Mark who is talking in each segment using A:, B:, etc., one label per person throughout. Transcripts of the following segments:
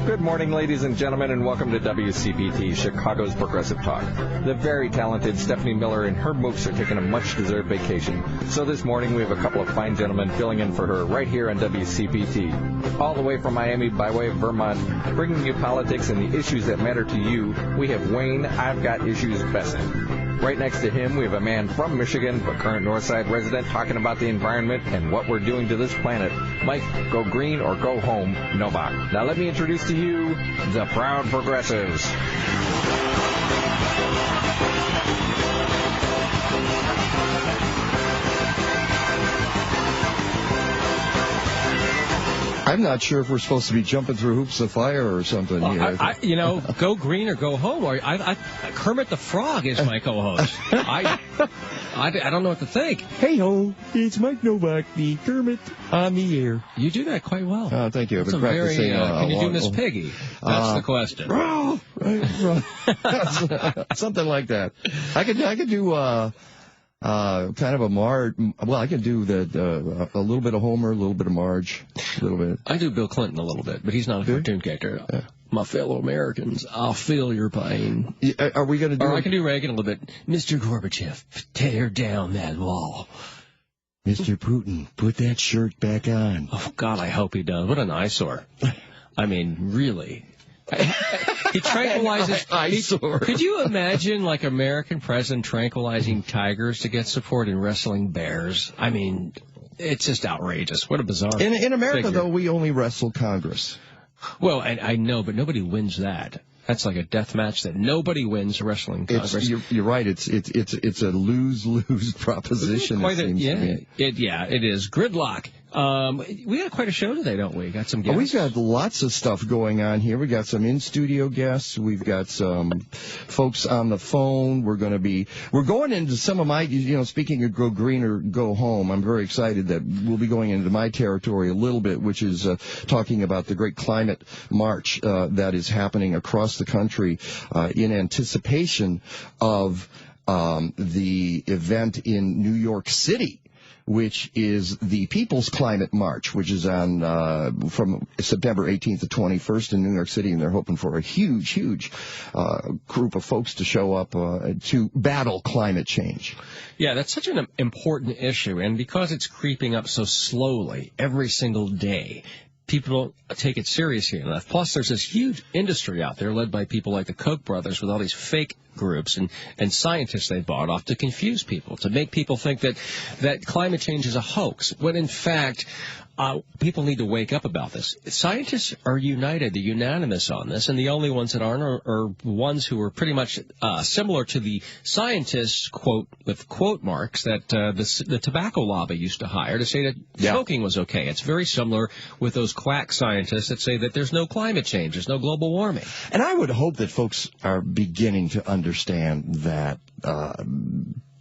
A: Good morning, ladies and gentlemen, and welcome to WCPT, Chicago's Progressive Talk. The very talented Stephanie Miller and her mooks are taking a much-deserved vacation. So this morning we have a couple of fine gentlemen filling in for her right here on WCPT. All the way from Miami by way of Vermont, bringing you politics and the issues that matter to you, we have Wayne, I've Got Issues Besson. Right next to him, we have a man from Michigan, but current Northside resident, talking about the environment and what we're doing to this planet. Mike, go green or go home, Novak. Now let me introduce to you the Proud Progressives.
B: I'm not sure if we're supposed to be jumping through hoops of fire or something here.
C: Go green or go home. Kermit the Frog is my co-host. I don't know what to think.
B: Hey ho, it's Mike Novak, the Kermit on the air.
C: You do that quite well.
B: Oh, thank you. I've been practicing.
C: Can you do Miss Piggy? That's the question.
B: Something like that. I could do kind of a Marge. Well, I can do a little bit of Homer, a little bit of Marge, a little bit.
C: I do Bill Clinton a little bit, but he's not a cartoon character. Yeah. My fellow Americans, I'll feel your pain.
B: Are we going to do?
C: Or I can do Reagan a little bit. Mr. Gorbachev, tear down that wall.
B: Mr. Putin, put that shirt back on.
C: Oh God, I hope he does. What an eyesore. I mean, really. He tranquilizes.
B: Eyesore.
C: Could you imagine, like, American president tranquilizing tigers to get support in wrestling bears? I mean, it's just outrageous. What a bizarre
B: In America,
C: figure.
B: though, we only wrestle Congress.
C: Well, and I know, but nobody wins that. That's like a death match that nobody wins wrestling Congress.
B: You're right. It's a lose-lose proposition.
C: It is. Gridlock. We got quite a show today, don't we? Got some guests.
B: We've got lots of stuff going on here. We got some in-studio guests. We've got some folks on the phone. We're going into some of my, speaking of go green or go home, I'm very excited that we'll be going into my territory a little bit, which is talking about the great climate march that is happening across the country in anticipation of the event in New York City, which is the People's Climate March, which is on from September 18th to 21st in New York City, and they're hoping for a huge group of folks to show up to battle climate change.
C: Yeah, that's such an important issue, and because it's creeping up so slowly every single day, people don't take it seriously enough. Plus, there's this huge industry out there led by people like the Koch brothers with all these fake groups and scientists they bought off to confuse people, to make people think that climate change is a hoax, when in fact people need to wake up about this. Scientists are united, they're unanimous on this, and the only ones that aren't are ones who are pretty much similar to the scientists, quote, with quote marks, that the tobacco lobby used to hire to say that smoking was okay. It's very similar with those quack scientists that say that there's no climate change, there's no global warming.
B: And I would hope that folks are beginning to understand that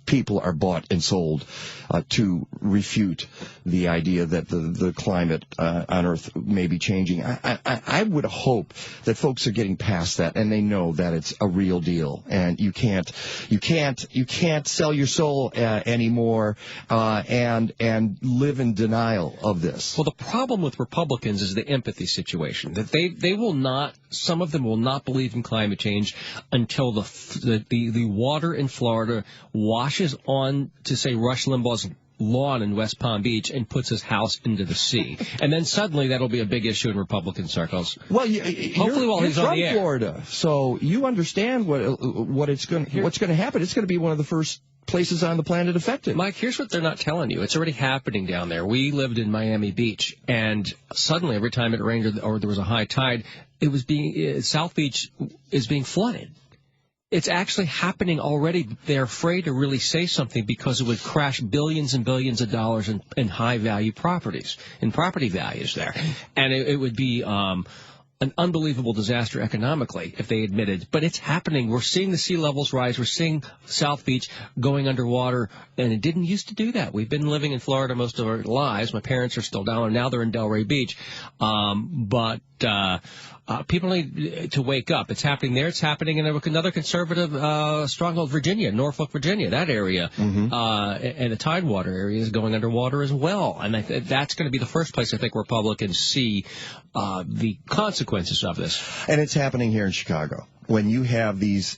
B: people are bought and sold to refute the idea that the climate on Earth may be changing. I would hope that folks are getting past that and they know that it's a real deal, and you can't sell your soul anymore and live in denial of this.
C: Well, the problem with Republicans is the empathy situation, that they will not. Some of them will not believe in climate change until the water in Florida washes on to, say, Rush Limbaugh's lawn in West Palm Beach and puts his house into the sea. And then suddenly that'll be a big issue in Republican circles.
B: Well,
C: hopefully while he's on the air.
B: You're from Florida, so you understand what's going to happen. It's going to be one of the first places on the planet affected.
C: Mike, here's what they're not telling you. It's already happening down there. We lived in Miami Beach, and suddenly every time it rained or there was a high tide, South Beach is being flooded. It's actually happening already. They're afraid to really say something because it would crash billions and billions of dollars in high-value properties, in property values there. And it would be an unbelievable disaster economically if they admitted. But it's happening. We're seeing the sea levels rise. We're seeing South Beach going underwater, and it didn't used to do that. We've been living in Florida most of our lives. My parents are still down there. Now they're in Delray Beach. But people need to wake up. It's happening there. It's happening in another conservative stronghold, Virginia, Norfolk, Virginia. That area, and the Tidewater area is going underwater as well. And that's going to be the first place I think Republicans see the consequences of this.
B: And it's happening here in Chicago. When you have these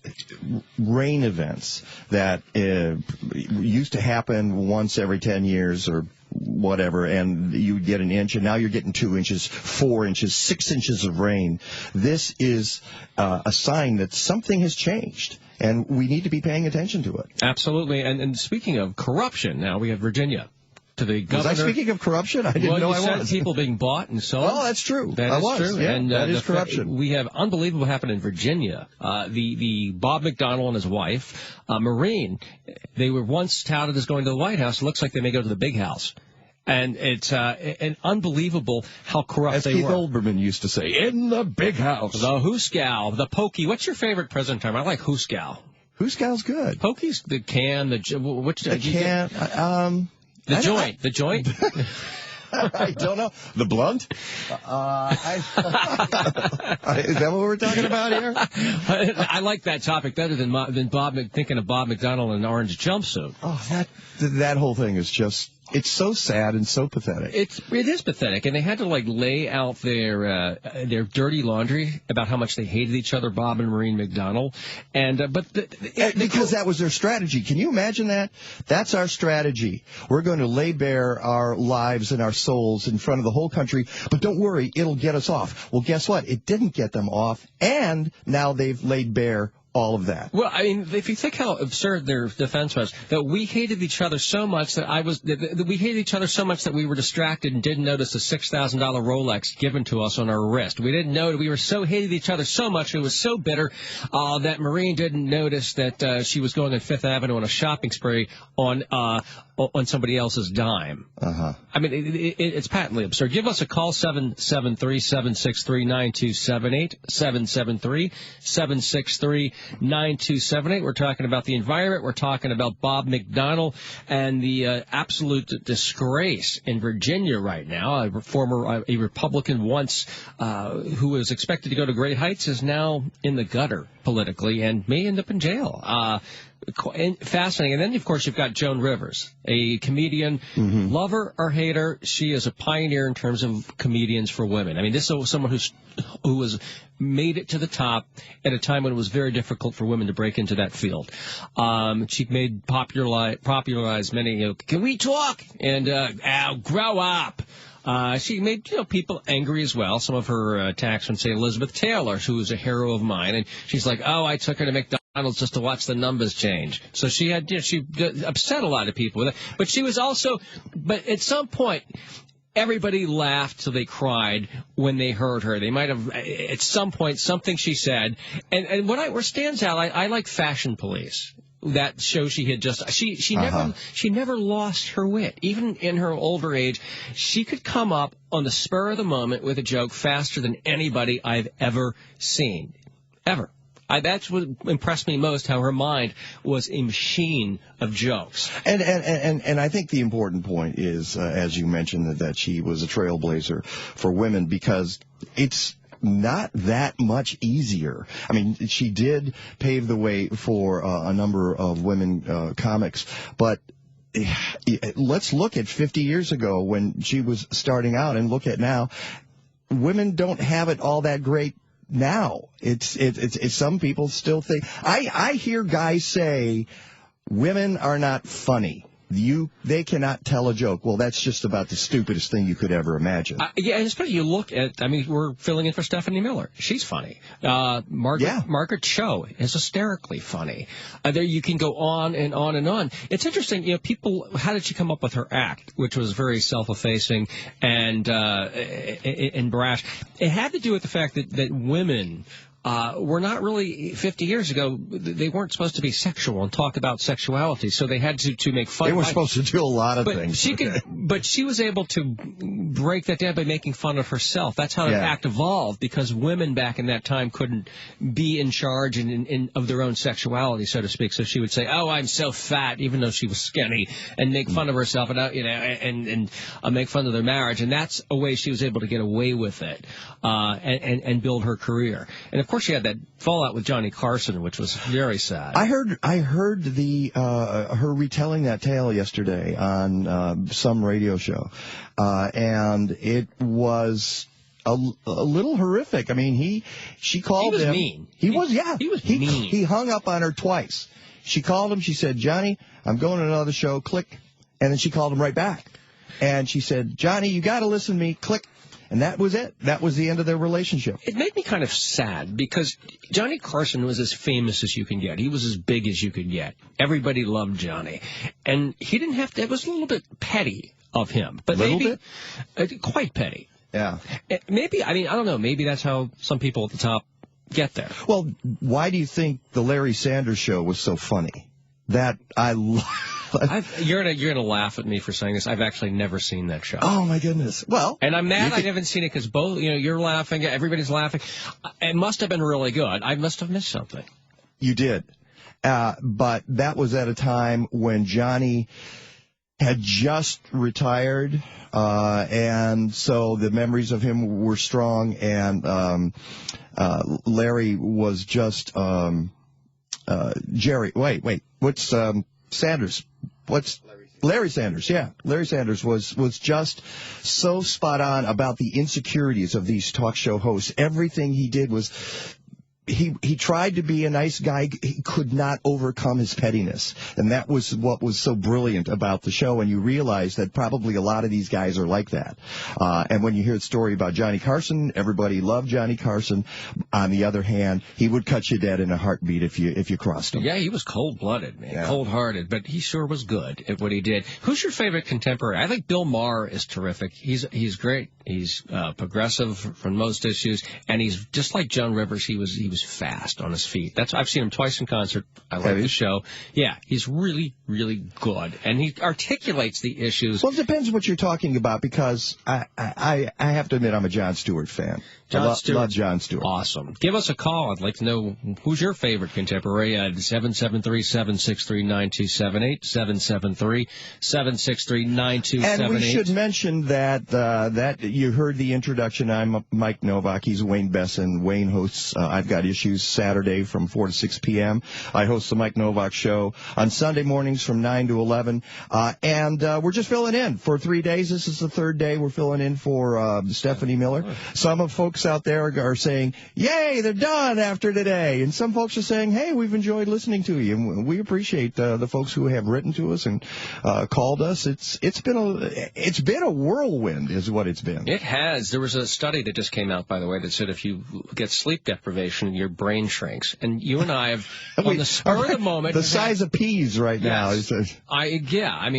B: rain events that used to happen once every 10 years or whatever, and you get an inch, and now you're getting 2 inches, 4 inches, 6 inches of rain. This is a sign that something has changed, and we need to be paying attention to it.
C: Absolutely. And speaking of corruption, now we have Virginia. To the governor.
B: Was I speaking of corruption? I didn't know I was.
C: People being bought and sold.
B: Oh, that's true.
C: That is true.
B: Yeah,
C: And
B: that is corruption.
C: We have unbelievable happened in Virginia. The Bob McDonnell and his wife, Maureen, they were once touted as going to the White House. It looks like they may go to the big house. And it's an unbelievable how corrupt they were.
B: As Keith Olbermann used to say, in the big house.
C: The hooscow, the pokey. What's your favorite president term? I like hooscow.
B: Hooscow's good.
C: Pokey's the can, the
B: can.
C: The joint. The joint?
B: I don't know. The blunt? Is that what we're talking about here?
C: I like that topic better than thinking of Bob McDonnell in an orange jumpsuit.
B: Oh, that whole thing is just... It's so sad and so pathetic.
C: It is pathetic, and they had to lay out their dirty laundry about how much they hated each other, Bob and Maureen McDonnell, because
B: that was their strategy. Can you imagine that? That's our strategy. We're going to lay bare our lives and our souls in front of the whole country, but don't worry, it'll get us off. Well, guess what? It didn't get them off, and now they've laid bare all of that.
C: Well, I mean, if you think how absurd their defense was, that we hated each other so much that we hated each other so much that we were distracted and didn't notice the $6,000 Rolex given to us on our wrist. We didn't know we were hated each other so much. It was so bitter that Maureen didn't notice that she was going on Fifth Avenue on a shopping spree on somebody else's dime.
B: Uh-huh.
C: I mean, it's patently absurd. Give us a call, 773-763-9278, 773-763-9278. We're talking about the environment. We're talking about Bob McDonnell and the absolute disgrace in Virginia right now. A Republican once who was expected to go to great heights is now in the gutter politically and may end up in jail. Fascinating. And then, of course, you've got Joan Rivers, a comedian, lover or hater. She is a pioneer in terms of comedians for women. I mean, this is someone who was made it to the top at a time when it was very difficult for women to break into that field. She made popularized many, can we talk? And, grow up. She made people angry as well. Some of her attacks on, say, Elizabeth Taylor, who was a hero of mine, and she's like, I took her to McDonald's just to watch the numbers change. So she upset a lot of people with it. But she was also, but at some point, everybody laughed till they cried when they heard her. They might have, at some point, something she said. And what stands out, I like Fashion Police. That show she had just she never lost her wit. Even in her older age, she could come up on the spur of the moment with a joke faster than anybody I've ever seen. Ever. That's what impressed me most, how her mind was a machine of jokes.
B: And I think the important point is, as you mentioned, that she was a trailblazer for women, because it's not that much easier. I mean, she did pave the way for a number of women comics, but let's look at 50 years ago when she was starting out and look at now. Women don't have it all that great now. It's some people still think. I hear guys say women are not funny. They cannot tell a joke. Well, that's just about the stupidest thing you could ever imagine.
C: Yeah, especially you look at, we're filling in for Stephanie Miller. She's funny. Margaret Cho is hysterically funny. There you can go on and on and on. It's interesting, people, how did she come up with her act, which was very self-effacing and brash? It had to do with the fact that women were not really, 50 years ago, they weren't supposed to be sexual and talk about sexuality, so they had to make fun.
B: They were supposed to do a lot of things.
C: But she was able to break that down by making fun of herself. That's how the act evolved, because women back in that time couldn't be in charge of their own sexuality, so to speak. So she would say, "Oh, I'm so fat," even though she was skinny, and make fun of herself, and make fun of their marriage. And that's a way she was able to get away with it, and build her career. And of course, she had that fallout with Johnny Carson, which was very sad.
B: I heard her retelling that tale yesterday on some radio show, and it was a little horrific. I mean, she called him.
C: He was mean.
B: He was
C: mean.
B: He hung up on her twice. She called him. She said, "Johnny, I'm going to another show." Click, and then she called him right back, and she said, "Johnny, you got to listen to me." Click. And that was it. That was the end of their relationship.
C: It made me kind of sad, because Johnny Carson was as famous as you can get. He was as big as you could get. Everybody loved Johnny. And he didn't have to, it was a little bit petty of him. But quite petty.
B: Yeah.
C: Maybe, I don't know, maybe that's how some people at the top get there.
B: Well, why do you think the Larry Sanders Show was so funny? That I love.
C: You're gonna laugh at me for saying this. I've actually never seen that show.
B: Oh my goodness! Well,
C: and I'm mad I haven't seen it, because both, you're laughing, everybody's laughing. It must have been really good. I must have missed something.
B: You did, but that was at a time when Johnny had just retired, and so the memories of him were strong, and Larry was just Jerry. Wait, what's Sanders? What's Larry Sanders? Yeah, Larry Sanders was just so spot on about the insecurities of these talk show hosts. Everything he did was he tried to be a nice guy. He could not overcome his pettiness. And that was what was so brilliant about the show. And you realize that probably a lot of these guys are like that. And when you hear the story about Johnny Carson, everybody loved Johnny Carson. On the other hand, he would cut you dead in a heartbeat if you crossed him.
C: Yeah, he was cold-blooded, man.
B: Yeah.
C: Cold-hearted, but he sure was good at what he did. Who's your favorite contemporary? I think Bill Maher is terrific. He's great. He's progressive from most issues, and he's just like Joan Rivers. He was fast on his feet. I've seen him twice in concert. I like the show. Yeah, he's really, really good, and he articulates the issues.
B: Well, it depends what you're talking about, because I have to admit I'm a Jon Stewart fan. Love Jon Stewart.
C: Awesome. Give us a call. I'd like to know who's your favorite contemporary at 773-763-9278, 773-763-9278.
B: And we should mention that you heard the introduction. I'm Mike Novak. He's Wayne Besson. Wayne hosts I've Got Issues Saturday from 4 to 6 p.m. I host the Mike Novak Show on Sunday mornings from 9 to 11. And we're just filling in for 3 days. This is the third day we're filling in for Stephanie Miller. Some of folks out there are saying, yay, they're done after today. And some folks are saying, hey, we've enjoyed listening to you. And we appreciate the folks who have written to us and called us. It's been a whirlwind is what it's been.
C: It has. There was a study that just came out, by the way, that said if you get sleep deprivation, your brain shrinks. And you and I have, on the spur of the moment...
B: The size of peas right now.
C: Yes.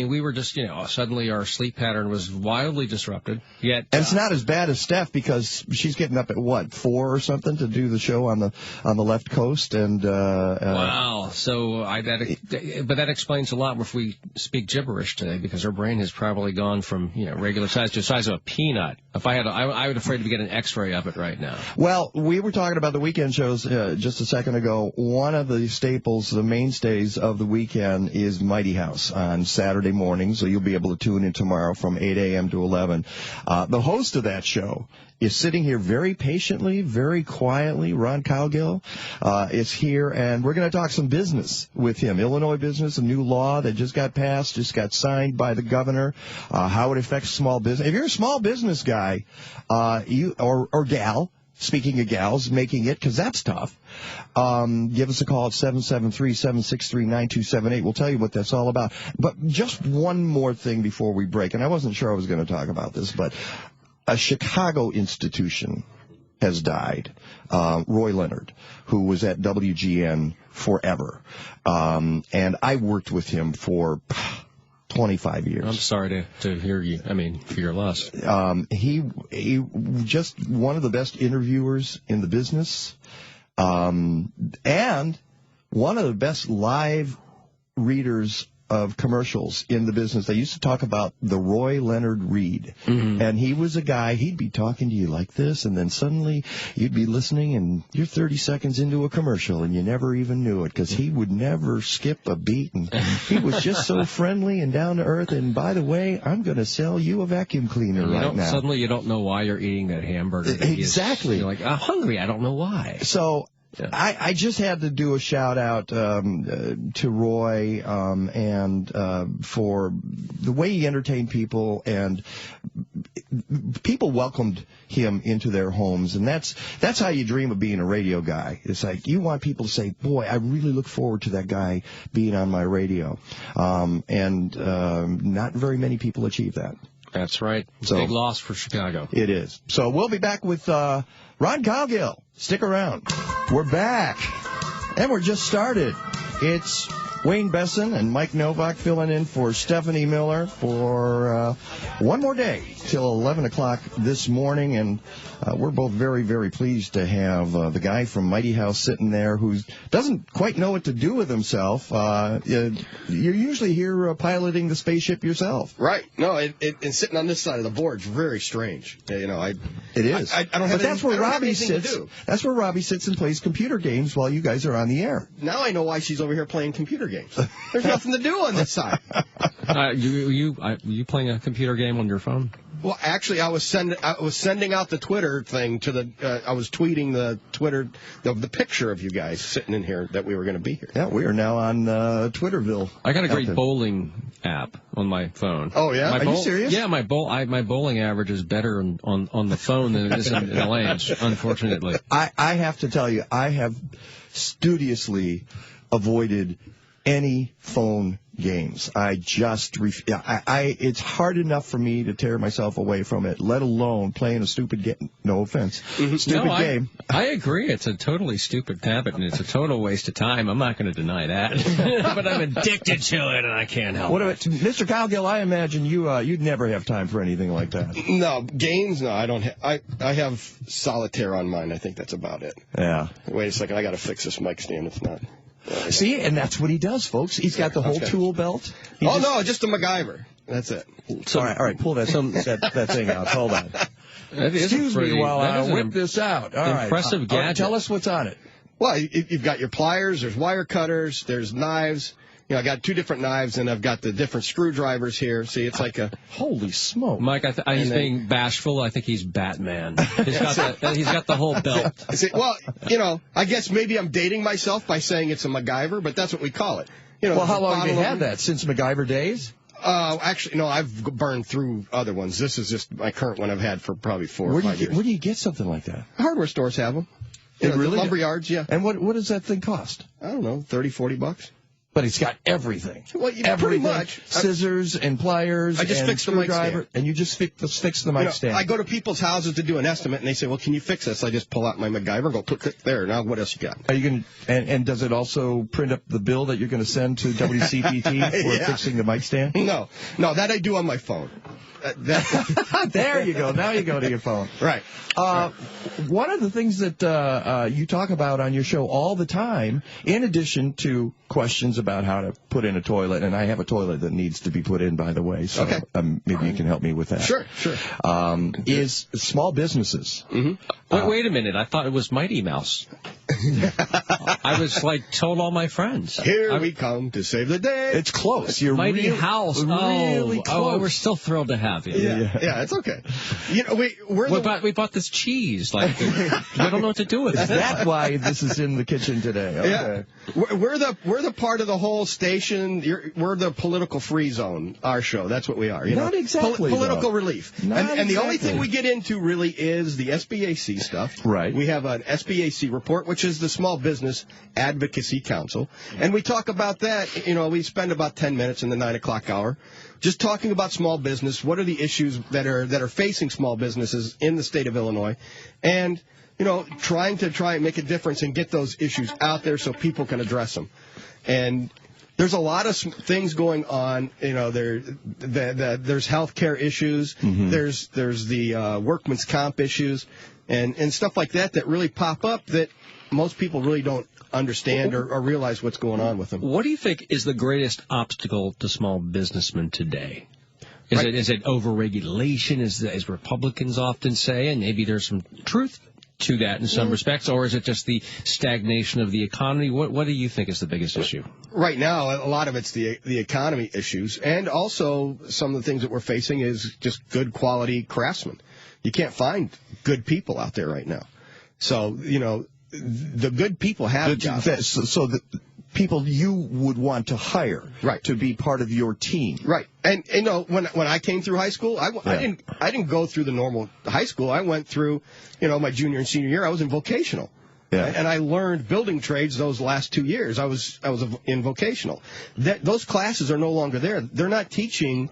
C: We were just, suddenly our sleep pattern was wildly disrupted. Yet,
B: and it's not as bad as Steph, because she's getting up at 4 or something to do the show on the left coast, and
C: wow. So but that explains a lot if we speak gibberish today, because her brain has probably gone from regular size to the size of a peanut. If I had, I would afraid to get an X-ray of it right now.
B: Well, we were talking about the weekend shows just a second ago. One of the staples, the mainstays of the weekend, is Mighty House on Saturday mornings. So you'll be able to tune in tomorrow from 8 a.m. to 11. The host of that show is sitting here very patiently, very quietly. Ron Cowgill is here, and we're going to talk some business with him. Illinois business, a new law that just got passed, just got signed by the governor, how it affects small business. If you're a small business guy or gal, speaking of gals, making it, because that's tough, give us a call at 773-763-9278. We'll tell you what that's all about. But just one more thing before we break, and I wasn't sure I was going to talk about this, but a Chicago institution has died. Roy Leonard, who was at WGN forever. And I worked with him for 25 years.
C: I'm sorry to hear you. For your loss.
B: He just one of the best interviewers in the business. And one of the best live readers of commercials in the business. They used to talk about the Roy Leonard Reed. And he was a guy, he'd be talking to you like this, and then suddenly you'd be listening, and you're 30 seconds into a commercial, and you never even knew it, because he would never skip a beat, and he was just so friendly and down to earth. And by the way, I'm going to sell you a vacuum cleaner right now.
C: Suddenly you don't know why you're eating that hamburger.
B: Exactly.
C: You're like, I'm hungry, I don't know why.
B: So yeah. I just had to do a shout out to Roy and for the way he entertained people, and people welcomed him into their homes, and that's how you dream of being a radio guy. It's like you want people to say, "Boy, I really look forward to that guy being on my radio," and not very many people achieve that.
C: That's right. So, big loss for Chicago.
B: It is. So we'll be back with Ron Cowgill. Stick around. We're back. And we're just started. It's Wayne Besson and Mike Novak filling in for Stephanie Miller for one more day till 11 o'clock this morning. And we're both very, very pleased to have the guy from Mighty House sitting there who doesn't quite know what to do with himself. You're usually here piloting the spaceship yourself.
D: Right. No, and sitting on this side of the board is very strange. It
B: is.
D: I don't have
B: but that's where Robbie
D: sits.
B: That's where Robbie sits and plays computer games while you guys are on the air.
D: Now I know why she's over here playing computer games. There's nothing to do on this side.
C: You playing a computer game on your phone?
D: Well, actually, I was sending out the Twitter thing to the. I was tweeting the Twitter the picture of you guys sitting in here that we were going to be here.
B: Yeah, we are now on Twitterville.
C: I got a great bowling app on my phone.
D: Oh yeah,
B: are you serious?
C: Yeah, my bowling average is better on the phone than it is in the lanes. Unfortunately,
B: I have to tell you, I have studiously avoided any phone games. I just it's hard enough for me to tear myself away from it, let alone playing a stupid game. No offense. Stupid game.
C: I agree. It's a totally stupid habit, and it's a total waste of time. I'm not going to deny that. But I'm addicted to it, and I can't help it.
B: Mr. Cowgill, I imagine you'd never have time for anything like that.
D: No, games, no, I don't I have solitaire on mine. I think that's about it.
B: Yeah.
D: Wait a second, I got to fix this mic stand. It's not.
B: See, and that's what he does, folks. He's got the whole tool belt.
D: No, just a MacGyver. That's it.
B: So, all right, pull that thing out. Hold on. Excuse me while I whip this out. All right.
C: Impressive gadget.
B: Tell us what's on it.
D: Well, you've got your pliers, there's wire cutters, there's knives. I got two different knives, and I've got the different screwdrivers here. See, it's like a...
B: Holy smoke.
C: Mike, he's being bashful. I think he's Batman. He's got the whole belt.
D: See, well, I guess maybe I'm dating myself by saying it's a MacGyver, but that's what we call it.
B: Well, how long have you had that? Since MacGyver days?
D: Actually, no, I've burned through other ones. This is just my current one I've had for probably 4 or 5 years.
B: Where do you get something like that?
D: Hardware stores have them.
B: Really?
D: The lumber yards, yeah.
B: And what does that thing cost?
D: I don't know, $30-$40.
B: But it's got everything.
D: Well, pretty much.
B: Scissors and pliers.
D: I just fixed the mic stand.
B: And you just fix the mic stand.
D: I go to people's houses to do an estimate, and they say, "Well, can you fix this?" I just pull out my MacGyver and go click there. Now, what else you got?
B: Are you going and does it also print up the bill that you're going to send to WCPT for fixing the mic stand?
D: No, that I do on my phone.
B: There you go. Now you go to your phone.
D: Right.
B: One of the things that you talk about on your show all the time, in addition to questions about how to put in a toilet, and I have a toilet that needs to be put in, by the way, so maybe you can help me with that.
D: Sure.
B: Is small businesses.
C: Mm-hmm. Wait a minute. I thought it was Mighty Mouse. I was told all my friends.
D: Here we come to save the day.
B: It's close. You're
C: Mighty House.
B: Really close.
C: Oh, we're still thrilled to have you.
D: Yeah, it's okay.
C: We bought this cheese. We don't know what to do with it.
B: Is that why this is in the kitchen today? Okay.
D: Yeah. We're the part of the whole station. We're the political free zone. Our show. That's what we are.
B: Not exactly.
D: Political relief. And the only thing we get into really is the SBAC stuff.
B: Right.
D: We have an SBAC report, which is the Small Business Advocacy Council, and we talk about that. We spend about 10 minutes in the 9 o'clock hour just talking about small business. What are the issues that are facing small businesses in the state of Illinois, and trying to make a difference and get those issues out there so people can address them. And there's a lot of things going on. There's health care issues. Mm-hmm. There's the workman's comp issues and stuff like that really pop up that most people really don't understand or realize what's going on with them.
C: What do you think is the greatest obstacle to small businessmen today? Is it overregulation, as Republicans often say, and maybe there's some truth to that in some respects, or is it just the stagnation of the economy? What do you think is the biggest issue?
D: Right now, a lot of it's the economy issues, and also some of the things that we're facing is just good quality craftsmen. You can't find good people out there right now. So, the good people have jobs.
B: So the people you would want to hire to be part of your team.
D: Right. And when I came through high school, I didn't go through the normal high school. I went through, my junior and senior year. I was in vocational. Yeah. And I learned building trades those last 2 years. I was in vocational. Those classes are no longer there. They're not teaching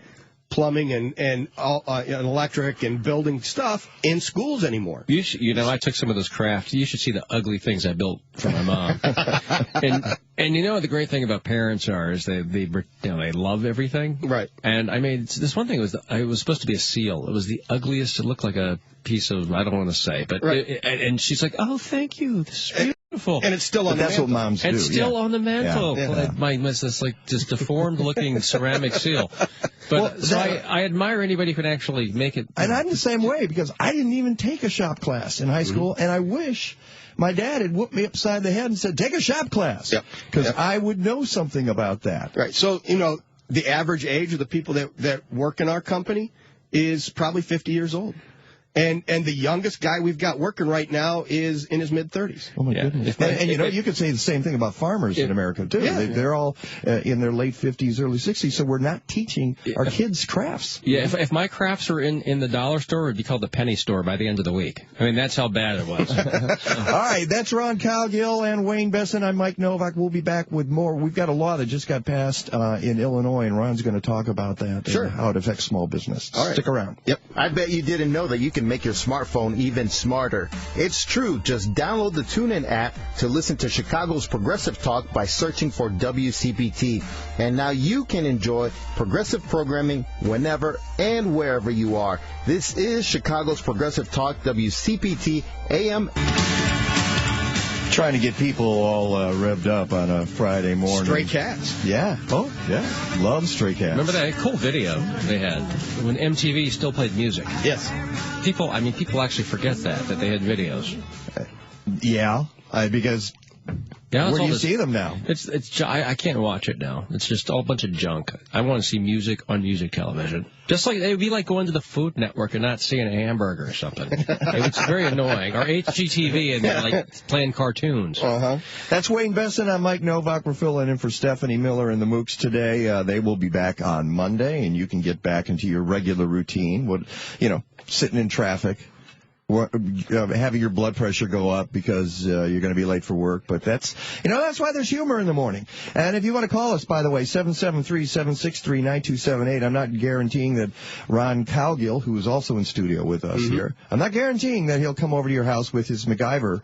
D: plumbing and electric and building stuff in schools anymore.
C: I took some of those crafts. You should see the ugly things I built for my mom. and the great thing about parents is they love everything.
D: Right.
C: And I made this one thing. It was supposed to be a seal. It was the ugliest. It looked like a piece of, I don't want to say, but and she's like, oh, thank you. This is beautiful.
D: And it's still on the mantle.
B: That's what moms do.
C: It's still on the mantle.
B: Yeah.
C: It's this just deformed looking ceramic seal. But I admire anybody who can actually make it.
B: And I'm the same way, because I didn't even take a shop class in high school, and I wish my dad had whooped me upside the head and said, take a shop class, because I would know something about that.
D: Right. So, the average age of the people that work in our company is probably 50 years old. And the youngest guy we've got working right now is in his mid-30s.
B: Oh, my goodness. And you could say the same thing about farmers in America, too.
D: Yeah.
B: They're all in their late 50s, early 60s, so we're not teaching our kids crafts.
C: Yeah, if my crafts were in the dollar store, it would be called the penny store by the end of the week. I mean, that's how bad it was.
B: All right, that's Ron Cowgill and Wayne Besson. I'm Mike Novak. We'll be back with more. We've got a law that just got passed in Illinois, and Ron's going to talk about that and how it affects small business.
D: All right.
B: Stick around.
E: Yep. I bet you didn't know that you can make your smartphone even smarter. It's true. Just download the TuneIn app to listen to Chicago's Progressive Talk by searching for WCPT. And now you can enjoy progressive programming whenever and wherever you are. This is Chicago's Progressive Talk, WCPT AM.
B: Trying to get people all revved up on a Friday morning.
D: Stray cats.
B: Yeah. Oh, yeah. Love Stray Cats.
C: Remember that cool video they had when MTV still played music?
D: Yes.
C: People actually forget that they had videos.
B: Because where do you see them now?
C: I can't watch it now. It's just all a bunch of junk. I want to see music on music television. Just like it would be like going to the Food Network and not seeing a hamburger or something. It's very annoying. Or HGTV and like playing cartoons.
B: That's Wayne Besson. I'm Mike Novak. We're filling in for Stephanie Miller and the Mooks today. They will be back on Monday, and you can get back into your regular routine. Sitting in traffic. Having your blood pressure go up because you're going to be late for work. But that's why there's humor in the morning. And if you want to call us, by the way, 773-763-9278. I'm not guaranteeing that Ron Cowgill, who is also in studio with us here, I'm not guaranteeing that he'll come over to your house with his MacGyver,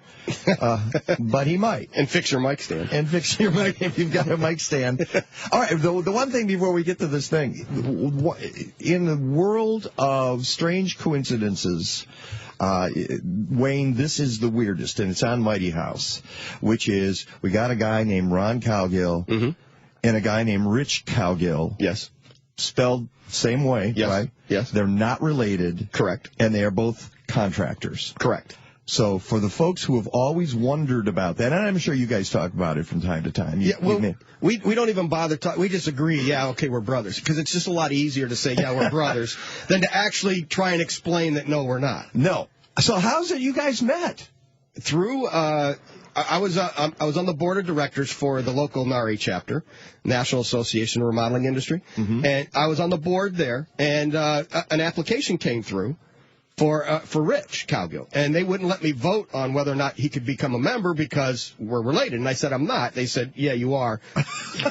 B: but he might.
D: And fix your mic stand.
B: And fix your mic if you've got a mic stand. All right, the one thing before we get to this thing, in the world of strange coincidences, Wayne, this is the weirdest, and it's on Mighty House, which is we got a guy named Ron Cowgill and a guy named Rich Cowgill.
D: Yes.
B: Spelled same way, right?
D: Yes.
B: They're not related.
D: Correct.
B: And they are both contractors.
D: Correct.
B: So for the folks who have always wondered about that, and I'm sure you guys talk about it from time to time.
D: We don't even bother talking. We just agree, we're brothers. Because it's just a lot easier to say, we're brothers, than to actually try and explain that, no, we're not.
B: No. So how's it you guys met?
D: Through, I was on the board of directors for the local NARI chapter, National Association of Remodeling Industry. And I was on the board there, and an application came through for Rich Cowgill, and they wouldn't let me vote on whether or not he could become a member because we're related. And I said, I'm not. They said, yeah, you are.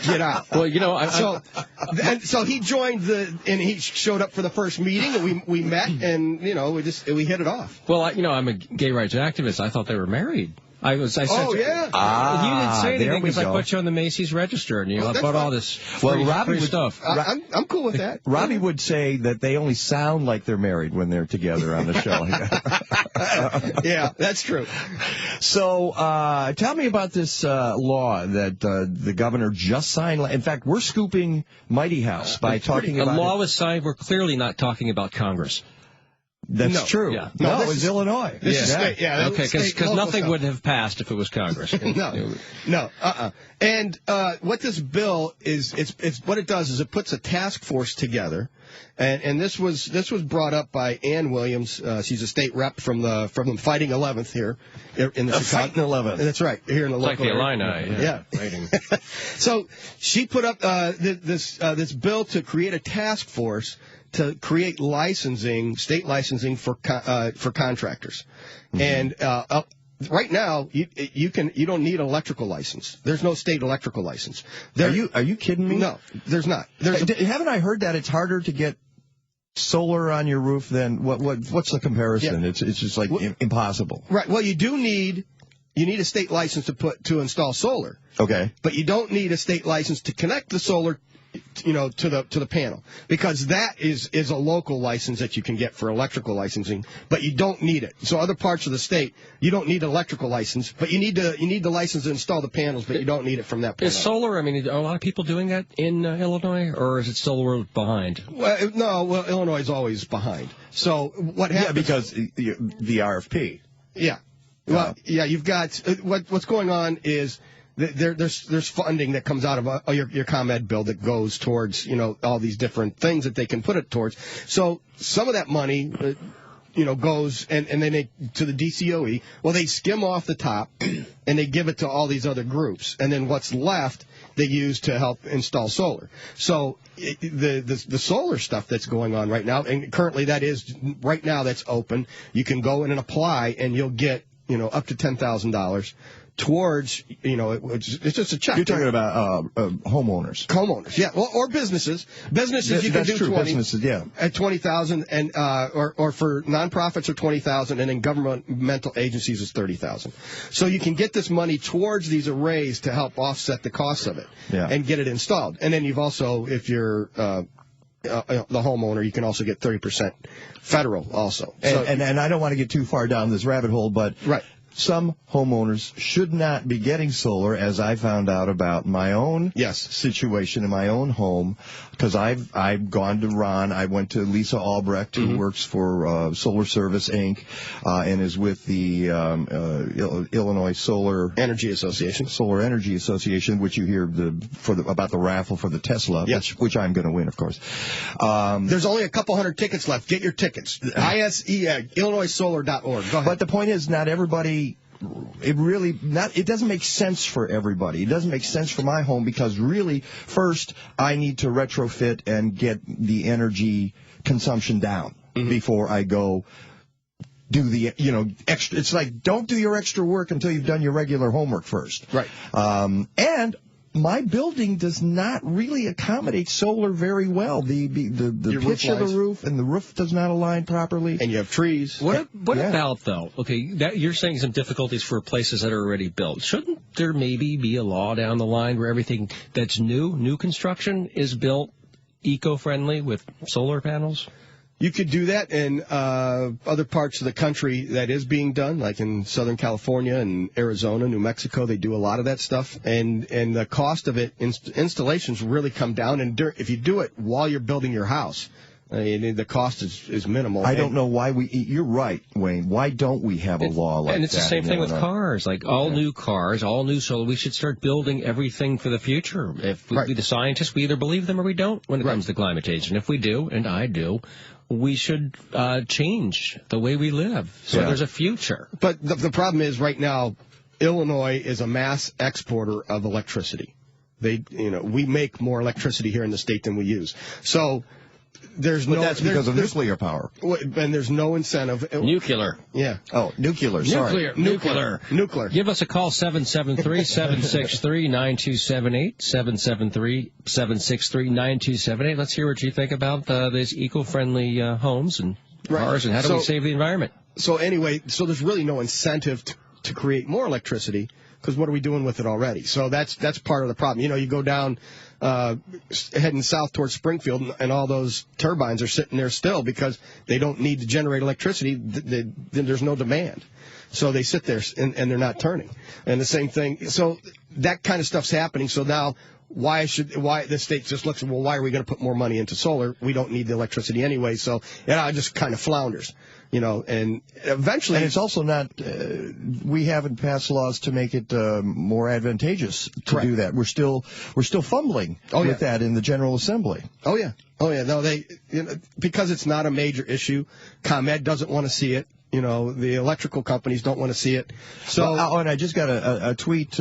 D: Get out.
C: Well,
D: so he joined and he showed up for the first meeting, and we met, and we hit it off.
C: Well, I'm a gay rights activist. I thought they were married. I said,
D: Oh, yeah.
C: You didn't say
B: there
C: anything
B: we
C: because I
B: go.
C: put you on the Macy's register and you
D: that's
C: bought
D: fine.
C: all this
B: Well,
C: free,
B: Robbie
C: free
B: would-
C: stuff.
D: I'm cool with that.
B: Robbie would say that they only sound like they're married when they're together on the show.
D: Yeah, that's true.
B: So, tell me about this law that the governor just signed. In fact, we're scooping Mighty House by talking
C: A
B: about
C: law
B: it.
C: was signed. We're clearly not talking about Congress.
B: That's
D: No.
B: true.
C: Yeah.
B: No,
D: No,
B: it
D: this
B: was
D: is-
B: Illinois.
D: This is state, yeah.
C: Okay,
D: state,
C: because
D: local
C: nothing
D: stuff.
C: would have passed if it was Congress.
D: No. And what this bill is, it's what it does is it puts a task force together, and this was brought up by Ann Williams. She's a state rep from the Fighting 11th here in the Chicago.
B: Fighting 11th.
D: That's right, here in the
C: It's like
D: local
C: the
D: area.
C: Illini.
D: Yeah.
C: Fighting.
D: So she put up this bill to create a task force to create state licensing for contractors, and right now you don't need an electrical license. There's no state electrical license.
B: Are you kidding me?
D: No, there's not.
B: Haven't I heard that it's harder to get solar on your roof than what's the comparison?
D: Yeah.
B: It's just like impossible.
D: Right. Well, you need a state license to install solar.
B: Okay.
D: But you don't need a state license to connect the solar, to the panel, because that is a local license that you can get for electrical licensing, but you don't need it. So other parts of the state, you don't need an electrical license, but you need the license to install the panels, but you don't need it from that panel.
C: Is solar, are a lot of people doing that in Illinois, or is it still we're behind?
D: Well, Illinois is always behind. So what happens?
B: Yeah, because the RFP.
D: Yeah. Well, yeah, you've got what's going on is there's funding that comes out of your ComEd bill that goes towards all these different things that they can put it towards. So some of that money goes and then they to the DCOE. Well, they skim off the top and they give it to all these other groups, and then what's left they use to help install solar. So the solar stuff that's going on right now, and currently that's open. You can go in and apply, and you'll get up to $10,000 towards, it's just a check.
B: You're talking about homeowners.
D: Homeowners, yeah, or businesses. Businesses, you can do
B: true.
D: 20
B: Businesses, yeah.
D: at 20,000, and or for nonprofits are 20,000, and then governmental agencies is 30,000. So you can get this money towards these arrays to help offset the cost of it, and get it installed. And then you've also, if you're the homeowner, you can also get 30% federal also.
B: And I don't want to get too far down this rabbit hole, but
D: right.
B: Some homeowners should not be getting solar, as I found out about my own situation in my own home, because I've gone to Ron. I went to Lisa Albrecht, who works for Solar Service, Inc., and is with the Illinois Solar
D: Energy Association.
B: Solar Energy Association, which you hear about the raffle for the Tesla, which I'm going to win, of course.
D: There's only a couple hundred tickets left. Get your tickets. ISE@IllinoisSolar.org. Go ahead.
B: But the point is, not everybody. It doesn't make sense for everybody. It doesn't make sense for my home because really, first, I need to retrofit and get the energy consumption down before I go do the, extra. It's like, don't do your extra work until you've done your regular homework first.
D: Right.
B: And my building does not really accommodate solar very well. The pitch of the roof and the roof does not align properly.
D: And you have trees.
C: What about, though? Okay, you're saying some difficulties for places that are already built. Shouldn't there maybe be a law down the line where everything that's new construction is built eco-friendly with solar panels?
D: You could do that in other parts of the country that is being done, like in Southern California and Arizona, New Mexico. They do a lot of that stuff, and the cost of it, installations really come down. And if you do it while you're building your house, the cost is minimal.
B: I don't know why you're right, Wayne. Why don't we have a law like that?
C: And it's the same thing with cars, like all new cars, all new solar. We should start building everything for the future. If we be the scientists, we either believe them or we don't when it comes to climate change. And if we do, and I do, we should change the way we live so there's a future.
D: But the problem is right now, Illinois is a mass exporter of electricity. We make more electricity here in the state than we use. So
B: that's because of nuclear power.
D: And there's no incentive.
C: Nuclear.
D: Yeah.
B: Oh, nuclear. Sorry.
C: Nuclear. Give us a call, 773-763-9278, 773-763-9278. Let's hear what you think about these eco-friendly homes and cars, and how do we save the environment?
D: So anyway, there's really no incentive to create more electricity, because what are we doing with it already? So that's part of the problem. You go down heading south towards Springfield, and all those turbines are sitting there still because they don't need to generate electricity. Then there's no demand. So they sit there, and they're not turning. And the same thing. So that kind of stuff's happening. So now why the state just looks at, well, why are we going to put more money into solar? We don't need the electricity anyway. So it just kind of flounders. And eventually...
B: And it's also not, we haven't passed laws to make it more advantageous to do that. We're still fumbling with that in the General Assembly.
D: Oh, yeah. No, because it's not a major issue. ComEd doesn't want to see it. The electrical companies don't want to see it. So,
B: and I just got a tweet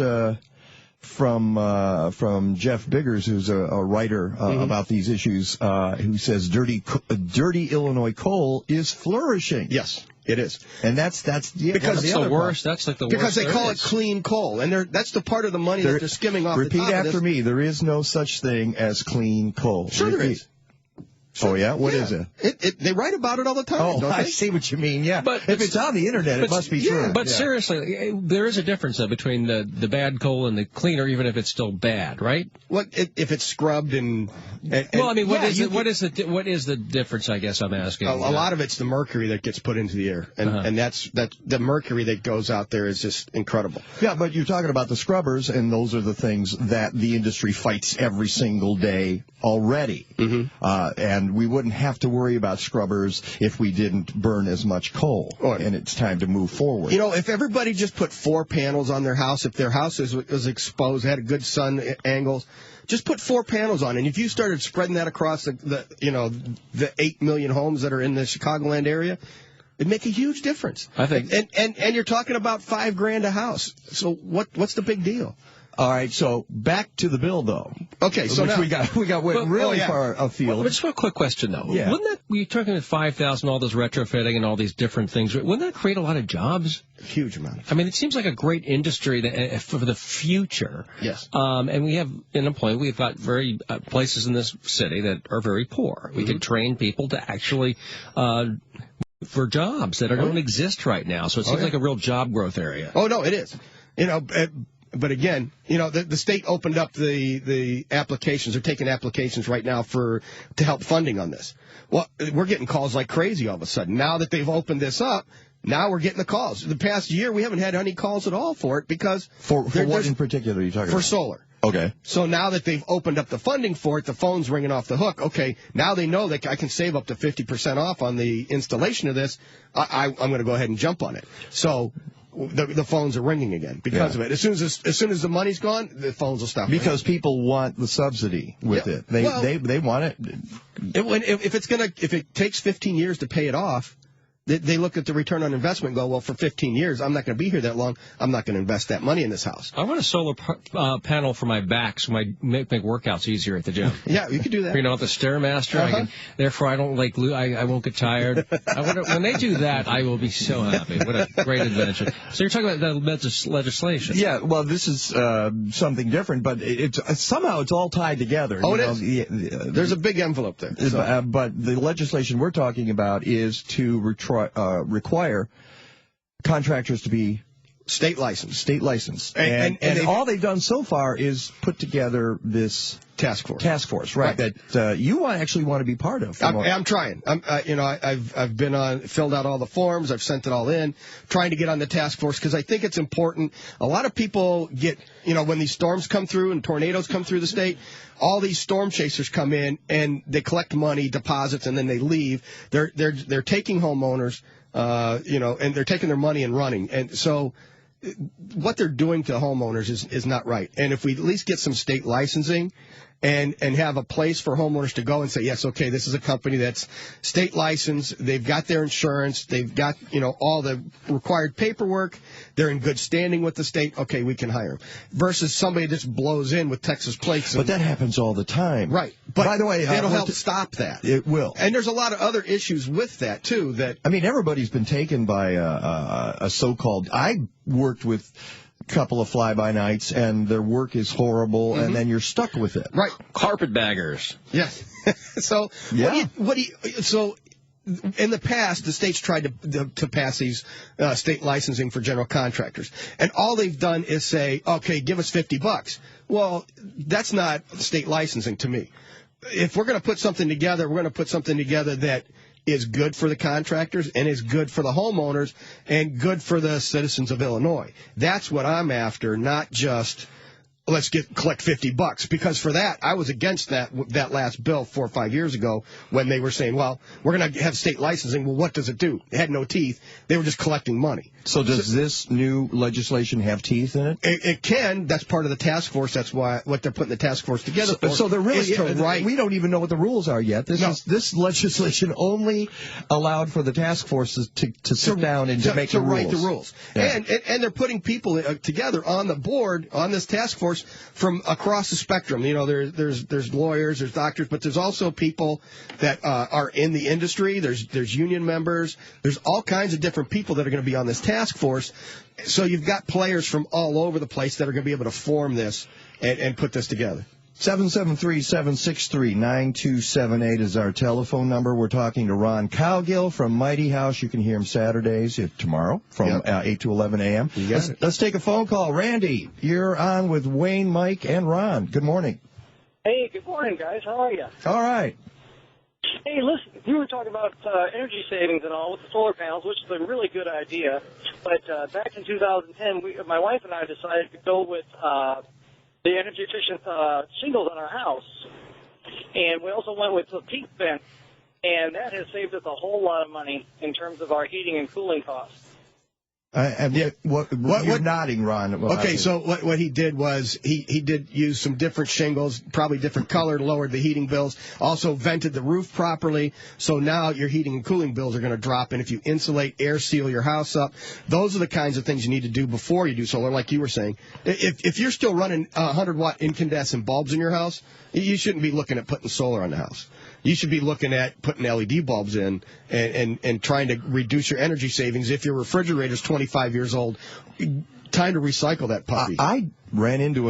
B: from Jeff Biggers, who's a writer about these issues, who says dirty Illinois coal is flourishing.
D: Yes, it is,
B: and that's
C: because
B: the
C: worst. That's like the worst.
D: Because they call it clean coal, and that's the part of the money that they're skimming off.
B: Repeat
D: the top
B: after me. There is no such thing as clean coal.
D: Sure, there is.
B: Oh, yeah? What is it?
D: They write about it all the time.
B: Oh,
D: don't
B: I
D: they?
B: see what you mean, yeah.
C: But
B: if it's on the internet, it must be true.
C: But seriously, there is a difference between the bad coal and the cleaner, even if it's still bad, right?
D: If it's scrubbed and
C: well, I mean, what is the difference? I guess I'm asking.
D: A lot of it's the mercury that gets put into the air, and that's the mercury that goes out there is just incredible.
B: Yeah, but you're talking about the scrubbers, and those are the things that the industry fights every single day already. And we wouldn't have to worry about scrubbers if we didn't burn as much coal. And it's time to move forward.
D: If everybody just put 4 panels on their house, if their house was exposed, had a good sun angles, just put 4 panels on. And if you started spreading that across the 8 million homes that are in the Chicagoland area, it'd make a huge difference.
C: I think.
D: And you're talking about $5,000 a house. So what's the big deal?
B: All right, so back to the bill, though.
D: Okay, so now
B: we got really far afield.
C: Well, just a quick question, though.
B: Yeah.
C: Wouldn't that, you're talking about 5,000, all this retrofitting and all these different things, wouldn't that create a lot of jobs?
D: Huge amount.
C: I mean, it seems like a great industry for the future.
D: Yes.
C: And we have, in a point, we've got very places in this city that are very poor. We could train people to actually for jobs that don't exist right now. So it seems like a real job growth area.
D: Oh, no, it is. But again, the state opened up the applications. They're taking applications right now to help funding on this. Well, we're getting calls like crazy all of a sudden. Now that they've opened this up, now we're getting the calls. The past year, we haven't had any calls at all for it because...
B: For what in particular are you talking about?
D: For solar.
B: Okay.
D: So now that they've opened up the funding for it, the phone's ringing off the hook. Okay, now they know that I can save up to 50% off on the installation of this. I'm going to go ahead and jump on it. So... The phones are ringing again because of it. As soon as the money's gone, the phones will stop.
B: Because people want the subsidy with it. They want it.
D: If it takes 15 years to pay it off, they look at the return on investment and go, well, for 15 years, I'm not going to be here that long. I'm not going to invest that money in this house.
C: I want a solar panel for my back so I make workouts easier at the gym.
D: Yeah, you could do that.
C: With the Stairmaster, therefore I don't I won't get tired. When they do that, I will be so happy. What a great invention. So you're talking about the legislation.
B: Yeah, well, this is something different, but somehow it's all tied together.
D: Oh, it is? There's a big envelope there. So.
B: But the legislation we're talking about is to require contractors to be
D: state licensed.
B: And all they've done so far is put together this task force, right? That you actually want to be part of.
D: I'm trying. I've been filled out all the forms. I've sent it all in, trying to get on the task force because I think it's important. A lot of people get, when these storms come through and tornadoes come through the state, all these storm chasers come in and they collect money, deposits, and then they leave. They're taking homeowners, and they're taking their money and running. And so what they're doing to homeowners is not right. And if we at least get some state licensing and have a place for homeowners to go and say, yes, okay, this is a company that's state licensed, they've got their insurance, they've got, all the required paperwork, they're in good standing with the state, okay, we can hire them. Versus somebody that just blows in with Texas plates.
B: But that happens all the time.
D: Right. But
B: by the way,
D: that'll help stop that.
B: It will.
D: And there's a lot of other issues with that, too.
B: Everybody's been taken by a so-called... I worked with couple of fly-by-nights, and their work is horrible, and then you're stuck with it.
D: Right.
C: Carpetbaggers.
D: Yes. So,
B: yeah.
D: so in the past, the states tried to pass these state licensing for general contractors, and all they've done is say, okay, give us $50. Well, that's not state licensing to me. If we're going to put something together, we're going to put something together that is good for the contractors and is good for the homeowners and good for the citizens of Illinois. That's what I'm after, not just let's collect $50, because for that I was against that last bill 4 or 5 years ago when they were saying, well, we're going to have state licensing. Well, what does it do? It had no teeth. They were just collecting money.
B: So does this new legislation have teeth in it?
D: It can. That's part of the task force. That's what they're putting the task force together for.
B: So they're really
D: to write.
B: We don't even know what the rules are yet. This legislation only allowed for the task forces to sit down and to make the rules.
D: Write the rules. Yeah. And they're putting people together on the board on this task force from across the spectrum. You know, there's lawyers, there's doctors, but there's also people that are in the industry. There's union members. There's all kinds of different people that are going to be on this task force. So you've got players from all over the place that are going to be able to form this and put this together.
B: 773-763-9278 is our telephone number. We're talking to Ron Cowgill from Mighty House. You can hear him Saturdays tomorrow from 8 to 11 a.m. Let's take a phone call. Randy, you're on with Wayne, Mike, and Ron. Good morning.
F: Hey, good morning, guys. How are you?
B: All right.
F: Hey, listen, we were talking about energy savings and all with the solar panels, which is a really good idea. But back in 2010, my wife and I decided to go with the energy-efficient shingles on our house. And we also went with the peak vent, and that has saved us a whole lot of money in terms of our heating and cooling costs.
B: You're nodding, Ron.
D: Okay, so what he did was he did use some different shingles, probably different color, lowered the heating bills, also vented the roof properly, so now your heating and cooling bills are going to drop, and if you insulate, air seal your house up, those are the kinds of things you need to do before you do solar, like you were saying. If you're still running 100-watt incandescent bulbs in your house, you shouldn't be looking at putting solar on the house. You should be looking at putting LED bulbs in and trying to reduce your energy savings. If your refrigerator's 25 years old, time to recycle that puppy.
B: I ran into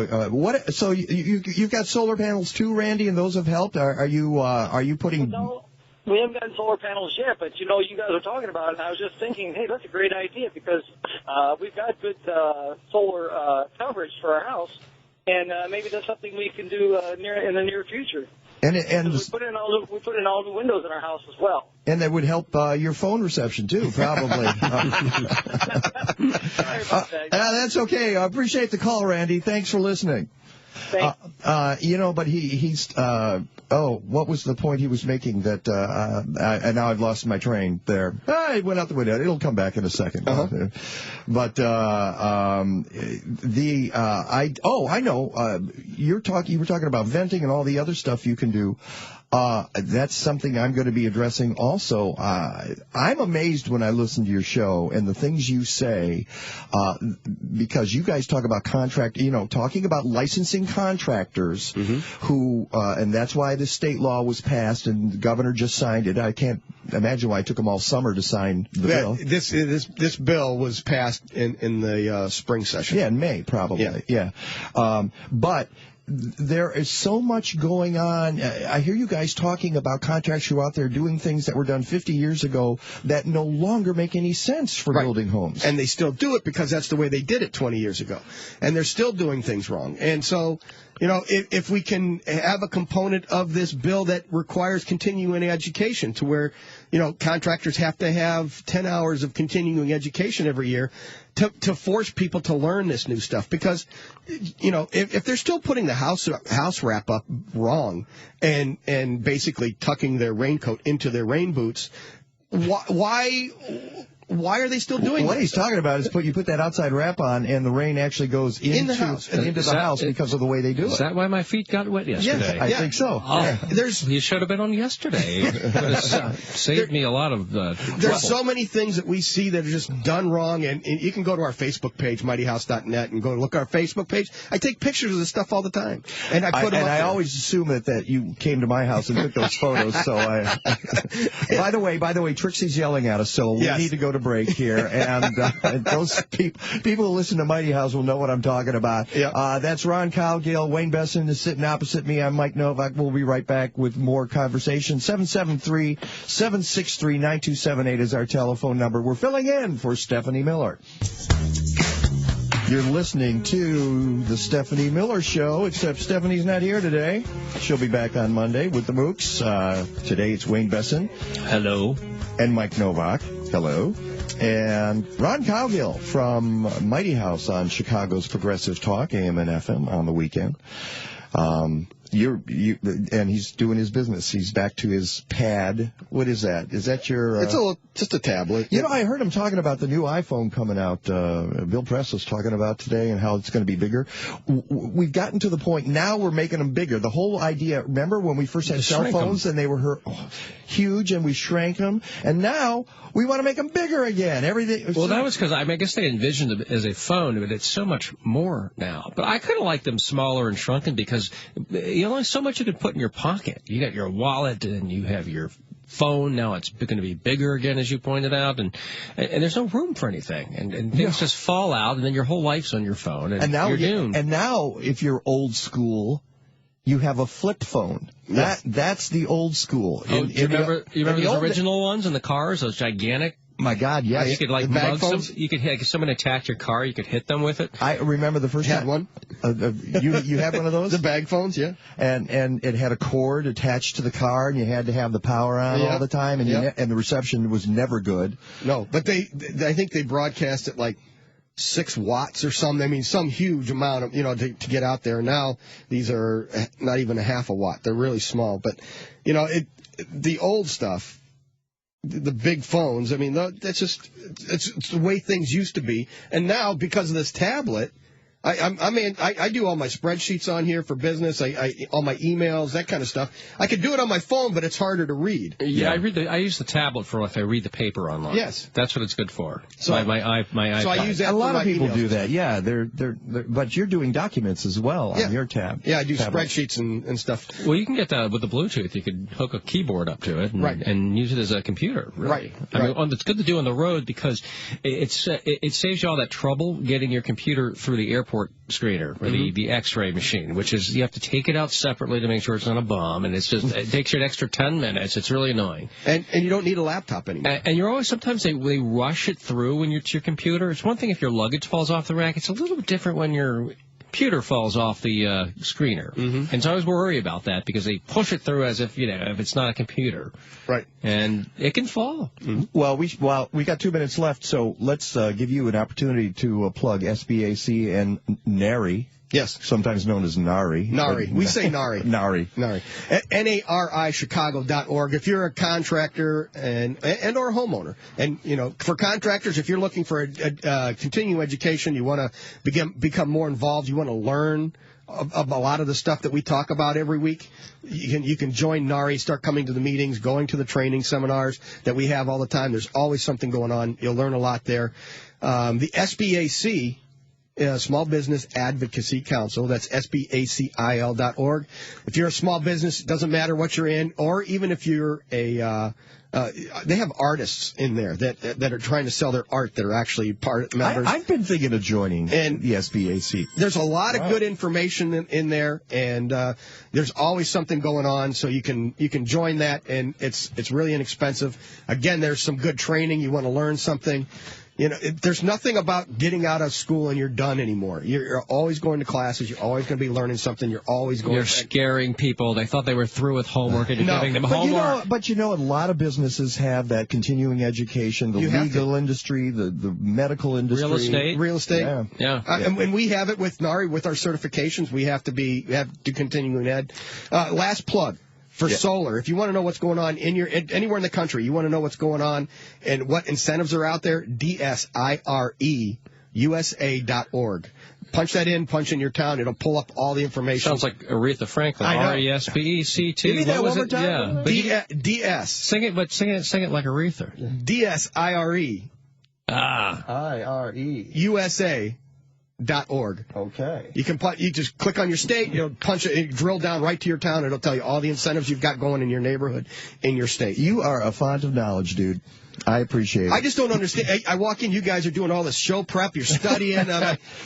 B: so you've got solar panels too, Randy, and those have helped. Are you putting?
F: No, we haven't gotten solar panels yet, but you guys are talking about it, and I was just thinking, hey, that's a great idea because we've got good solar coverage for our house, and maybe that's something we can do in the near future.
B: And
F: we put in all the windows in our house as well.
B: And that would help your phone reception too, probably.
F: Sorry about that.
B: That's okay. I appreciate the call, Randy. Thanks for listening.
F: Thanks.
B: But he's what was the point he was making that and now I've lost my train there. It went out the window. It'll come back in a second. But I know. You were talking about venting and all the other stuff you can do. That's something I'm going to be addressing also. I'm amazed when I listen to your show and the things you say, because you guys talk about talking about licensing contractors who, and that's why this state law was passed and the governor just signed it. I can't imagine why it took them all summer to sign the bill.
D: This bill was passed in the spring session.
B: Yeah, in May, probably. Yeah. But there is so much going on. I hear you guys talking about contractors who are out there doing things that were done 50 years ago that no longer make any sense for building homes.
D: And they still do it because that's the way they did it 20 years ago. And they're still doing things wrong. And so, if we can have a component of this bill that requires continuing education to where, contractors have to have 10 hours of continuing education every year to force people to learn this new stuff. Because, if they're still putting the house wrap up wrong and basically tucking their raincoat into their rain boots, why are they still doing
B: What he's talking about is you put that outside wrap on and the rain actually goes into the house because of the way they do it.
C: Is that why my feet got wet yesterday?
B: I think so.
C: You should have been on yesterday. It saved me a lot of trouble.
D: There's so many things that we see that are just done wrong, and you can go to our Facebook page, mightyhouse.net, and go look at our Facebook page. I take pictures of this stuff all the time, and I put them up there.
B: I always assume that you came to my house and took those photos. So by the way, Trixie's yelling at us, so we need to go to break here, and those people who listen to Mighty House will know what I'm talking about.
D: Yeah.
B: That's Ron Cowgill. Wayne Besson is sitting opposite me. I'm Mike Novak. We'll be right back with more conversation. 773-763-9278 is our telephone number. We're filling in for Stephanie Miller. You're listening to the Stephanie Miller Show, except Stephanie's not here today. She'll be back on Monday with the Mooks. Today it's Wayne Besson.
C: Hello.
B: And Mike Novak. Hello. And Ron Cowgill from Mighty House on Chicago's Progressive Talk, AM and FM, on the weekend. And he's doing his business. He's back to his pad. What is that? Is that your...
D: It's just a tablet.
B: You know, I heard him talking about the new iPhone coming out. Bill Press was talking about today and how it's going to be bigger. We've gotten to the point now we're making them bigger. The whole idea, remember when we first had cell phones and they were huge and we shrank them? And now we want to make them bigger again. Everything.
C: Well, that was because I guess they envisioned it as a phone, but it's so much more now. But I kind of like them smaller and shrunken because you only so much you can put in your pocket. You got your wallet and you have your phone. Now it's going to be bigger again, as you pointed out, and there's no room for anything, and things just fall out, and then your whole life's on your phone, and
B: now
C: you're doomed.
B: And now, if you're old school, you have a flip phone. That's the old school.
C: Do you remember those original ones in the cars? Those gigantic.
B: My God, yes.
C: You could mug some. You could hit someone attacked your car. You could hit them with it.
B: I remember the first time.
D: One.
B: You had one of those?
D: The bag phones, yeah.
B: And it had a cord attached to the car, and you had to have the power on all the time, and and the reception was never good.
D: No, but I think they broadcast it like 6 watts or something. I mean, some huge amount of, to get out there. Now these are not even a half a watt. They're really small. But, the old stuff, the big phones, I mean, that's just, it's the way things used to be. And now, because of this tablet, I do all my spreadsheets on here for business. All my emails, that kind of stuff. I could do it on my phone, but it's harder to read.
C: Yeah, I use the tablet for if I read the paper online.
D: Yes,
C: that's what it's good for.
D: So
C: my iPad.
D: So I use that.
B: A lot of people
D: emails.
B: do that. Yeah, they're but you're doing documents as well on your tab.
D: Yeah, I do
B: tablet.
D: spreadsheets and stuff.
C: Well, you can get that with the Bluetooth. You could hook a keyboard up to it and use it as a computer. Really.
D: Right.
C: I mean, it's good to do on the road because it saves you all that trouble getting your computer through the airport screener or the X-ray machine, which is you have to take it out separately to make sure it's not a bomb, and it takes you an extra 10 minutes. It's really annoying.
D: And you don't need a laptop anymore.
C: And you're always, sometimes they rush it through when you're to your computer. It's one thing if your luggage falls off the rack. It's a little bit different when your computer falls off the screener. And so I always worry about that because they push it through as if, if it's not a computer.
D: Right.
C: And it can fall.
B: Well, we got 2 minutes left, so let's give you an opportunity to plug SBAC and NARI.
D: Yes.
B: Sometimes known as NARI.
D: NARI. We say NARI.
B: NARI.
D: NARI. NARI-Chicago.org. If you're a contractor and or a homeowner, and, for contractors, if you're looking for a continuing education, you want to become more involved, you want to learn a lot of the stuff that we talk about every week, you can join NARI, start coming to the meetings, going to the training seminars that we have all the time. There's always something going on. You'll learn a lot there. The SBAC, Small Business Advocacy Council. That's SBACIL.org. If you're a small business, it doesn't matter what you're in, or even if you're they have artists in there that are trying to sell their art that are actually part members.
B: I've been thinking of joining the SBAC.
D: There's a lot of good information in there, and there's always something going on, so you can join that, and it's really inexpensive. Again, there's some good training. You want to learn something. There's nothing about getting out of school and you're done anymore. You're always going to classes. You're always going to be learning something. You're always going.
C: You're scaring people. They thought they were through with homework and you're giving them homework.
B: But a lot of businesses have that continuing education. The legal industry, the medical industry,
D: real estate.
B: Yeah.
D: And we have it with NARI with our certifications. We have to continuing ed. Last plug. For solar, if you want to know what's going on anywhere in the country, you want to know what's going on and what incentives are out there, DSIREUSA.org. Punch that in, punch in your town. It'll pull up all the information.
C: Sounds like Aretha Franklin. RESPECT.
B: Give me that one more time.
C: Yeah.
D: DS.
C: Sing it like Aretha.
D: DSIRE.
B: IRE.
D: USA. .org.
B: Okay.
D: You just click on your state, punch it, drill down right to your town. It'll tell you all the incentives you've got going in your neighborhood, in your state.
B: You are a font of knowledge, dude. I appreciate it.
D: I just don't understand. I walk in, you guys are doing all this show prep, you're studying.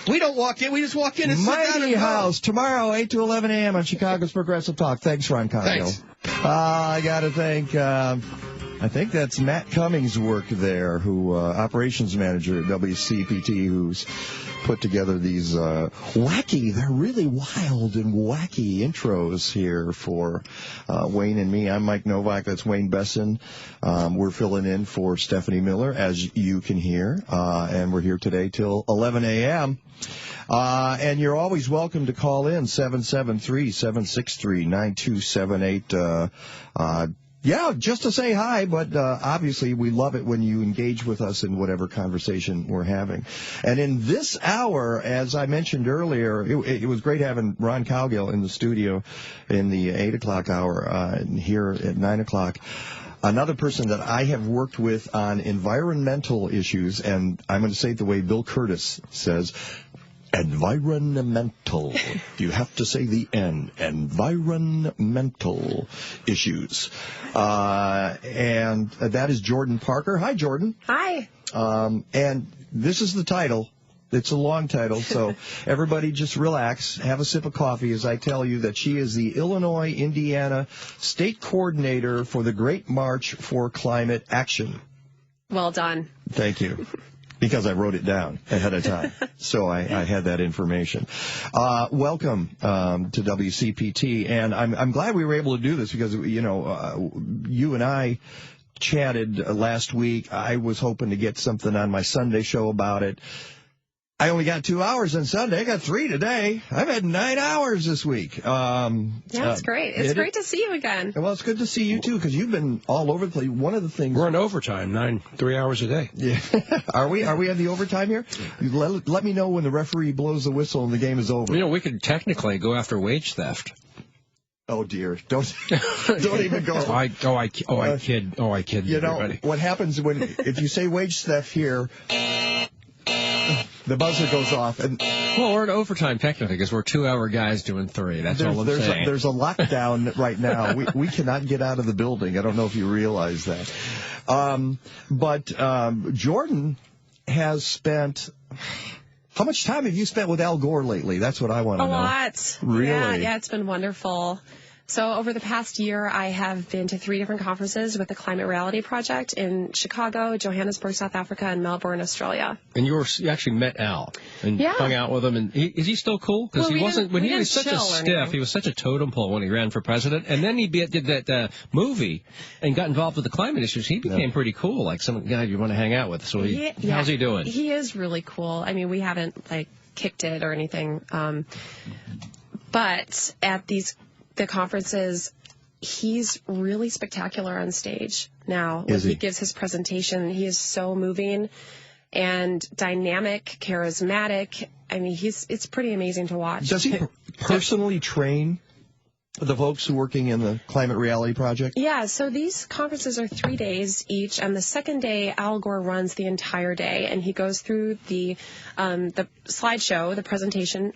D: We don't walk in, we just walk in and sit down
B: Mighty
D: and
B: House, tomorrow, 8 to 11 a.m. on Chicago's Progressive Talk. Thanks, Ron Coggio.
D: Thanks.
B: I got to thank, I think that's Matt Cummings' work there, who operations manager at WCPT, who's put together these they're really wild and wacky intros here for Wayne and me. I'm Mike Novak. That's Wayne Besson. We're filling in for Stephanie Miller, as you can hear, and we're here today till 11 a.m. And you're always welcome to call in 773-763-9278. Yeah, just to say hi, but obviously we love it when you engage with us in whatever conversation we're having. And in this hour, as I mentioned earlier, it was great having Ron Cowgill in the studio in the 8 o'clock hour, and here at 9 o'clock. Another person that I have worked with on environmental issues, and I'm going to say it the way Bill Curtis says, environmental. You have to say the N. Environmental issues. And that is Jordan Parker. Hi, Jordan.
G: Hi.
B: And this is the title. It's a long title, so everybody just relax, have a sip of coffee as I tell you that she is the Illinois-Indiana State Coordinator for the Great March for Climate Action.
G: Well done.
B: Thank you. Because I wrote it down ahead of time, so I had that information. Welcome to WCPT, and I'm glad we were able to do this because, you and I chatted last week. I was hoping to get something on my Sunday show about it. I only got 2 hours on Sunday. I got 3 today. I've had 9 hours this week.
G: Yeah, it's great. It's great to see you again.
B: Well, it's good to see you, too, because you've been all over the place. One of the things...
C: We're on overtime, 3 hours a day.
B: Yeah. Are we on the overtime here? Let me know when the referee blows the whistle and the game is over.
C: We could technically go after wage theft.
B: Oh dear! Don't even go.
C: I kid. Everybody.
B: What happens if you say wage theft here? The buzzer goes off, and
C: we're in overtime technically because we're 2-hour guys doing 3. That's all I'm saying.
B: There's a lockdown right now. We cannot get out of the building. I don't know if you realize that. But Jordan has spent. How much time have you spent with Al Gore lately? That's what I want to know.
G: A lot.
B: Really?
G: Yeah, it's been wonderful. So over the past year, I have been to 3 different conferences with the Climate Reality Project in Chicago, Johannesburg, South Africa, and Melbourne, Australia.
C: And you actually met Al and hung out with him. And is he still cool? Because he wasn't when he was such a stiff. He was such a totem pole when he ran for president. And then he did that movie and got involved with the climate issues. He became pretty cool, like some guy you want to hang out with. So how's he doing?
G: He is really cool. I mean, we haven't kicked it or anything, but at the conferences, he's really spectacular on stage now. When he gives his presentation, he is so moving and dynamic, charismatic. I mean, it's pretty amazing to watch.
B: Does he personally train the folks who are working in the Climate Reality Project?
G: Yeah, so these conferences are 3 days each, and the second day, Al Gore runs the entire day, and he goes through the slideshow, the presentation.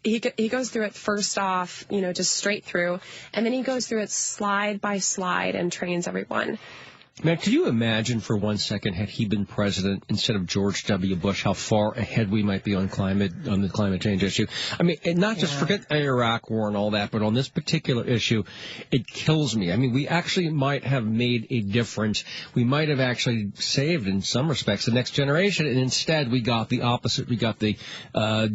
G: He goes through it first off, just straight through, and then he goes through it slide by slide and trains everyone.
C: Man, could you imagine for 1 second, had he been president instead of George W. Bush, how far ahead we might be on the climate change issue? I mean, and not just forget the Iraq war and all that, but on this particular issue, it kills me. I mean, we actually might have made a difference. We might have actually saved, in some respects, the next generation, and instead we got the opposite. We got the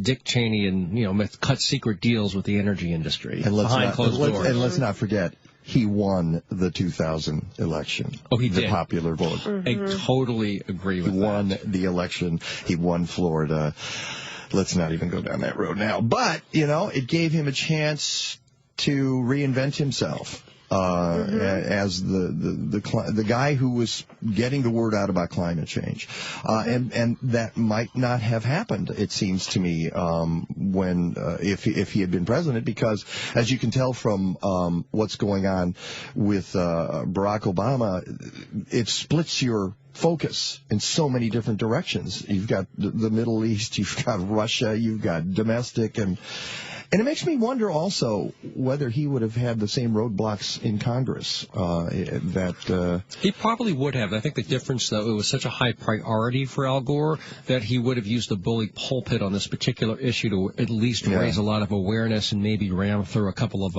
C: Dick Cheney and, cut secret deals with the energy industry behind closed doors.
B: And let's not forget, he won the 2000 election.
C: Oh, he did.
B: The popular vote.
G: Mm-hmm.
C: I totally agree with that.
B: He won the election. He won Florida. Let's not even go down that road now. But, it gave him a chance to reinvent himself. as the guy who was getting the word out about climate change, and that might not have happened. It seems to me when if he had been president, because as you can tell from what's going on with Barack Obama, it splits your focus in so many different directions. You've got the Middle East, you've got Russia, you've got domestic, and it makes me wonder also whether he would have had the same roadblocks in Congress
C: He probably would have. I think the difference, though, it was such a high priority for Al Gore that he would have used the bully pulpit on this particular issue to at least raise a lot of awareness and maybe ram through a couple of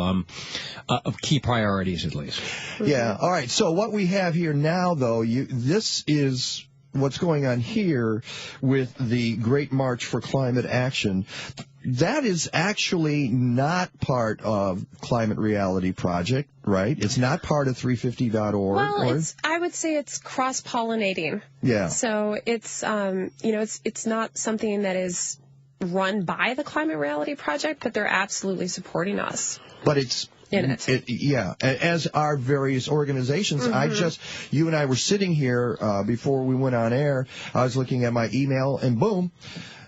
C: key priorities at least.
B: Yeah. All right. So what we have here now, though, this is what's going on here with the Great March for Climate Action. That is actually not part of Climate Reality Project, right? It's not part of 350.org.
G: Well, I would say it's cross-pollinating.
B: Yeah.
G: So it's, it's not something that is run by the Climate Reality Project, but they're absolutely supporting us.
B: But it's
G: in it.
B: Yeah, as are various organizations. You and I were sitting here before we went on air. I was looking at my email, and boom,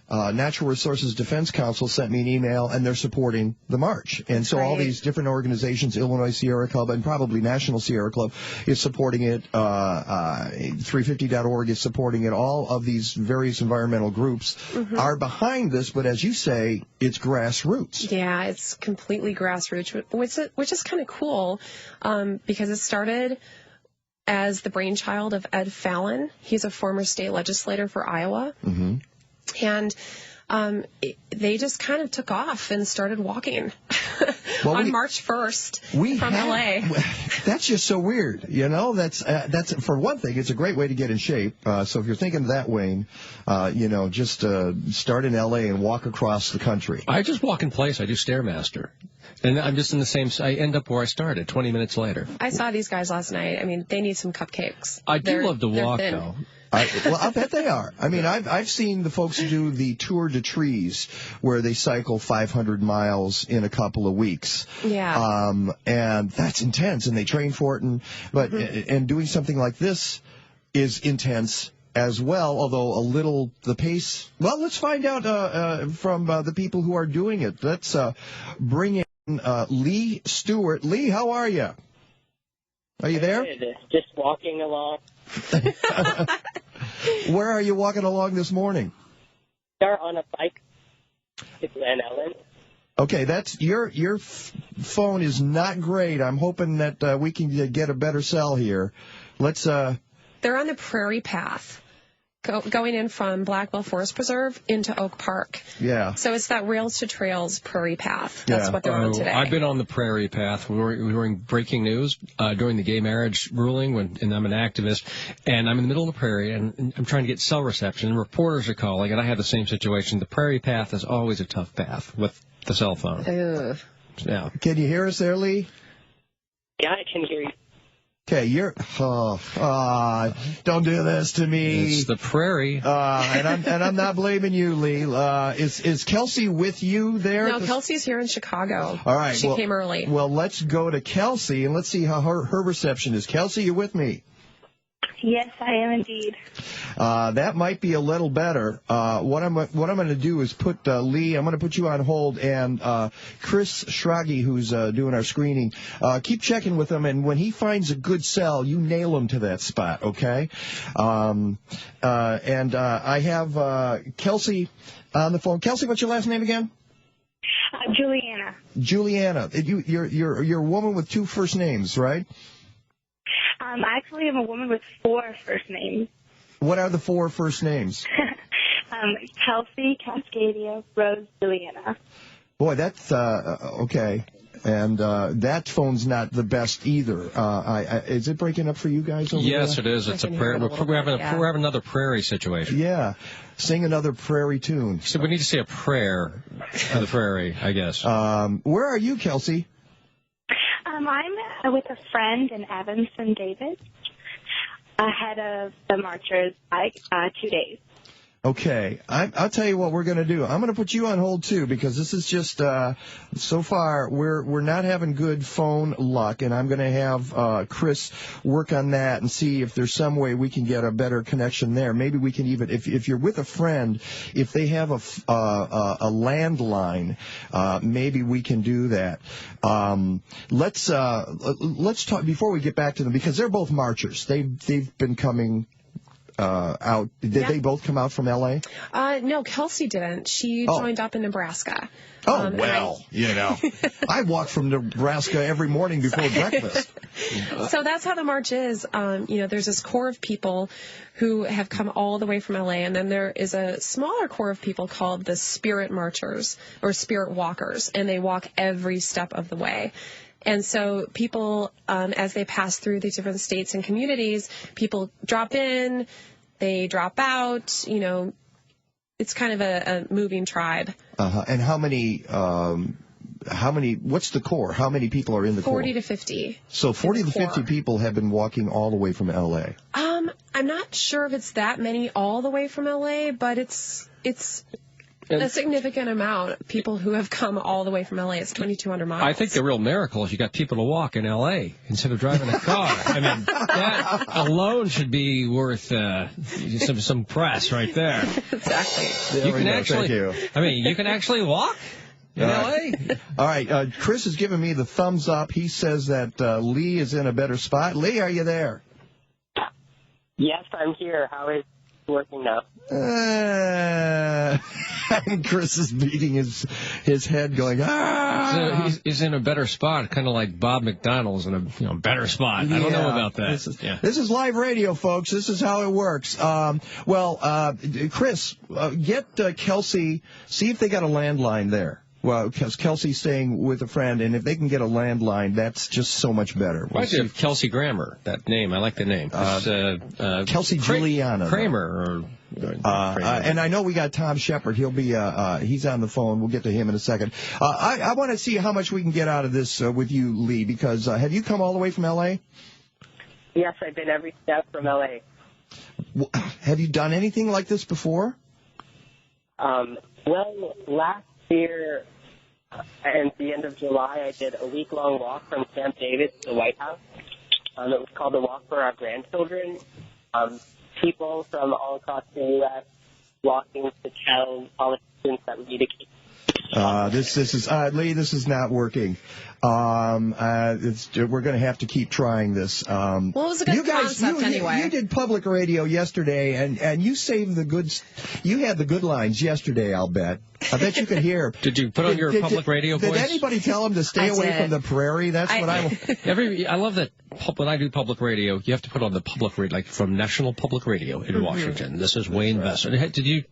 B: Natural Resources Defense Council sent me an email, and they're supporting the march. And so all these different organizations, Illinois Sierra Club and probably National Sierra Club, is supporting it. 350.org is supporting it. All of these various environmental groups are behind this, but as you say, it's grassroots.
G: Yeah, it's completely grassroots, which is kind of cool because it started as the brainchild of Ed Fallon. He's a former state legislator for Iowa. And they just kind of took off and started walking on March 1st from LA.
B: That's just so weird, you know. That's for one thing, it's a great way to get in shape. So if you're thinking that, Wayne, just start in LA and walk across the country.
C: I just walk in place. I do Stairmaster. And I'm just in the same. I end up where I started 20 minutes later.
G: I saw these guys last night. I mean, they need some cupcakes.
C: I do love to walk, though.
B: I bet they are. I mean, I've seen the folks do the Tour de Trees, where they cycle 500 miles in a couple of weeks.
G: Yeah.
B: And that's intense, and they train for it. And doing something like this is intense as well, although the pace. Well, let's find out from the people who are doing it. Let's bring in Lee Stewart. Lee, how are you? Are you there?
H: Good. Just walking along.
B: Where are you walking along this morning?
H: They're on a bike to Glen Ellen.
B: Okay, that's your phone is not great. I'm hoping that we can get a better cell here. Let's.
G: They're on the Prairie Path, going in from Blackwell Forest Preserve into Oak Park.
B: Yeah.
G: So it's that Rails to Trails Prairie Path. That's what they're on today.
C: I've been on the Prairie Path. We were in breaking news during the gay marriage ruling, and I'm an activist, and I'm in the middle of the prairie, and I'm trying to get cell reception, and reporters are calling, and I have the same situation. The Prairie Path is always a tough path with the cell phone.
G: Ugh.
C: Yeah.
B: Can you hear us there, Lee?
H: Yeah, I can hear you.
B: Okay, don't do this to me.
C: It's the prairie.
B: And I'm not blaming you, Lee. Is Kelsey with you there?
G: No, Kelsey's here in Chicago.
B: All right.
G: She came early.
B: Well, let's go to Kelsey, and let's see how her reception is. Kelsey, you with me?
I: Yes, I am indeed.
B: That might be a little better. What I'm going to do is put Lee. I'm going to put you on hold, and Chris Schrage, who's doing our screening, keep checking with him. And when he finds a good cell, you nail him to that spot, okay? And I have Kelsey on the phone. Kelsey, what's your last name again?
I: Juliana.
B: Juliana. You're a woman with two first names, right?
I: Actually, I'm a woman with 4 first names.
B: What are the 4 first names?
I: Kelsey, Cascadia, Rose, Juliana.
B: Boy, that's okay. And that phone's not the best either. Is it breaking up for you guys over there?
C: Yes, it is. It's a prairie. We're having another prairie situation.
B: Yeah. Sing another prairie tune.
C: So we need to say a prayer for the prairie, I guess.
B: Where are you, Kelsey?
I: I'm with a friend in Evanston, Davis, ahead of the marchers by 2 days.
B: Okay, I'll tell you what we're going to do. I'm going to put you on hold too, because this is just so far we're not having good phone luck, and I'm going to have Chris work on that and see if there's some way we can get a better connection there. Maybe we can even, if you're with a friend, if they have a landline, maybe we can do that. Let's talk before we get back to them, because they're both marchers. They've been coming out. Did they both come out from L.A.?
G: No, Kelsey didn't. She joined up in Nebraska.
B: I walk from Nebraska every morning before breakfast.
G: So that's how the march is. There's this core of people who have come all the way from LA, and then there is a smaller core of people called the Spirit Marchers or Spirit Walkers, and they walk every step of the way. And so people, as they pass through the different states and communities, people drop in, they drop out, it's kind of a moving tribe.
B: And how many, what's the core? How many people are in the core?
G: 40 to 50.
B: So 40 to 50 people have been walking all the way from L.A.
G: I'm not sure if it's that many all the way from L.A., but it's a significant amount of people who have come all the way from L.A. It's 2,200 miles.
C: I think the real miracle is you got people to walk in L.A. instead of driving a car. I mean, that alone should be worth some press right there.
G: Exactly.
C: You can actually walk in L.A.?
B: All right. Chris has given me the thumbs up. He says that Lee is in a better spot. Lee, are you there?
H: Yes, I'm here. How is it working now?
B: Chris is beating his head, going,
C: So he's in a better spot, kind of like Bob McDonald's in a better spot. I don't know about that.
B: This is live radio, folks. This is how it works. Chris, get Kelsey, see if they got a landline there. Well, because Kelsey's staying with a friend, and if they can get a landline, that's just so much better.
C: Why'd you have Kelsey Grammer? That name, I like the name.
B: Kelsey Juliana.
C: Kramer.
B: And I know we got Tom Shepard. He'll be he's on the phone. We'll get to him in a second. I want to see how much we can get out of this with you, Lee, because have you come all the way from L.A.?
H: Yes, I've been every step from L.A.
B: Have you done anything like this before?
H: Well, last year, at the end of July, I did a week-long walk from Camp David to the White House. It was called the Walk for Our Grandchildren. People from all across the U.S. walking to tell politicians that we need to keep.
B: This is Lee. This is not working. We're going to have to keep trying this.
G: Well, it was a good concept anyway.
B: You did public radio yesterday, and you saved the good. You had the good lines yesterday. I bet you could hear.
C: Did you put on your public radio voice?
B: Did anybody tell him to stay away from the prairie? That's what
C: I love that when I do public radio, you have to put on the public radio, like from National Public Radio in Washington. This is Wayne Besser. Did you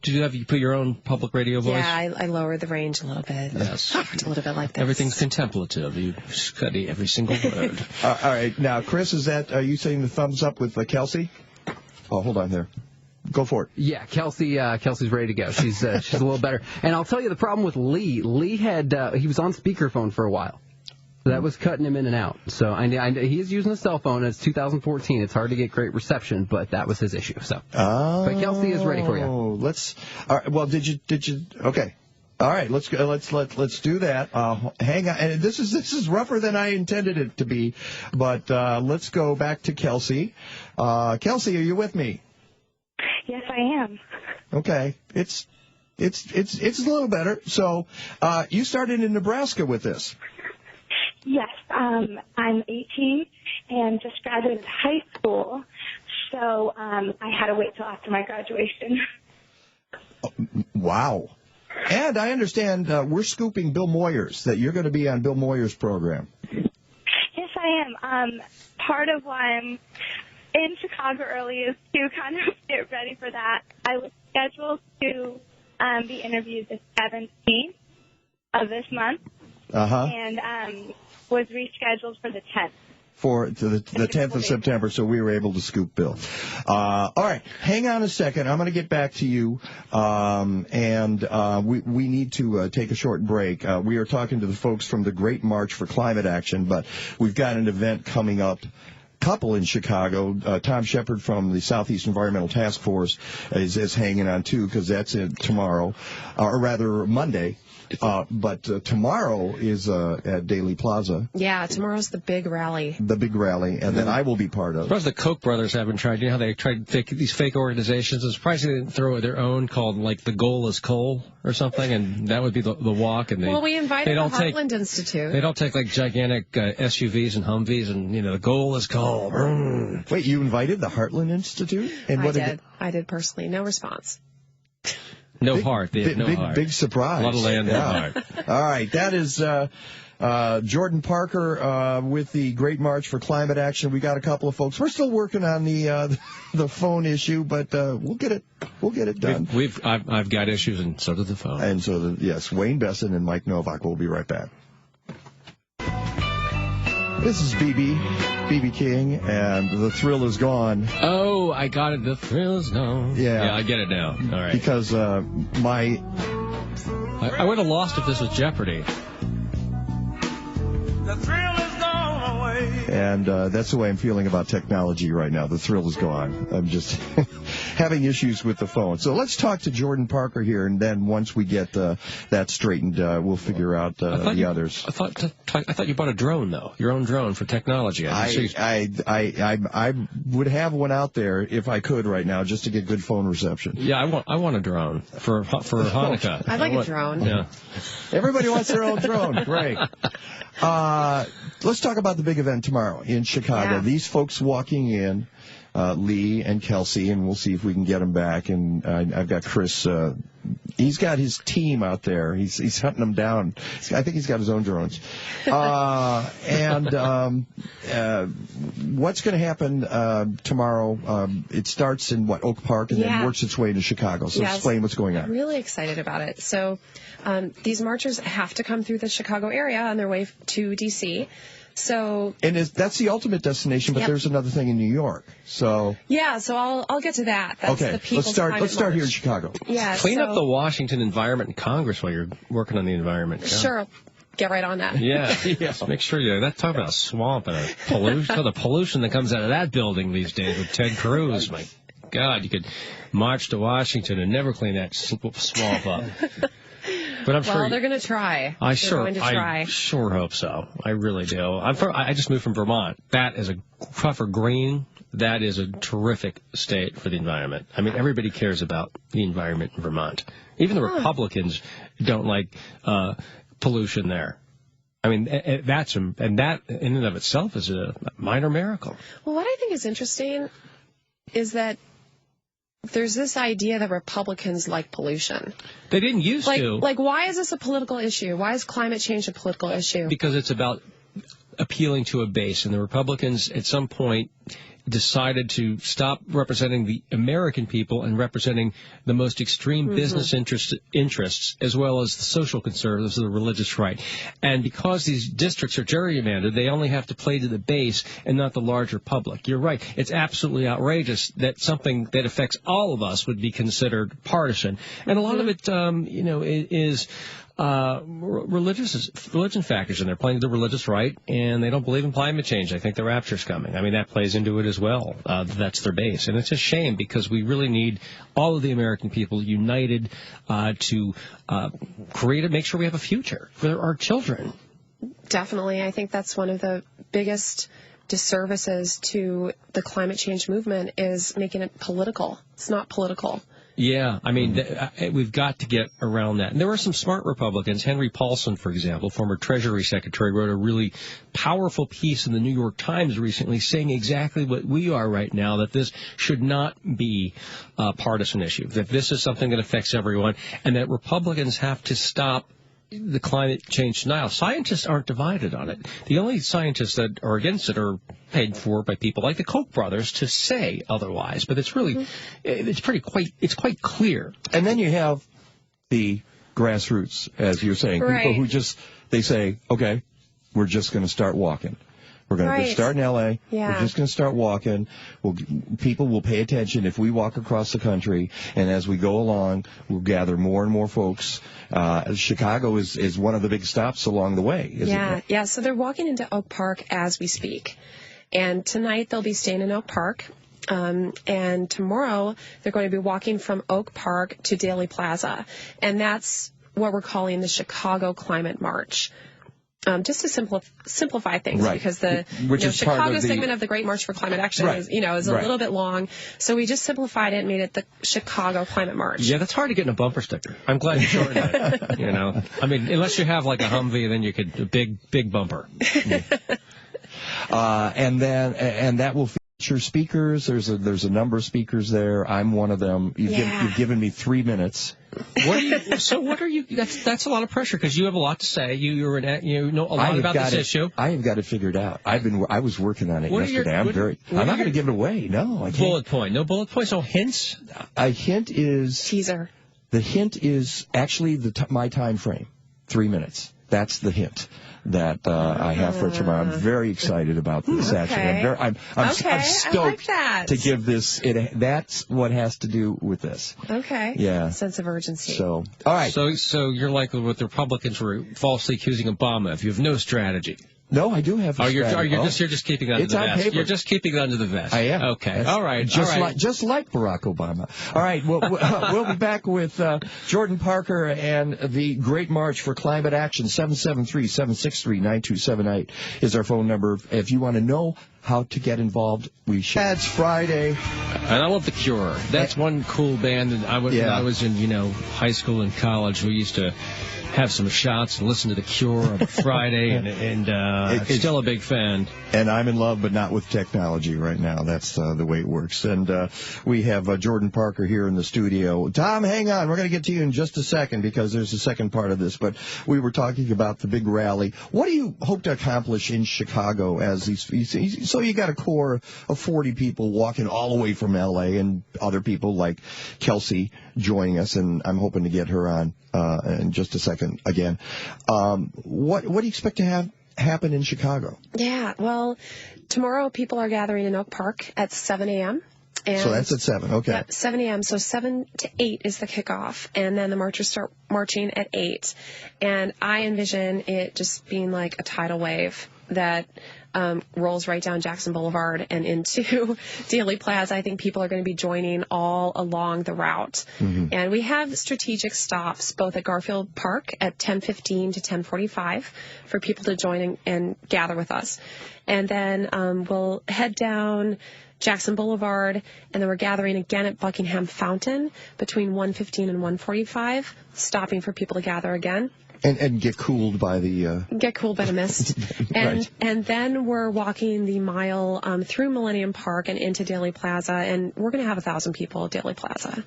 C: put your own public radio voice?
G: Yeah, I lowered the range a little bit.
C: Yes.
G: Talked a little bit like this.
C: Everything's contemplative. You study every single word.
B: All right. Now, Chris, are you saying the thumbs up with Kelsey? Oh, hold on there. Go for it.
J: Yeah, Kelsey's ready to go. She's a little better. And I'll tell you the problem with Lee. Lee he was on speakerphone for a while. So that was cutting him in and out. So I he is using a cell phone. It's 2014. It's hard to get great reception, but that was his issue. So, but Kelsey is ready for you.
B: All right. Well, did you? Okay. All right. Let's go. Let's do that. Hang on. And this is rougher than I intended it to be, but let's go back to Kelsey. Kelsey, are you with me?
I: Yes, I am.
B: Okay. It's a little better. So, you started in Nebraska with this.
I: Yes, I'm 18 and just graduated high school, so I had to wait till after my graduation.
B: Wow. And I understand we're scooping Bill Moyers, that you're going to be on Bill Moyers' program.
I: Yes, I am. Part of why I'm in Chicago early is to kind of get ready for that. I was scheduled to be interviewed the 17th of this month. And was rescheduled for the 10th.
B: The 10th of September, so we were able to scoop Bill. All right, hang on a second. I'm going to get back to you, and we need to take a short break. We are talking to the folks from the Great March for Climate Action, but we've got an event coming up couple in Chicago. Tom Shepard from the Southeast Environmental Task Force is hanging on too, because that's tomorrow, or rather Monday. But tomorrow is at Daley Plaza.
G: Yeah, tomorrow's the big rally.
B: The big rally, and then I will be part of.
C: Suppose the Koch brothers haven't tried. You know how they tried these fake organizations? I'm surprised they didn't throw their own called, like, the goal is coal or something, and that would be the walk. And
G: we invited the Heartland Institute.
C: They don't take, like, gigantic SUVs and Humvees and, the goal is coal.
B: Wait, you invited the Heartland Institute? And
G: I did personally. No response.
C: No heart. They have no heart.
B: Big surprise.
C: A lot of land, no heart.
B: All right. That is Jordan Parker with the Great March for Climate Action. We got a couple of folks. We're still working on the phone issue, but we'll get it done.
C: I've got issues, and so does the phone.
B: And so, yes, Wayne Besson and Mike Novak will be right back. This is BB King, and the thrill is gone.
C: Oh, I got it. The thrill is gone. Yeah, I get it now. All right.
B: Because I
C: would have lost if this was Jeopardy.
K: The thrill is gone away.
B: And that's the way I'm feeling about technology right now. The thrill is gone. I'm just having issues with the phone. So let's talk to Jordan Parker here, and then once we get that straightened, we'll figure out the others.
C: I thought you bought a drone, though. Your own drone for technology.
B: I would have one out there if I could right now, just to get good phone reception.
C: Yeah, I want a drone for Hanukkah.
G: I'd like a drone.
C: Yeah.
B: Everybody wants their own drone. Great. Let's talk about the big event tomorrow in Chicago.
G: Yeah.
B: These folks walking in, Lee and Kelsey, and we'll see if we can get them back. And I've got Chris. He's got his team out there. He's hunting them down. I think he's got his own drones. What's going to happen tomorrow? It starts in Oak Park, and then works its way to Chicago. So explain what's going on.
G: I'm really excited about it. So these marchers have to come through the Chicago area on their way to D.C. So
B: that's the ultimate destination, but there's another thing in New York. So
G: I'll get to that. That's the People's
B: let's start here in Chicago.
G: Yeah,
C: clean up the Washington environment in Congress while you're working on the environment.
G: Sure, get right on that.
C: Yeah. Make sure talk about a swamp and a pollution. The pollution that comes out of that building these days with Ted Cruz. My God, you could march to Washington and never clean that swamp up. But I'm sure
G: they're going to try.
C: I sure hope so. I really do. I just moved from Vermont. That is for green. That is a terrific state for the environment. I mean, everybody cares about the environment in Vermont. Even the Republicans don't like pollution there. I mean, that in and of itself is a minor miracle.
G: Well, what I think is interesting is that there's this idea that Republicans like pollution.
C: They didn't used to.
G: Like, why is this a political issue? Why is climate change a political issue?
C: Because it's about appealing to a base, and the Republicans at some point decided to stop representing the American people and representing the most extreme business interests, as well as the social conservatives of the religious right. And because these districts are gerrymandered, they only have to play to the base and not the larger public. You're right. It's absolutely outrageous that something that affects all of us would be considered partisan. And a lot of it, is religion factors in there, playing to the religious right, and they don't believe in climate change. I think the rapture's coming. I mean, that plays into it as well. That's their base. And it's a shame because we really need all of the American people united to make sure we have a future for our children.
G: Definitely. I think that's one of the biggest disservices to the climate change movement is making it political. It's not political.
C: Yeah, I mean, we've got to get around that. And there were some smart Republicans. Henry Paulson, for example, former Treasury Secretary, wrote a really powerful piece in the New York Times recently saying exactly what we are right now, that this should not be a partisan issue, that this is something that affects everyone, and that Republicans have to stop the climate change denial. Scientists aren't divided on it. The only scientists that are against it are paid for by people like the Koch brothers to say otherwise. But it's really, it's quite clear.
B: And then you have the grassroots, as you're saying, people who they say, okay, we're just going to start walking. We're going to start in L.A.
G: Yeah.
B: We're just going to start walking. People will pay attention if we walk across the country, and as we go along, we'll gather more and more folks. Chicago is one of the big stops along the way, isn't it?
G: Yeah. So they're walking into Oak Park as we speak. And tonight they'll be staying in Oak Park. And tomorrow they're going to be walking from Oak Park to Daly Plaza. And that's what we're calling the Chicago Climate March. Just to simplify things,
B: right.
G: because the Chicago segment of the Great March for Climate Action is a little bit long. So we just simplified it and made it the Chicago Climate March.
C: Yeah, that's hard to get in a bumper sticker. I'm glad you shortened it. I mean, unless you have like a Humvee, then you could a big bumper.
B: And that will feature speakers. There's a number of speakers there. I'm one of them. You've given me 3 minutes.
C: What are you? That's a lot of pressure because you have a lot to say. You know a lot about this issue.
B: I have got it figured out. I was working on it yesterday. I'm not going to give it away. No, I can't.
C: Bullet point. No bullet points. No hints.
B: A hint is
G: teaser. The
B: hint is actually my time frame. 3 minutes. That's the hint that I have for tomorrow. I'm very excited about this. Actually, I'm stoked to give this. That's what has to do with this.
G: Okay.
B: Yeah.
G: Sense of urgency.
B: So, all right.
C: So you're like what the Republicans were falsely accusing Obama of. You have no strategy.
B: No, I do have a strategy.
C: You're just keeping it under the vest.
B: Paper.
C: You're just keeping it under the vest.
B: I am.
C: Okay. All right.
B: Just like Barack Obama. All right. We'll be back with Jordan Parker and the Great March for Climate Action. 773-763-9278 is our phone number. If you want to know how to get involved, we should. It's Friday.
C: And I love The Cure. That's one cool band. And when I was in high school and college, we used to have some shots and listen to The Cure on Friday, and still a big fan.
B: And I'm in love, but not with technology right now. That's the way it works. And we have Jordan Parker here in the studio. Tom, hang on. We're going to get to you in just a second because there's a second part of this. But we were talking about the big rally. What do you hope to accomplish in Chicago as these? So you got a core of 40 people walking all the way from L.A. and other people like Kelsey joining us, and I'm hoping to get her on in just a second again. What do you expect to have happen in Chicago?
G: Yeah, well, tomorrow people are gathering in Oak Park at 7 a.m.
B: So that's at 7, okay.
G: Yep, 7 a.m. So 7 to 8 is the kickoff, and then the marchers start marching at 8. And I envision it just being like a tidal wave that rolls right down Jackson Boulevard and into Daly Plaza. I think people are going to be joining all along the route. Mm-hmm. And we have strategic stops both at Garfield Park at 10:15 to 10:45 for people to join and gather with us. And then we'll head down Jackson Boulevard, and then we're gathering again at Buckingham Fountain between 1:15 and 1:45, stopping for people to gather again.
B: And get cooled by the
G: mist.
B: Right.
G: And then we're walking the mile through Millennium Park and into Daly Plaza, and we're going to have 1,000 people at Daly Plaza.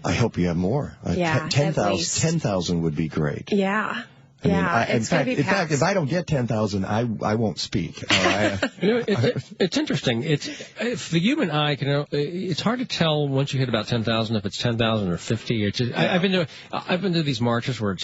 B: I hope you have more. 10,000 would be great.
G: Yeah.
B: In fact, if I don't get 10,000, I won't speak.
C: It's interesting. If the human eye can, it's hard to tell once you hit about 10,000 if it's 10,000 or 50. I've been to these marches where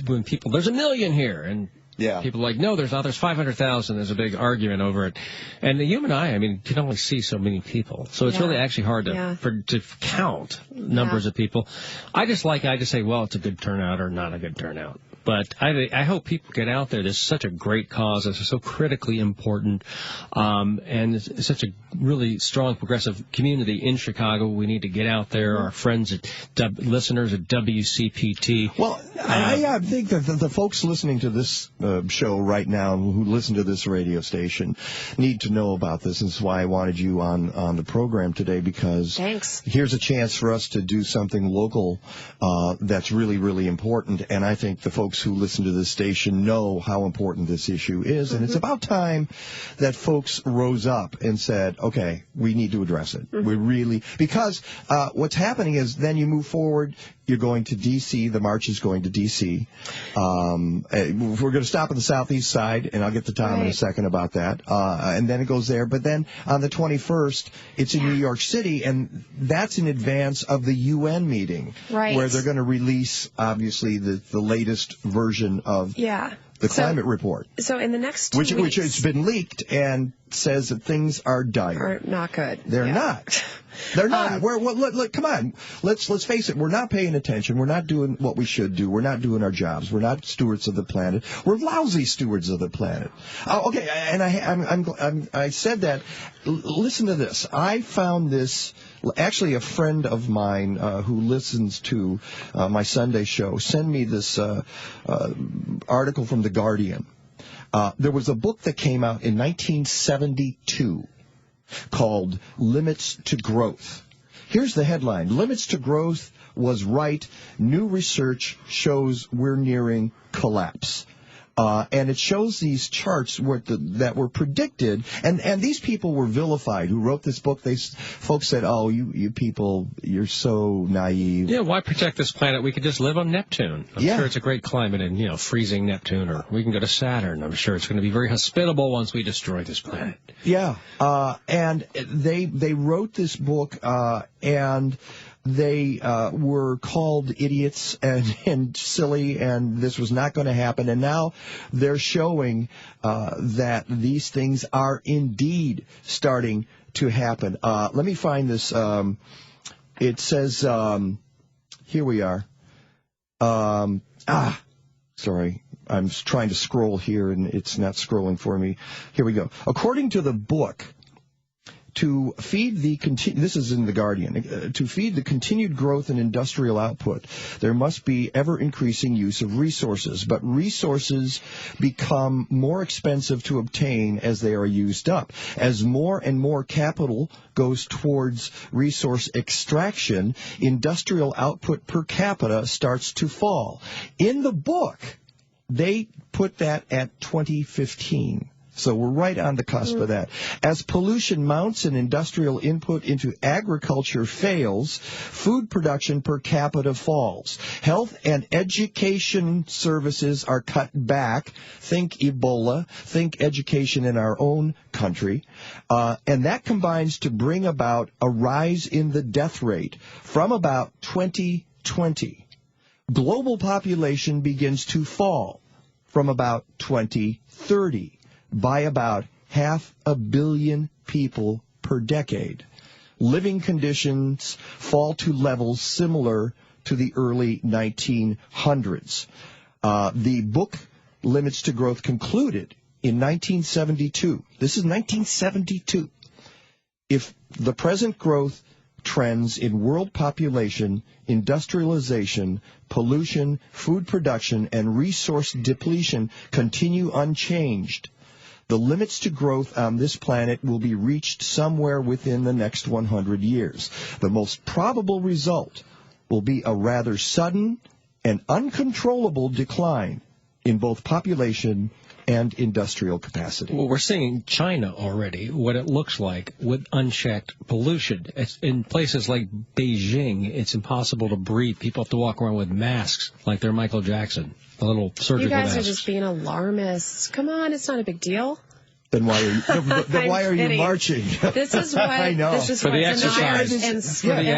C: when people there's 1 million here and. Yeah. People are like, no, there's not. There's 500,000. There's a big argument over it. And the human eye, can only see so many people. So it's really actually hard to count numbers of people. I just say, well, it's a good turnout or not a good turnout. But I hope people get out there. This is such a great cause. It's so critically important. And it's such a really strong progressive community in Chicago. We need to get out there. Our friends listeners at WCPT.
B: Well, I think that the folks listening to this show right now who listen to this radio station need to know about this. This is why I wanted you on the program today, because here's a chance for us to do something local that's really, really important. And I think the folks who listen to this station know how important this issue is. And it's about time that folks rose up and said, okay, we need to address it. We really, because what's happening is then you move forward. You're going to D.C. The march is going to D.C. We're going to stop on the southeast side, and I'll get to Tom in a second about that. And then it goes there. But then on the 21st, it's in New York City, and that's in advance of the UN meeting, where they're going to release, obviously, the latest version of the climate report.
G: So in the next 2
B: which
G: weeks,
B: has been leaked and says that things are dire.
G: are not good.
B: They're not. They're not. Look, come on. Let's face it. We're not paying attention. We're not doing what we should do. We're not doing our jobs. We're not stewards of the planet. We're lousy stewards of the planet. Okay, and I said that. Listen to this. I found this. Actually, a friend of mine who listens to my Sunday show sent me this article from The Guardian. There was a book that came out in 1972 called Limits to Growth. Here's the headline. Limits to Growth was right. New research shows we're nearing collapse. And it shows these charts that were predicted, and these people were vilified who wrote this book. Folks said, "Oh, you people, you're so naive."
C: Yeah, why protect this planet? We could just live on Neptune. I'm sure it's a great climate in freezing Neptune, or we can go to Saturn. I'm sure it's going to be very hospitable once we destroy this planet.
B: Yeah, and they wrote this book, and they were called idiots and silly, and this was not going to happen. And now they're showing that these things are indeed starting to happen. Let me find this. It says, here we are. Sorry. I'm trying to scroll here, and it's not scrolling for me. Here we go. According to the book, to feed this is in The Guardian, to feed the continued growth in industrial output, there must be ever-increasing use of resources, but resources become more expensive to obtain as they are used up. As more and more capital goes towards resource extraction, industrial output per capita starts to fall. In the book, they put that at 2015. So we're right on the cusp of that. As pollution mounts and industrial input into agriculture fails, food production per capita falls. Health and education services are cut back. Think Ebola. Think education in our own country. And that combines to bring about a rise in the death rate from about 2020. Global population begins to fall from about 2030. By about 500 million people per decade. Living conditions fall to levels similar to the early 1900s. The book Limits to Growth concluded in 1972. This is 1972. If the present growth trends in world population, industrialization, pollution, food production, and resource depletion continue unchanged, the limits to growth on this planet will be reached somewhere within the next 100 years. The most probable result will be a rather sudden and uncontrollable decline in both population and industrial capacity.
C: Well, we're seeing in China already what it looks like with unchecked pollution. It's in places like Beijing, it's impossible to breathe. People have to walk around with masks like they're Michael Jackson, the little surgical masks.
G: You guys are just being alarmists. Come on, it's not a big deal.
B: Then why are you marching?
G: This is what
B: I know.
G: This is
C: for
G: what
C: the exercise.
G: And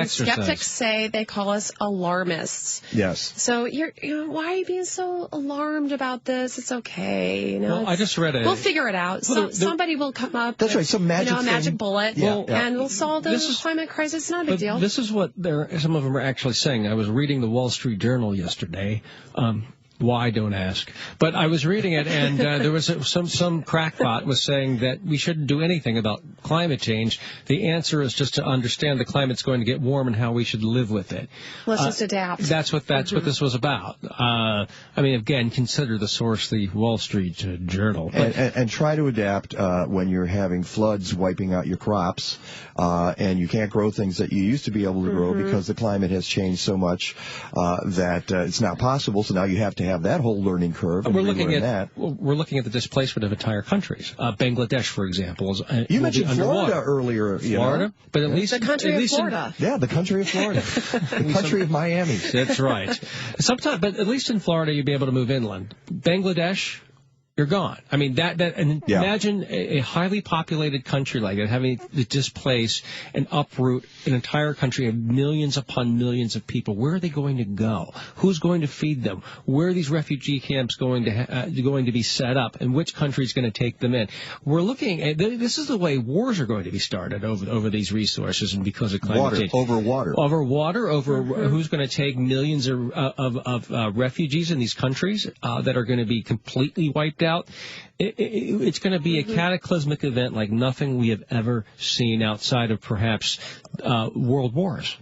G: skeptics say they call us alarmists.
B: Yes.
G: So why are you being so alarmed about this? It's okay.
C: Well, I just read
G: we'll figure it out. Somebody will come up.
B: That's right. Some magic
G: a magic bullet, and we'll solve the climate crisis. It's not a big deal.
C: This is what some of them are actually saying. I was reading the Wall Street Journal yesterday. Why, don't ask. But I was reading it, and there was some crackpot was saying that we shouldn't do anything about climate change. The answer is just to understand the climate's going to get warm and how we should live with it.
G: Let's just adapt.
C: That's what this was about. I mean, again, consider the source, the Wall Street Journal.
B: And try to adapt when you're having floods wiping out your crops, and you can't grow things that you used to be able to grow because the climate has changed so much that it's not possible. So now you have to have that whole learning curve.
C: We're looking at the displacement of entire countries. Bangladesh, for example,
B: you mentioned
C: Florida
B: earlier.
C: Florida, but at least
G: the country of Florida.
B: The country of Florida, the country of Miami.
C: That's right. Sometimes, but at least in Florida, you'd be able to move inland. Bangladesh, you're gone. I mean, imagine a highly populated country like that having to displace and uproot an entire country of millions upon millions of people. Where are they going to go? Who's going to feed them? Where are these refugee camps going to be set up? And which country is going to take them in? We're looking at, this is the way wars are going to be started over these resources and because of climate change.
B: Over water,
C: who's going to take millions of refugees in these countries that are going to be completely wiped out. It's going to be a cataclysmic event like nothing we have ever seen outside of perhaps world wars.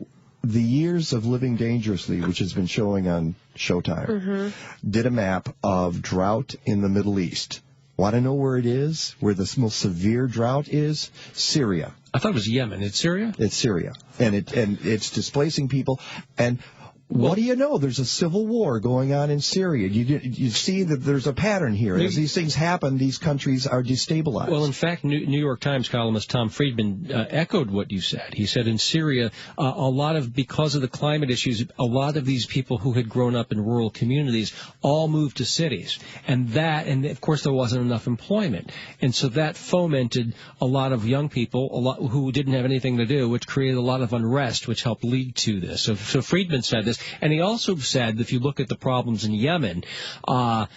B: The Years of Living Dangerously, which has been showing on Showtime, did a map of drought in the Middle East. Want to know where it is? Where the most severe drought is? Syria.
C: I thought it was Yemen. It's Syria?
B: It's Syria. And it's displacing people. And what do you know? There's a civil war going on in Syria. You see that there's a pattern here. As these things happen, these countries are destabilized.
C: Well, in fact, New York Times columnist Tom Friedman echoed what you said. He said in Syria, because of the climate issues, a lot of these people who had grown up in rural communities all moved to cities. And of course, there wasn't enough employment. And so that fomented a lot of young people, who didn't have anything to do, which created a lot of unrest, which helped lead to this. So Friedman said this. And he also said, if you look at the problems in Yemen, that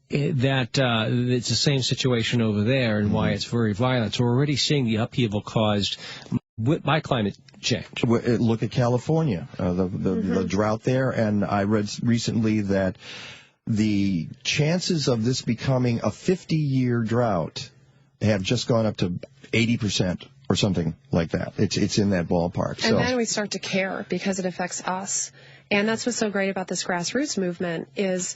C: it's the same situation over there and why it's very violent. So we're already seeing the upheaval caused by climate change.
B: Look at California, the drought there. And I read recently that the chances of this becoming a 50-year drought have just gone up to 80%. Or something like that. It's in that ballpark.
G: And then we start to care because it affects us. And that's what's so great about this grassroots movement is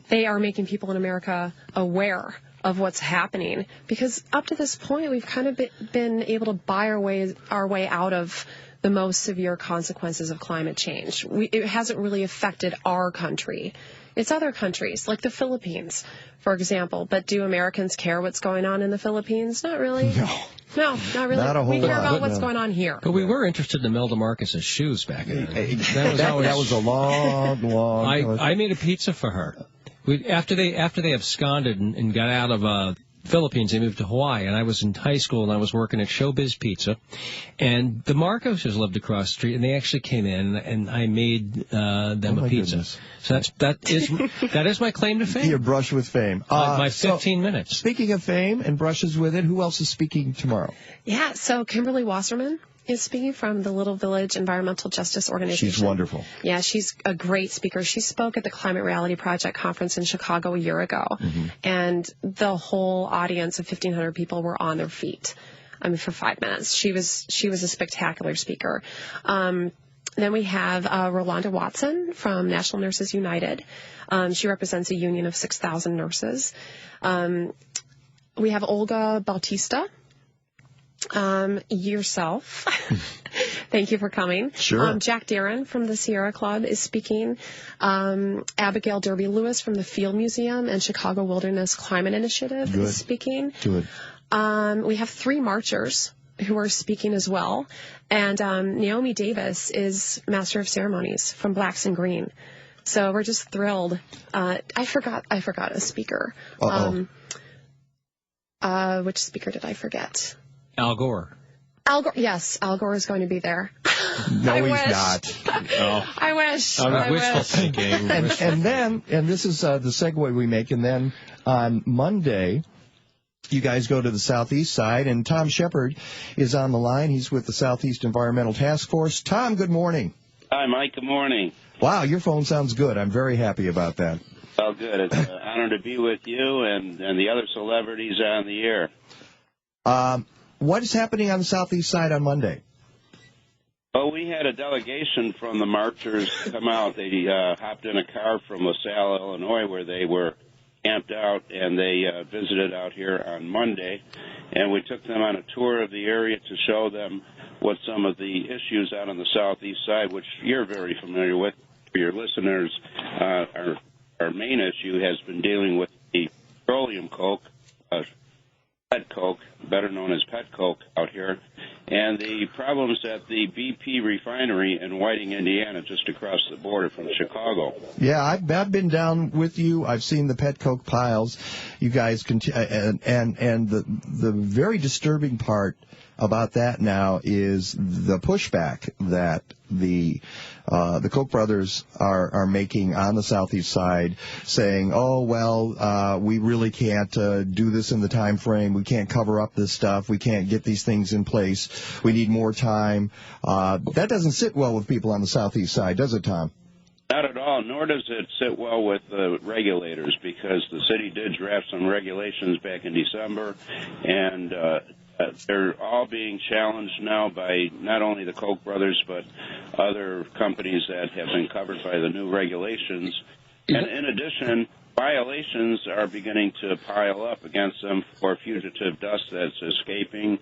G: they are making people in America aware of what's happening. Because up to this point, we've kind of been able to buy our way out of the most severe consequences of climate change. It hasn't really affected our country. It's other countries, like the Philippines, for example. But do Americans care what's going on in the Philippines? Not really. No, not really.
B: Not a whole
G: we care
B: lot,
G: about what's going on here.
C: But we were interested in Imelda Marcus's shoes back in the day.
B: That was a long.
C: I made a pizza for her. After they absconded and got out of Philippines, they moved to Hawaii, and I was in high school and I was working at Showbiz Pizza, and the Marcoses lived across the street, and they actually came in and I made them a pizza.
B: Goodness.
C: So that is my claim to fame.
B: Your brush with fame.
C: My 15 minutes.
B: Speaking of fame and brushes with it, who else is speaking tomorrow?
G: Yeah, so Kimberly Wasserman is speaking from the Little Village Environmental Justice Organization.
B: She's wonderful.
G: Yeah, she's a great speaker. She spoke at the Climate Reality Project conference in Chicago a year ago, and the whole audience of 1,500 people were on their feet. For 5 minutes. She was a spectacular speaker. Then we have Rolanda Watson from National Nurses United. She represents a union of 6,000 nurses. We have Olga Bautista. Yourself. Thank you for coming.
B: Sure.
G: Jack Darren from the Sierra Club is speaking. Abigail Derby Lewis from the Field Museum and Chicago Wilderness Climate Initiative is speaking.
B: Good.
G: We have 3 marchers who are speaking as well. And Naomi Davis is Master of Ceremonies from Blacks and Green. So we're just thrilled. I forgot a speaker. Which speaker did I forget?
C: Al Gore.
G: Yes, Al Gore is going to be there.
B: No, he's not.
C: No.
G: I wish.
C: Wishful thinking.
B: And this is the segue we make, and then on Monday, you guys go to the Southeast side, and Tom Shepard is on the line. He's with the Southeast Environmental Task Force. Tom, good morning.
L: Hi, Mike. Good morning.
B: Wow, your phone sounds good. I'm very happy about that.
L: Oh, good. It's an honor to be with you and the other celebrities on the air.
B: What is happening on the Southeast side on Monday?
L: Well, we had a delegation from the marchers come out. They hopped in a car from LaSalle, Illinois, where they were camped out, and they visited out here on Monday. And we took them on a tour of the area to show them what some of the issues out on the Southeast side, which you're very familiar with. For your listeners, our main issue has been dealing with the petroleum coke, pet coke, better known as pet coke out here. and the problems at the BP refinery in Whiting, Indiana, just across the border from Chicago.
B: Yeah, I've been down with you. I've seen the pet coke piles. You guys and the very disturbing part about that now is the pushback that the Koch brothers are making on the southeast side, saying, "Oh well, we really can't do this in the time frame. We can't cover up this stuff. We can't get these things in place. We need more time." That doesn't sit well with people on the southeast side, does it, Tom?
L: Not at all, nor does it sit well with the regulators, because the city did draft some regulations back in December, and they're all being challenged now by not only the Koch brothers, but other companies that have been covered by the new regulations. And in addition, violations are beginning to pile up against them for fugitive dust that's escaping,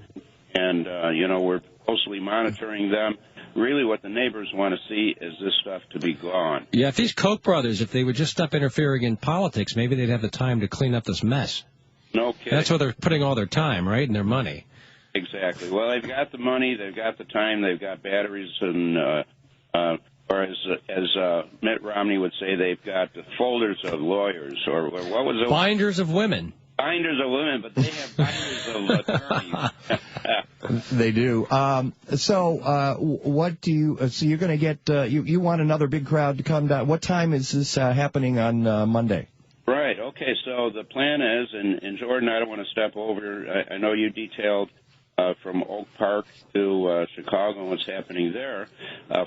L: and, we're closely monitoring them. Really what the neighbors want to see is this stuff to be gone.
C: Yeah, if these Koch brothers, if they would just stop interfering in politics, maybe they'd have the time to clean up this mess.
L: No kidding.
C: That's where they're putting all their time, right, and their money.
L: Exactly. Well, they've got the money, they've got the time, they've got batteries, and or as Mitt Romney would say, they've got folders of lawyers, or what was it?
C: Binders of women.
L: Binders of women, but they have binders of attorneys.
B: They do. What do you? So you're going to get? You want another big crowd to come down? What time is this happening on Monday?
L: Right. Okay. So the plan is, and Jordan, I don't want to step over. I know you detailed from Oak Park to Chicago and what's happening there.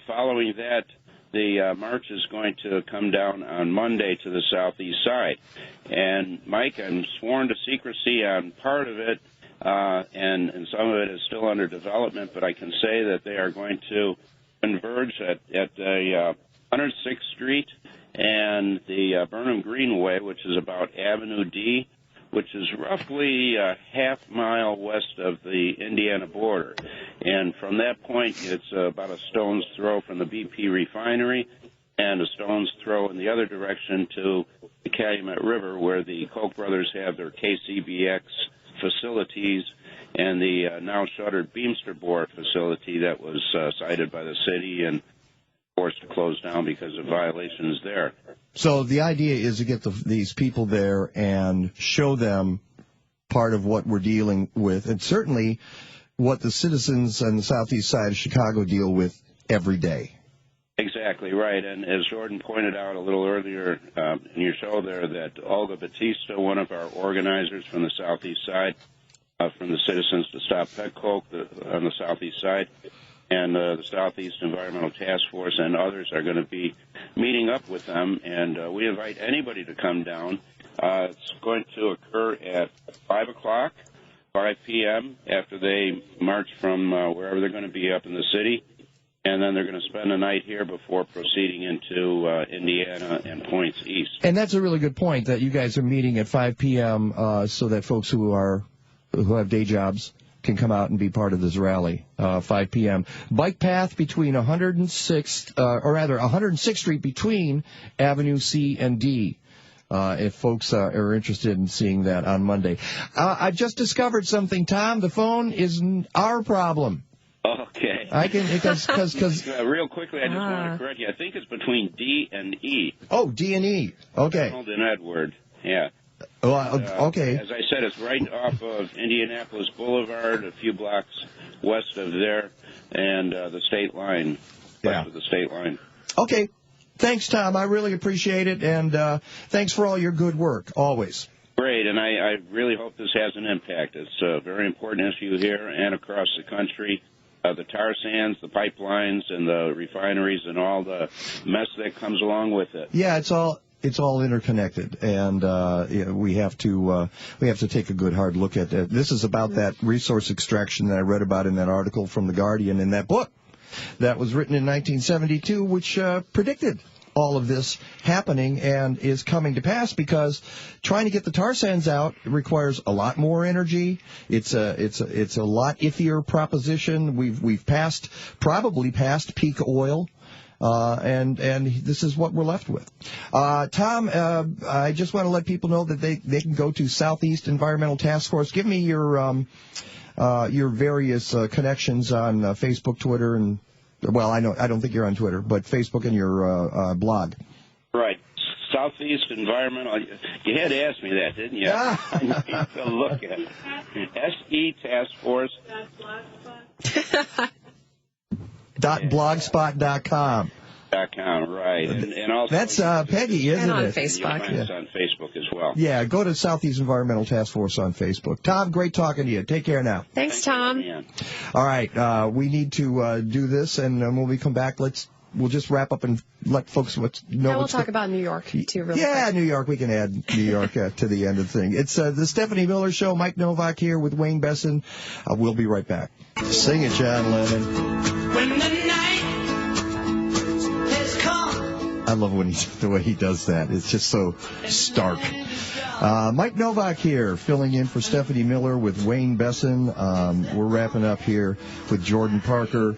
L: Following that, the march is going to come down on Monday to the southeast side. And, Mike, I'm sworn to secrecy on part of it, and some of it is still under development, but I can say that they are going to converge at the 106th Street and the Burnham Greenway, which is about Avenue D, which is roughly a half-mile west of the Indiana border. And from that point, it's about a stone's throw from the BP refinery and a stone's throw in the other direction to the Calumet River, where the Koch brothers have their KCBX facilities and the now shuttered Beamster Board facility that was cited by the city and forced to close down because of violations there.
B: So the idea is to get these people there and show them part of what we're dealing with, and certainly what the citizens on the southeast side of Chicago deal with every day.
L: Exactly right. And as Jordan pointed out a little earlier in your show there, that Olga Batista, one of our organizers from the southeast side, from the Citizens to Stop Pet Coke on the southeast side, and the Southeast Environmental Task Force and others are going to be meeting up with them, and we invite anybody to come down. It's going to occur at 5 o'clock, 5 p.m., after they march from wherever they're going to be up in the city, and then they're going to spend the night here before proceeding into Indiana and points east.
B: And that's a really good point, that you guys are meeting at 5 p.m. So that folks who have day jobs can come out and be part of this rally, 5 p.m. Bike path between 106th Street between Avenue C and D, if folks are interested in seeing that on Monday. I just discovered something, Tom. The phone isn't our problem.
L: Okay.
B: I can, because
L: real quickly, I just want to correct you. I think it's between D and E.
B: Oh, D and E. Okay.
L: Donald and Edward. Yeah.
B: Okay.
L: As I said, it's right off of Indianapolis Boulevard, a few blocks west of there, and the state line, west of the state line.
B: Okay. Thanks, Tom. I really appreciate it, and thanks for all your good work, always.
L: Great, and I really hope this has an impact. It's a very important issue here and across the country. The tar sands, the pipelines, and the refineries, and all the mess that comes along with it.
B: Yeah, it's all interconnected, and we have to take a good hard look at it. This is about that resource extraction that I read about in that article from The Guardian in that book that was written in 1972, which predicted all of this happening and is coming to pass, because trying to get the tar sands out requires a lot more energy. It's a lot iffier proposition. We've probably passed peak oil. and this is what we're left with. Tom, I just want to let people know that they can go to Southeast Environmental Task Force. Give me your various connections on Facebook, Twitter, and I don't think you're on Twitter, but Facebook and your blog.
L: Right. Southeast Environmental. You had to ask me that, didn't you? I need to look at it. SE Task Force.
B: .blogspot.com.
L: Right. And also,
B: that's Peggy, isn't
G: and on
B: it?
G: Facebook.
L: It's on Facebook as well.
B: Yeah, go to Southeast Environmental Task Force on Facebook. Tom, great talking to you. Take care now.
G: Thanks, Tom.
B: All right, we need to do this, and when we come back, we'll just wrap up and let folks know.
G: Yeah, we'll talk about New York, too, really quick.
B: New York. We can add New York to the end of the thing. It's the Stephanie Miller Show. Mike Novak here with Wayne Besson. We'll be right back. Sing it, John Lennon.
K: When the night has come.
B: I love the way he does that. It's just so stark. Mike Novak here, filling in for Stephanie Miller with Wayne Besson. We're wrapping up here with Jordan Parker,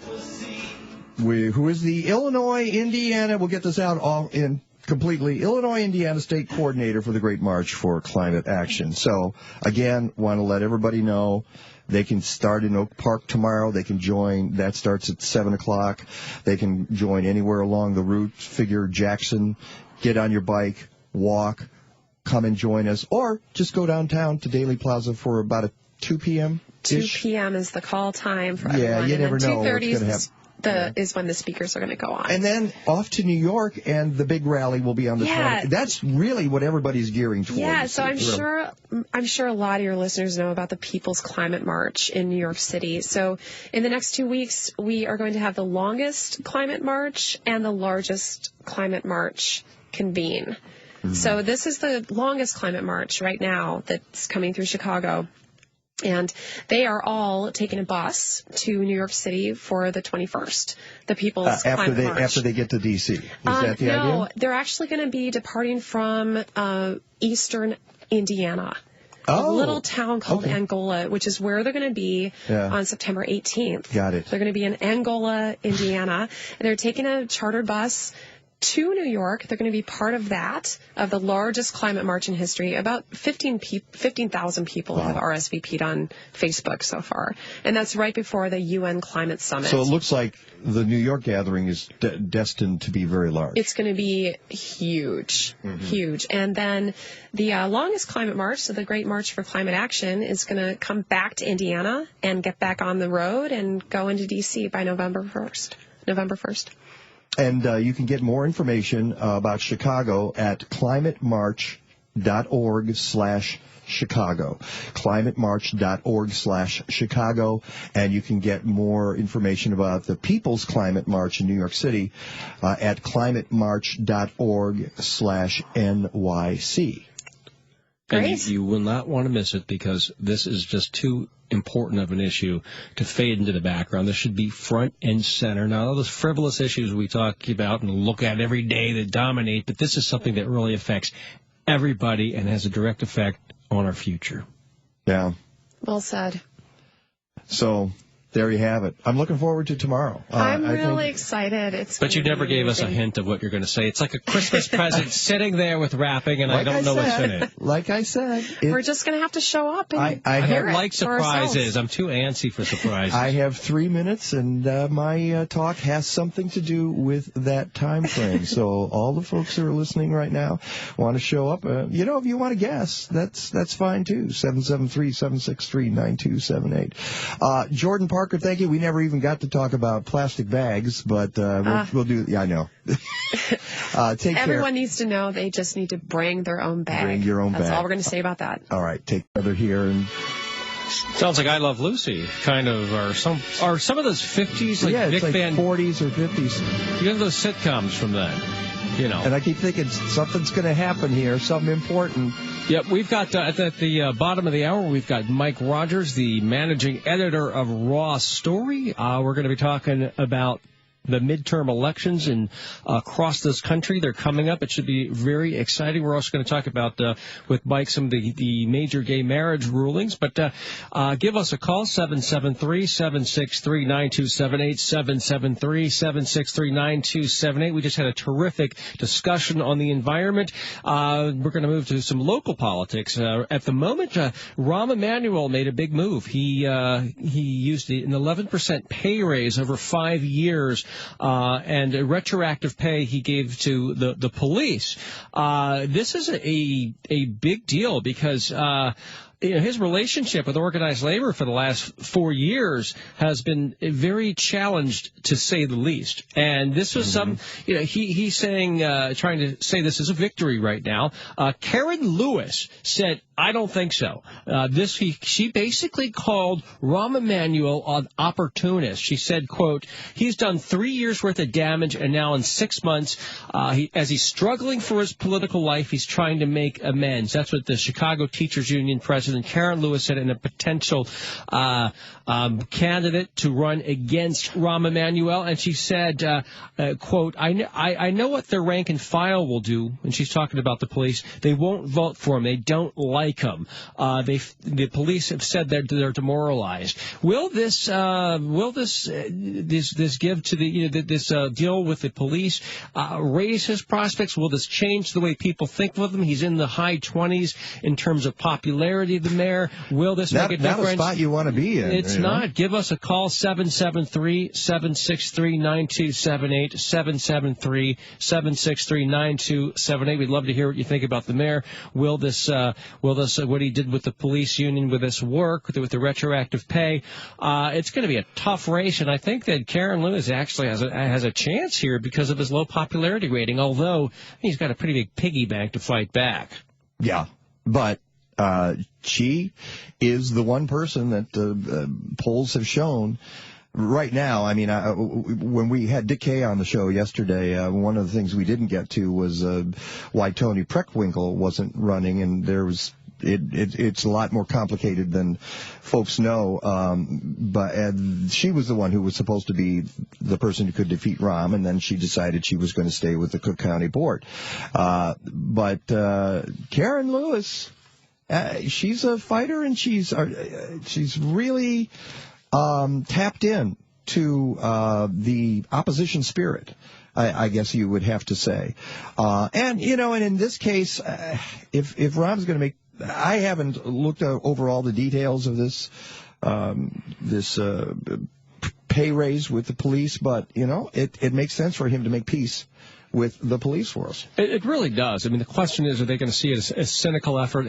B: who is the Illinois-Indiana, we'll get this out all in completely, Illinois-Indiana State Coordinator for the Great March for Climate Action. So, again, want to let everybody know they can start in Oak Park tomorrow. They can join. That starts at 7 o'clock. They can join anywhere along the route. Figure Jackson, get on your bike, walk, come and join us, or just go downtown to Daily Plaza for about a 2 p.m.
G: 2 p.m. is the call time for everyone.
B: Yeah, you never know what's
G: 2:30
B: going to happen.
G: is when the speakers are going to go on.
B: And then off to New York, and the big rally will be on the 20th. That's really what everybody's gearing towards.
G: Yeah, so I'm sure a lot of your listeners know about the People's Climate March in New York City. So in the next 2 weeks, we are going to have the longest climate march and the largest climate march convene. Mm-hmm. So this is the longest climate march right now that's coming through Chicago. And they are all taking a bus to New York City for the 21st, the People's Climate March.
B: After they get to D.C. Is that the idea?
G: No, they're actually going to be departing from eastern Indiana. A little town called Angola, which is where they're going to be on September 18th.
B: Got it.
G: They're going to be in Angola, Indiana, and they're taking a chartered bus to New York. They're going to be part of the largest climate march in history. About 15,000 people have RSVP'd on Facebook so far. And that's right before the UN Climate Summit.
B: So it looks like the New York gathering is destined to be very large.
G: It's going to be huge, huge. And then the longest climate march, so the Great March for Climate Action, is going to come back to Indiana and get back on the road and go into D.C. by November 1st.
B: And you can get more information about Chicago at climatemarch.org/Chicago. climatemarch.org/Chicago. And you can get more information about the People's Climate March in New York City at climatemarch.org/NYC.
C: And you will not want to miss it, because this is just too important of an issue to fade into the background. This should be front and center. Now, all those frivolous issues we talk about and look at every day that dominate, but this is something that really affects everybody and has a direct effect on our future.
B: Yeah.
G: Well said.
B: So there you have it. I'm looking forward to tomorrow.
G: I'm really excited.
C: But you never gave us a hint of what you're going to say. It's like a Christmas present sitting there with wrapping, and I don't know what's in it.
B: Like I said.
G: We're just going to have to show up and
C: I don't like surprises. I'm too antsy for surprises.
B: I have 3 minutes, and my talk has something to do with that time frame. So all the folks who are listening right now want to show up. If you want to guess, that's fine, too. 773-763-9278. Jordan Parker, thank you. We never even got to talk about plastic bags, but we'll do. Yeah, I know. Take care.
G: Everyone needs to know they just need to bring their own bag.
B: Bring your own bag.
G: That's all we're going to say about that.
B: All right, take another here. And
C: sounds like I Love Lucy, kind of, or some of those 50s, like
B: Big
C: Band,
B: 40s or 50s.
C: You have those sitcoms from then.
B: And I keep thinking something's going to happen here, something important.
C: Yep, we've got at the bottom of the hour, we've got Mike Rogers, the managing editor of Raw Story. We're going to be talking about the midterm elections across this country. They're coming up. It should be very exciting. We're also going to talk about with Mike some of the major gay marriage rulings. But give us a call, 773-763-9278, 773-763-9278. We just had a terrific discussion on the environment. We're going to move to some local politics. At the moment, Rahm Emanuel made a big move. He used an 11% pay raise over 5 years and a retroactive pay he gave to the police. This is a big deal because his relationship with organized labor for the last 4 years has been very challenged, to say the least. And this was he's saying, trying to say this is a victory right now. Karen Lewis said, I don't think so. She basically called Rahm Emanuel an opportunist. She said, quote, he's done 3 years worth of damage, and now in 6 months, as he's struggling for his political life, he's trying to make amends. That's what the Chicago Teachers Union president Karen Lewis said in a potential candidate to run against Rahm Emanuel. And she said, quote, I know what their rank and file will do. And she's talking about the police. They won't vote for him. They don't like him. The police have said they're demoralized. Will this give to this deal with the police raise his prospects? Will this change the way people think of him? He's in the high 20s in terms of popularity. The mayor. Will this make a difference?
B: Not a spot you want to be in.
C: It's not. Give us a call, 773-763-9278, 773-763-9278. We'd love to hear what you think about the mayor. Will this what he did with the police union, with this work, with the retroactive pay? It's going to be a tough race, and I think that Karen Lewis actually has a chance here because of his low popularity rating, although he's got a pretty big piggy bank to fight back.
B: Yeah, but she is the one person that polls have shown right now. I mean, when we had Dick Kay on the show yesterday, one of the things we didn't get to was why Tony Preckwinkle wasn't running, and there was it's a lot more complicated than folks know. But she was the one who was supposed to be the person who could defeat Rahm, and then she decided she was going to stay with the Cook County Board. But Karen Lewis, she's a fighter, and she's really tapped in to the opposition spirit, I guess you would have to say. And in this case, if Rahm's going to make, I haven't looked over all the details of this pay raise with the police, but it makes sense for him to make peace with the police force.
C: It really does. I mean, the question is, are they going to see it as a cynical effort,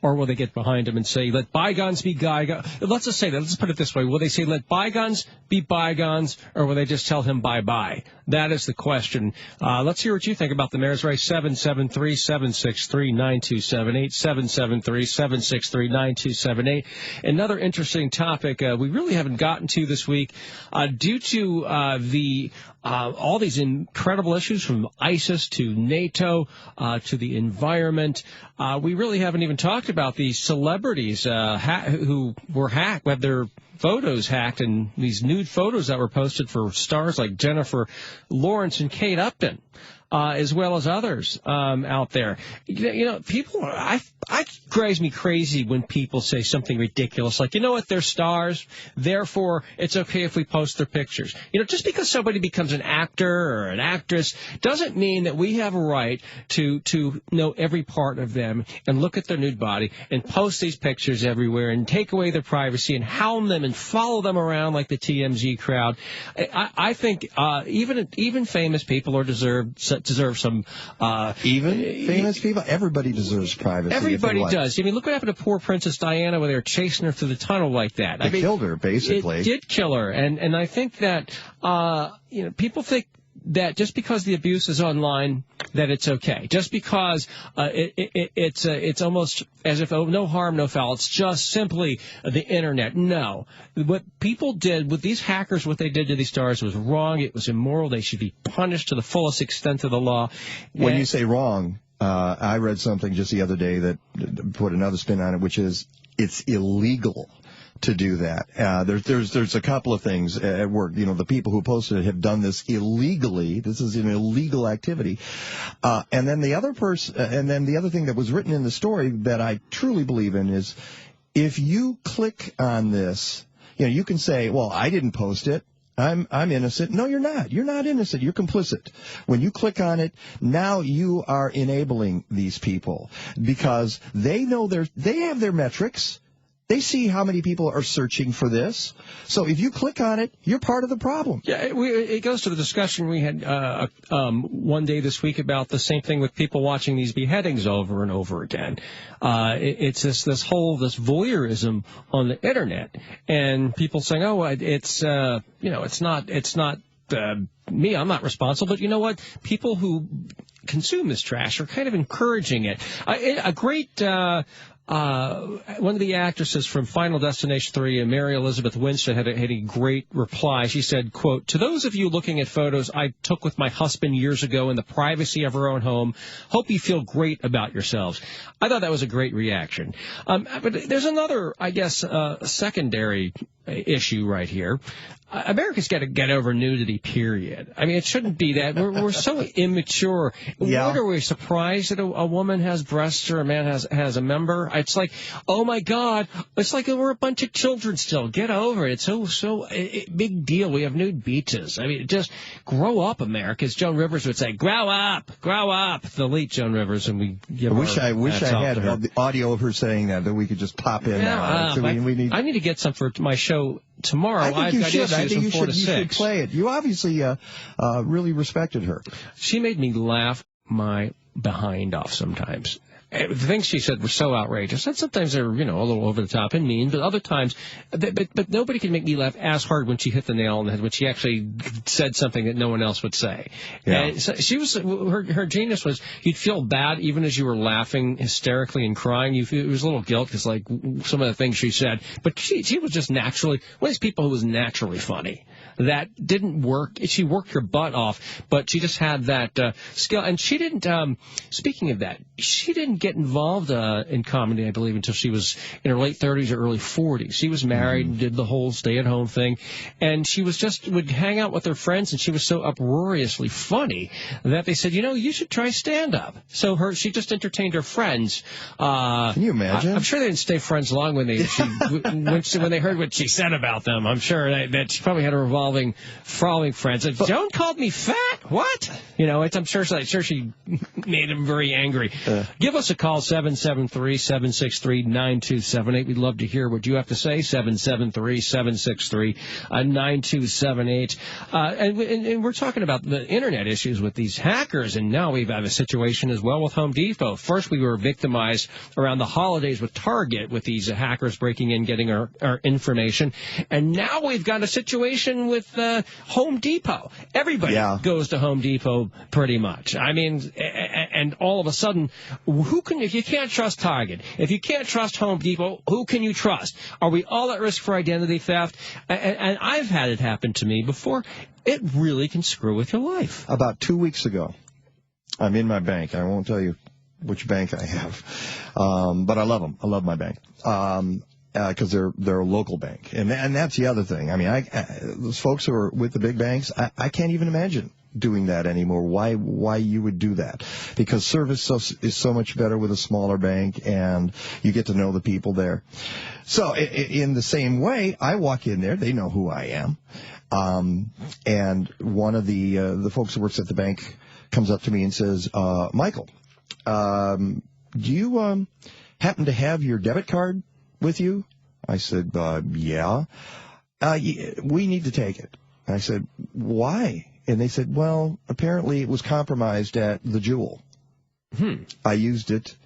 C: or will they get behind him and say, let bygones be bygones? Let's just say that. Let's put it this way. Will they say, let bygones be bygones, or will they just tell him bye-bye? That is the question. Let's hear what you think about the mayor's race. 773-763-9278, 773-763-9278. Another interesting topic we really haven't gotten to this week, due to all these incredible issues from ISIS to NATO to the environment. We really haven't even talked about the celebrities who were hacked, had their photos hacked, and these nude photos that were posted for stars like Jennifer Lawrence and Kate Upton. As well as others out there. People, it drives me crazy when people say something ridiculous like, they're stars, therefore it's okay if we post their pictures. Just because somebody becomes an actor or an actress doesn't mean that we have a right to know every part of them and look at their nude body and post these pictures everywhere and take away their privacy and hound them and follow them around like the TMZ crowd. I think even famous people deserve some
B: even famous people. Everybody deserves privacy.
C: Everybody does. I mean, look what happened to poor Princess Diana when they were chasing her through the tunnel like that.
B: They killed her, basically.
C: It did kill her, and I think that people think that just because the abuse is online, that it's okay. Just because it's almost as if no harm, no foul. It's just simply the internet. No. What people did with these hackers, what they did to these stars was wrong. It was immoral. They should be punished to the fullest extent of the law.
B: When you say wrong, I read something just the other day that put another spin on it, which is it's illegal to do that. There's a couple of things at work. You know, the people who posted it have done this illegally. This is an illegal activity. And then the other thing that was written in the story that I truly believe in is, if you click on this, you know, you can say, well, I didn't post it. I'm innocent. No, you're not. You're not innocent. You're complicit. When you click on it, now you are enabling these people, because they know they have their metrics. They see how many people are searching for this. So if you click on it, you're part of the problem.
C: Yeah, it goes to the discussion we had one day this week about the same thing with people watching these beheadings over and over again. It's this voyeurism on the internet, and people saying, "Oh, it's not me. I'm not responsible." But you know what? People who consume this trash are kind of encouraging it. A great. One of the actresses from Final Destination 3, Mary Elizabeth Winstead, had a great reply. She said, quote, "To those of you looking at photos I took with my husband years ago in the privacy of our own home, hope you feel great about yourselves." I thought that was a great reaction. But there's another, I guess, secondary issue right here. America's got to get over nudity, period. I mean, it shouldn't be that. We're so immature.
B: Yeah.
C: What, are we surprised that a woman has breasts or a man has a member? It's like, oh my God, it's like we're a bunch of children still. Get over it. It's so big deal. We have nude beaches. I mean, just grow up, America. As Joan Rivers would say, grow up. The late Joan Rivers, and we give
B: I wish I had the audio of her saying that we could just pop in.
C: Yeah, I need to get some for my show tomorrow.
B: I think you should play it. You obviously really respected her.
C: She made me laugh my behind off sometimes. The things she said were so outrageous. And sometimes they're, a little over the top and mean, but other times, but nobody can make me laugh as hard when she hit the nail on the head, when she actually said something that no one else would say.
B: Yeah.
C: And so she was, her genius was, you'd feel bad even as you were laughing hysterically and crying. It was a little guilt because, like, some of the things she said. But she was just naturally, one of these people who was naturally funny. That didn't work. She worked her butt off, but she just had that skill. And she didn't, speaking of that, she didn't get involved in comedy, I believe, until she was in her late 30s or early 40s. She was married and did the whole stay-at-home thing. And she would hang out with her friends, and she was so uproariously funny that they said, you should try stand-up. So she just entertained her friends.
B: Can you imagine?
C: I'm sure they didn't stay friends long when they heard what she said about them. I'm sure that she probably had a revolving friends. Joan called me fat. What? I'm sure she made him very angry. Give us a call, 773-763-9278. We'd love to hear what you have to say, 773-763-9278. And we're talking about the internet issues with these hackers, and now we've had a situation as well with Home Depot. First, we were victimized around the holidays with Target, with these hackers breaking in, getting our information. And now we've got a situation with Home Depot. Everybody goes to Home Depot pretty much. I mean, and all of a sudden, if you can't trust Target, if you can't trust Home Depot, who can you trust? Are we all at risk for identity theft? And I've had it happen to me before. It really can screw with your life.
B: About 2 weeks ago, I'm in my bank. I won't tell you which bank I have, but I love them. I love my bank. Because they're a local bank, and that's the other thing. I mean, those folks who are with the big banks, I can't even imagine doing that anymore. Why you would do that? Because service is so much better with a smaller bank, and you get to know the people there. So in the same way, I walk in there, they know who I am, and one of the folks who works at the bank comes up to me and says, "Michael, do you happen to have your debit card with you?" I said, yeah. We need to take it. I said, why? And they said, well, apparently it was compromised at the Jewel. I used it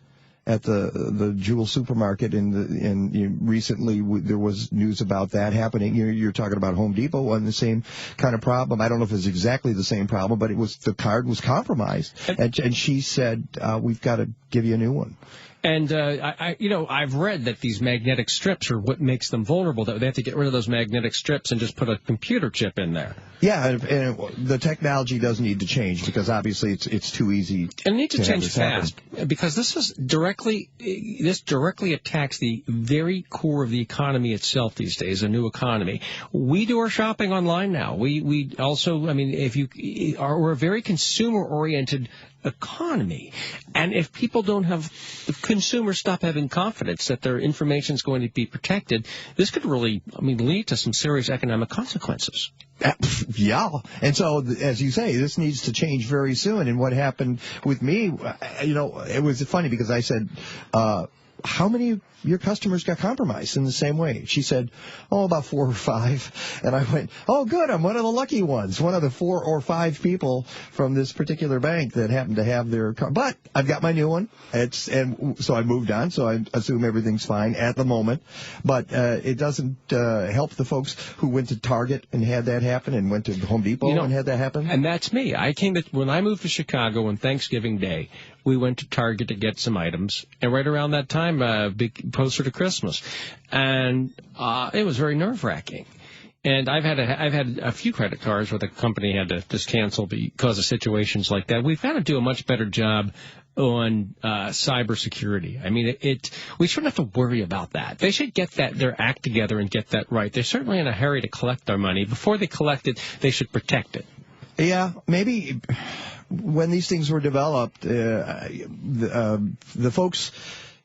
B: at the Jewel supermarket, and recently there was news about that happening. You're talking about Home Depot and the same kind of problem. I don't know if it's exactly the same problem, but the card was compromised. And she said, we've got to give you a new one.
C: And I've read that these magnetic strips are what makes them vulnerable. That they have to get rid of those magnetic strips and just put a computer chip in there.
B: Yeah, and the technology does need to change because obviously it's too easy.
C: And it needs to change
B: fast
C: because this directly attacks the very core of the economy itself these days, a new economy. We do our shopping online now. We also, we're a very consumer-oriented economy. And if people don't have, if consumers stop having confidence that their information is going to be protected, this could really, lead to some serious economic consequences.
B: Yeah. And so, as you say, this needs to change very soon. And what happened with me, it was funny because I said, how many of your customers got compromised in the same way? She said, about 4 or 5. And I went, good, I'm one of the lucky ones, one of the 4 or 5 people from this particular bank that happened to have their car. But I've got my new one, and so I moved on, so I assume everything's fine at the moment. But it doesn't help the folks who went to Target and had that happen, and went to Home Depot and had that happen.
C: And that's me. When I moved to Chicago on Thanksgiving Day, we went to Target to get some items, and right around that time, closer to Christmas, and it was very nerve-wracking. And I've had a few credit cards where the company had to just cancel because of situations like that. We've got to do a much better job on cybersecurity. We shouldn't have to worry about that. They should get their act together and get that right. They're certainly in a hurry to collect our money. Before they collect it, they should protect it.
B: Yeah, maybe when these things were developed, the folks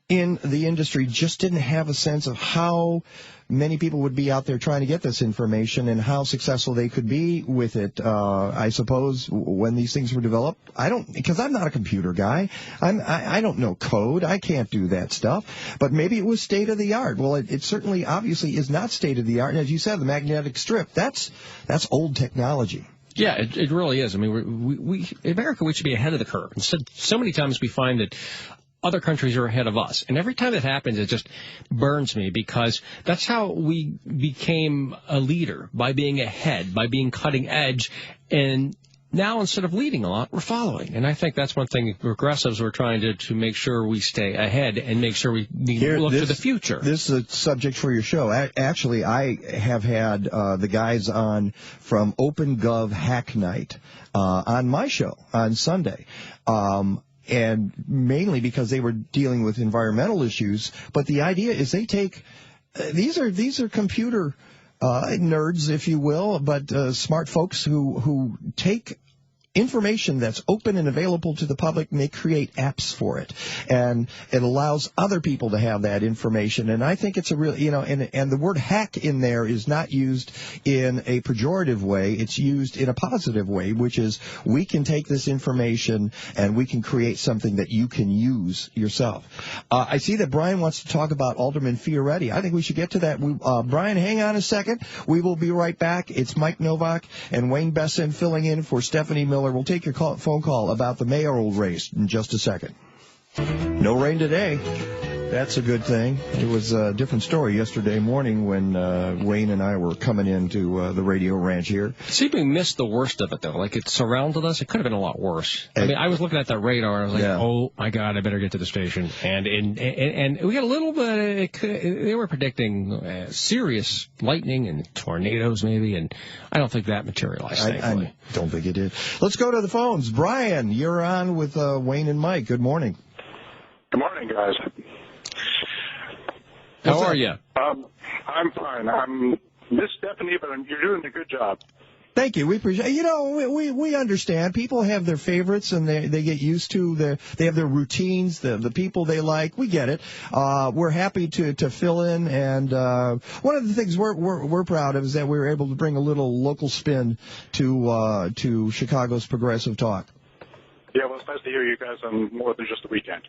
B: in the industry just didn't have a sense of how many people would be out there trying to get this information and how successful they could be with it. I suppose when these things were developed, because I'm not a computer guy. I don't know code. I can't do that stuff. But maybe it was state of the art. Well, it certainly obviously is not state of the art. And as you said, the magnetic strip, that's old technology.
C: Yeah, it really is. We in America, we should be ahead of the curve. Instead, so many times we find that other countries are ahead of us. And every time that happens, it just burns me because that's how we became a leader, by being ahead, by being cutting edge. And now, instead of leading a lot, we're following. And I think that's one thing progressives are trying to make sure we stay ahead and make sure we look to the future.
B: This is a subject for your show. Actually, I have had the guys on from OpenGov Hack Night on my show on Sunday. And mainly because they were dealing with environmental issues. But the idea is they take these are computer nerds, if you will, but smart folks who take information that's open and available to the public, and they create apps for it. And it allows other people to have that information. And I think it's a real, and the word hack in there is not used in a pejorative way. It's used in a positive way, which is we can take this information and we can create something that you can use yourself. I see that Brian wants to talk about Alderman Fioretti. I think we should get to that. Brian, hang on a second. We will be right back. It's Mike Novak and Wayne Besson filling in for Stephanie Miller. We'll take your phone call about the mayoral race in just a second. No rain today. That's a good thing. It was a different story yesterday morning when Wayne and I were coming into the radio ranch here.
C: See, we missed the worst of it, though. Like, it surrounded us. It could have been a lot worse. I was looking at that radar, and I was like, oh, my God, I better get to the station. And we got a little bit, they were predicting serious lightning and tornadoes, maybe, and I don't think that materialized, thankfully.
B: I don't think it did. Let's go to the phones. Brian, you're on with Wayne and Mike. Good morning.
M: Good morning, guys.
C: How are you?
M: I'm fine. I'm Miss Stephanie, but you're doing a good job.
B: Thank you. We appreciate. We understand. People have their favorites, and they get used to they have their routines, the people they like. We get it. We're happy to fill in, and one of the things we're proud of is that we were able to bring a little local spin to Chicago's Progressive Talk.
M: Yeah, well, it's nice to hear you guys on more than just the weekend.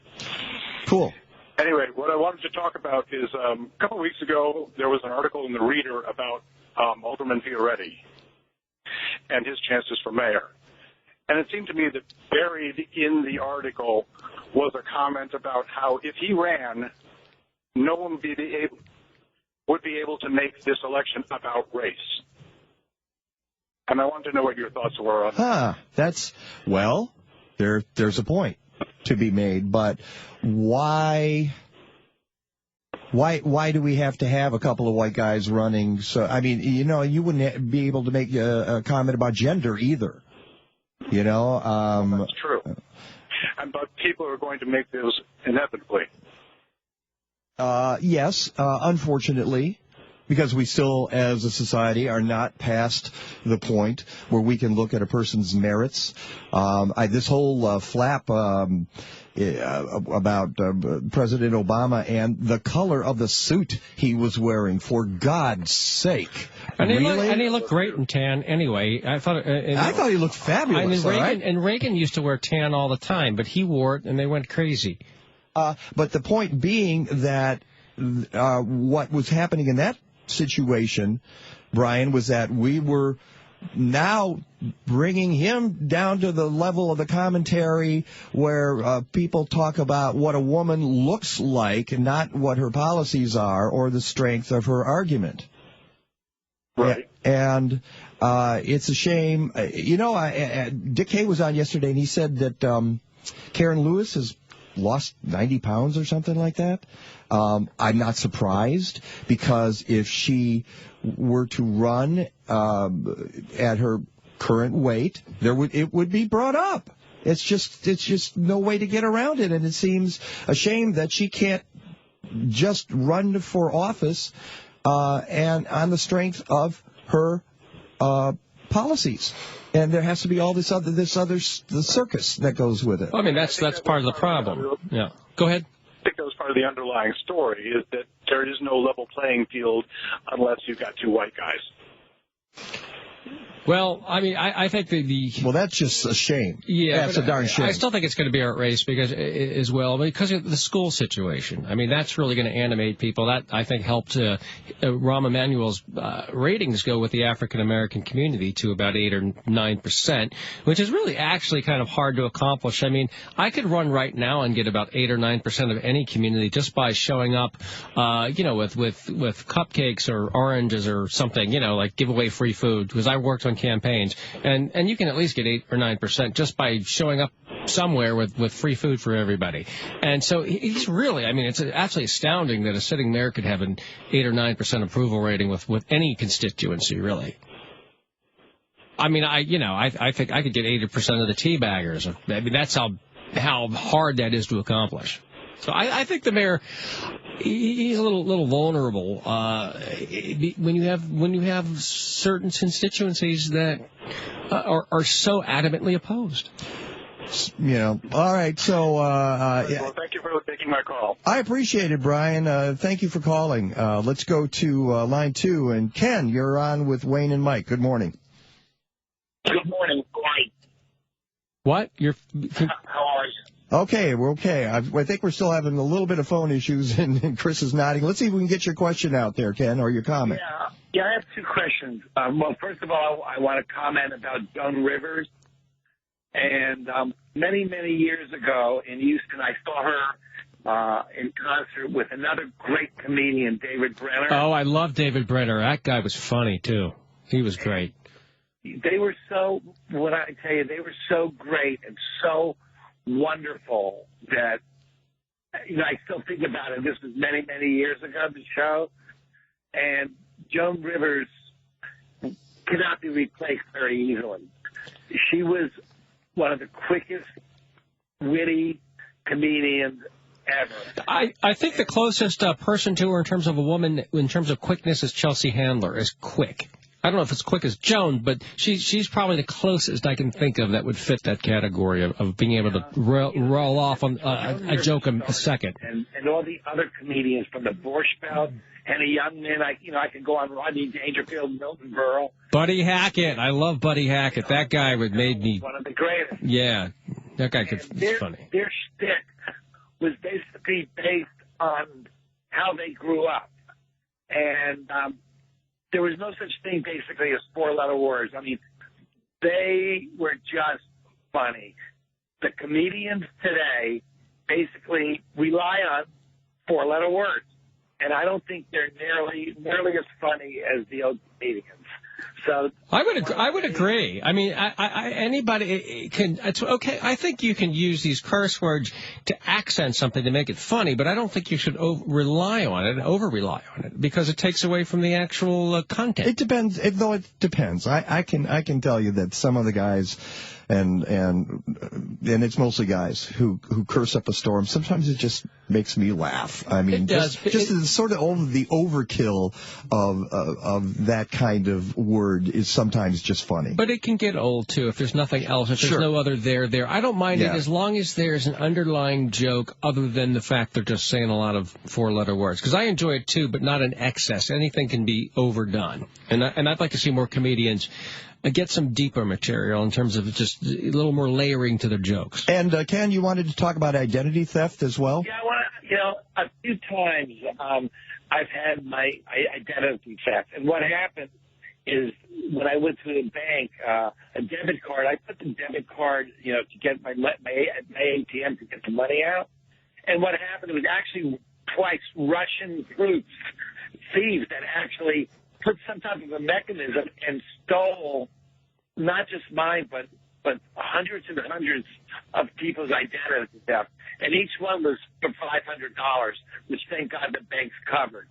B: Cool.
M: Anyway, what I wanted to talk about is a couple of weeks ago there was an article in the Reader about Alderman Fioretti and his chances for mayor. And it seemed to me that buried in the article was a comment about how if he ran, no one would be able to make this election about race. And I wanted to know what your thoughts were on that.
B: There's a point. to be made, but why do we have to have a couple of white guys running? So, I mean, you wouldn't be able to make a comment about gender either.
M: That's true. But people are going to make this inevitably.
B: Yes, unfortunately, because we still, as a society, are not past the point where we can look at a person's merits. This whole flap about President Obama and the color of the suit he was wearing, for God's sake.
C: And
B: really?
C: he looked great in tan anyway. I thought
B: he looked fabulous.
C: Reagan used to wear tan all the time, but he wore it and they went crazy.
B: But the point being that what was happening in that situation, Brian, was that we were now bringing him down to the level of the commentary where people talk about what a woman looks like, not what her policies are or the strength of her argument.
M: Right.
B: And it's a shame. Dick Hay was on yesterday, and he said that Karen Lewis has lost 90 pounds or something like that. I'm not surprised, because if she were to run at her current weight, it would be brought up. It's just no way to get around it, and it seems a shame that she can't just run for office and on the strength of her policies. And there has to be all the circus that goes with it.
C: I mean, that's part of the problem. Yeah. Go ahead.
M: I think that was part of the underlying story, is that there is no level playing field unless you've got two white guys.
C: Well, I mean, I think
B: well, that's just a shame.
C: Yeah,
B: that's a darn shame.
C: I still think it's going to be a race because of the school situation. I mean, that's really going to animate people. That, I think, helped Rahm Emanuel's ratings go with the African American community to about 8 or 9%, which is really actually kind of hard to accomplish. I mean, I could run right now and get about 8 or 9% of any community just by showing up, with cupcakes or oranges or something, like give away free food, because I worked on campaigns, and you can at least get 8 or 9% just by showing up somewhere with free food for everybody. And so he's really, I mean, it's absolutely astounding that a sitting mayor could have an 8 or 9% approval rating with any constituency, really. I mean, I think I could get 80% of the teabaggers. I mean, that's how hard that is to accomplish. So I think the mayor, he's a little vulnerable when you have certain constituencies that are so adamantly opposed.
B: All right. So,
M: well, thank you for taking my call.
B: I appreciate it, Brian. Thank you for calling. Let's go to line 2, and Ken, you're on with Wayne and Mike. Good morning.
N: Good morning.
C: What?
N: How are you?
B: Okay, we're okay. I think we're still having a little bit of phone issues, and Chris is nodding. Let's see if we can get your question out there, Ken, or your comment.
N: Yeah, I have two questions. Well, first of all, I want to comment about Joan Rivers. And many, many years ago in Houston, I saw her in concert with another great comedian, David Brenner.
C: Oh, I love David Brenner. That guy was funny, too. He was great.
N: They were so, what I tell you, they were so great and so wonderful that, I still think about it. This was many, many years ago, the show. And Joan Rivers cannot be replaced very easily. She was one of the quickest, witty comedians ever.
C: I think the closest person to her in terms of a woman, in terms of quickness, is Chelsea Handler, is quick. I don't know if it's quick as Joan, but she's probably the closest I can think of that would fit that category of being able to roll off on a joke a second.
N: And all the other comedians from the Borscht Belt, Henny Youngman, I could go on Rodney Dangerfield, Milton Berle.
C: Buddy Hackett. I love Buddy Hackett. That guy made me...
N: One of the greatest.
C: Yeah. That guy was funny.
N: Their shtick was basically based on how they grew up. And there was no such thing basically as 4-letter words. I mean, they were just funny. The comedians today basically rely on 4-letter words. And I don't think they're nearly as funny as the old comedians. So
C: I would agree. I mean, anybody can. It's okay. I think you can use these curse words to accent something to make it funny, but I don't think you should over rely on it because it takes away from the actual content.
B: It depends. It depends. I can tell you that some of the guys, and it's mostly guys who curse up a storm. Sometimes it just makes me laugh. I mean, just sort of the overkill of that kind of word is sometimes just funny.
C: But it can get old too if there's nothing else. If there's no other there. I don't mind it as long as there's an underlying joke other than the fact they're just saying a lot of four-letter words. Because I enjoy it too, but not in excess. Anything can be overdone, and I'd like to see more comedians get some deeper material in terms of just a little more layering to their jokes.
B: And Ken, you wanted to talk about identity theft as well?
N: Yeah, a few times I've had my identity theft, and what happened is when I went to the bank, a debit card. I put the debit card, to get my ATM to get the money out, and what happened was actually twice Russian thieves that actually put some type of a mechanism and stole not just mine, but hundreds and hundreds of people's identity theft. And each one was for $500, which thank God the bank's covered.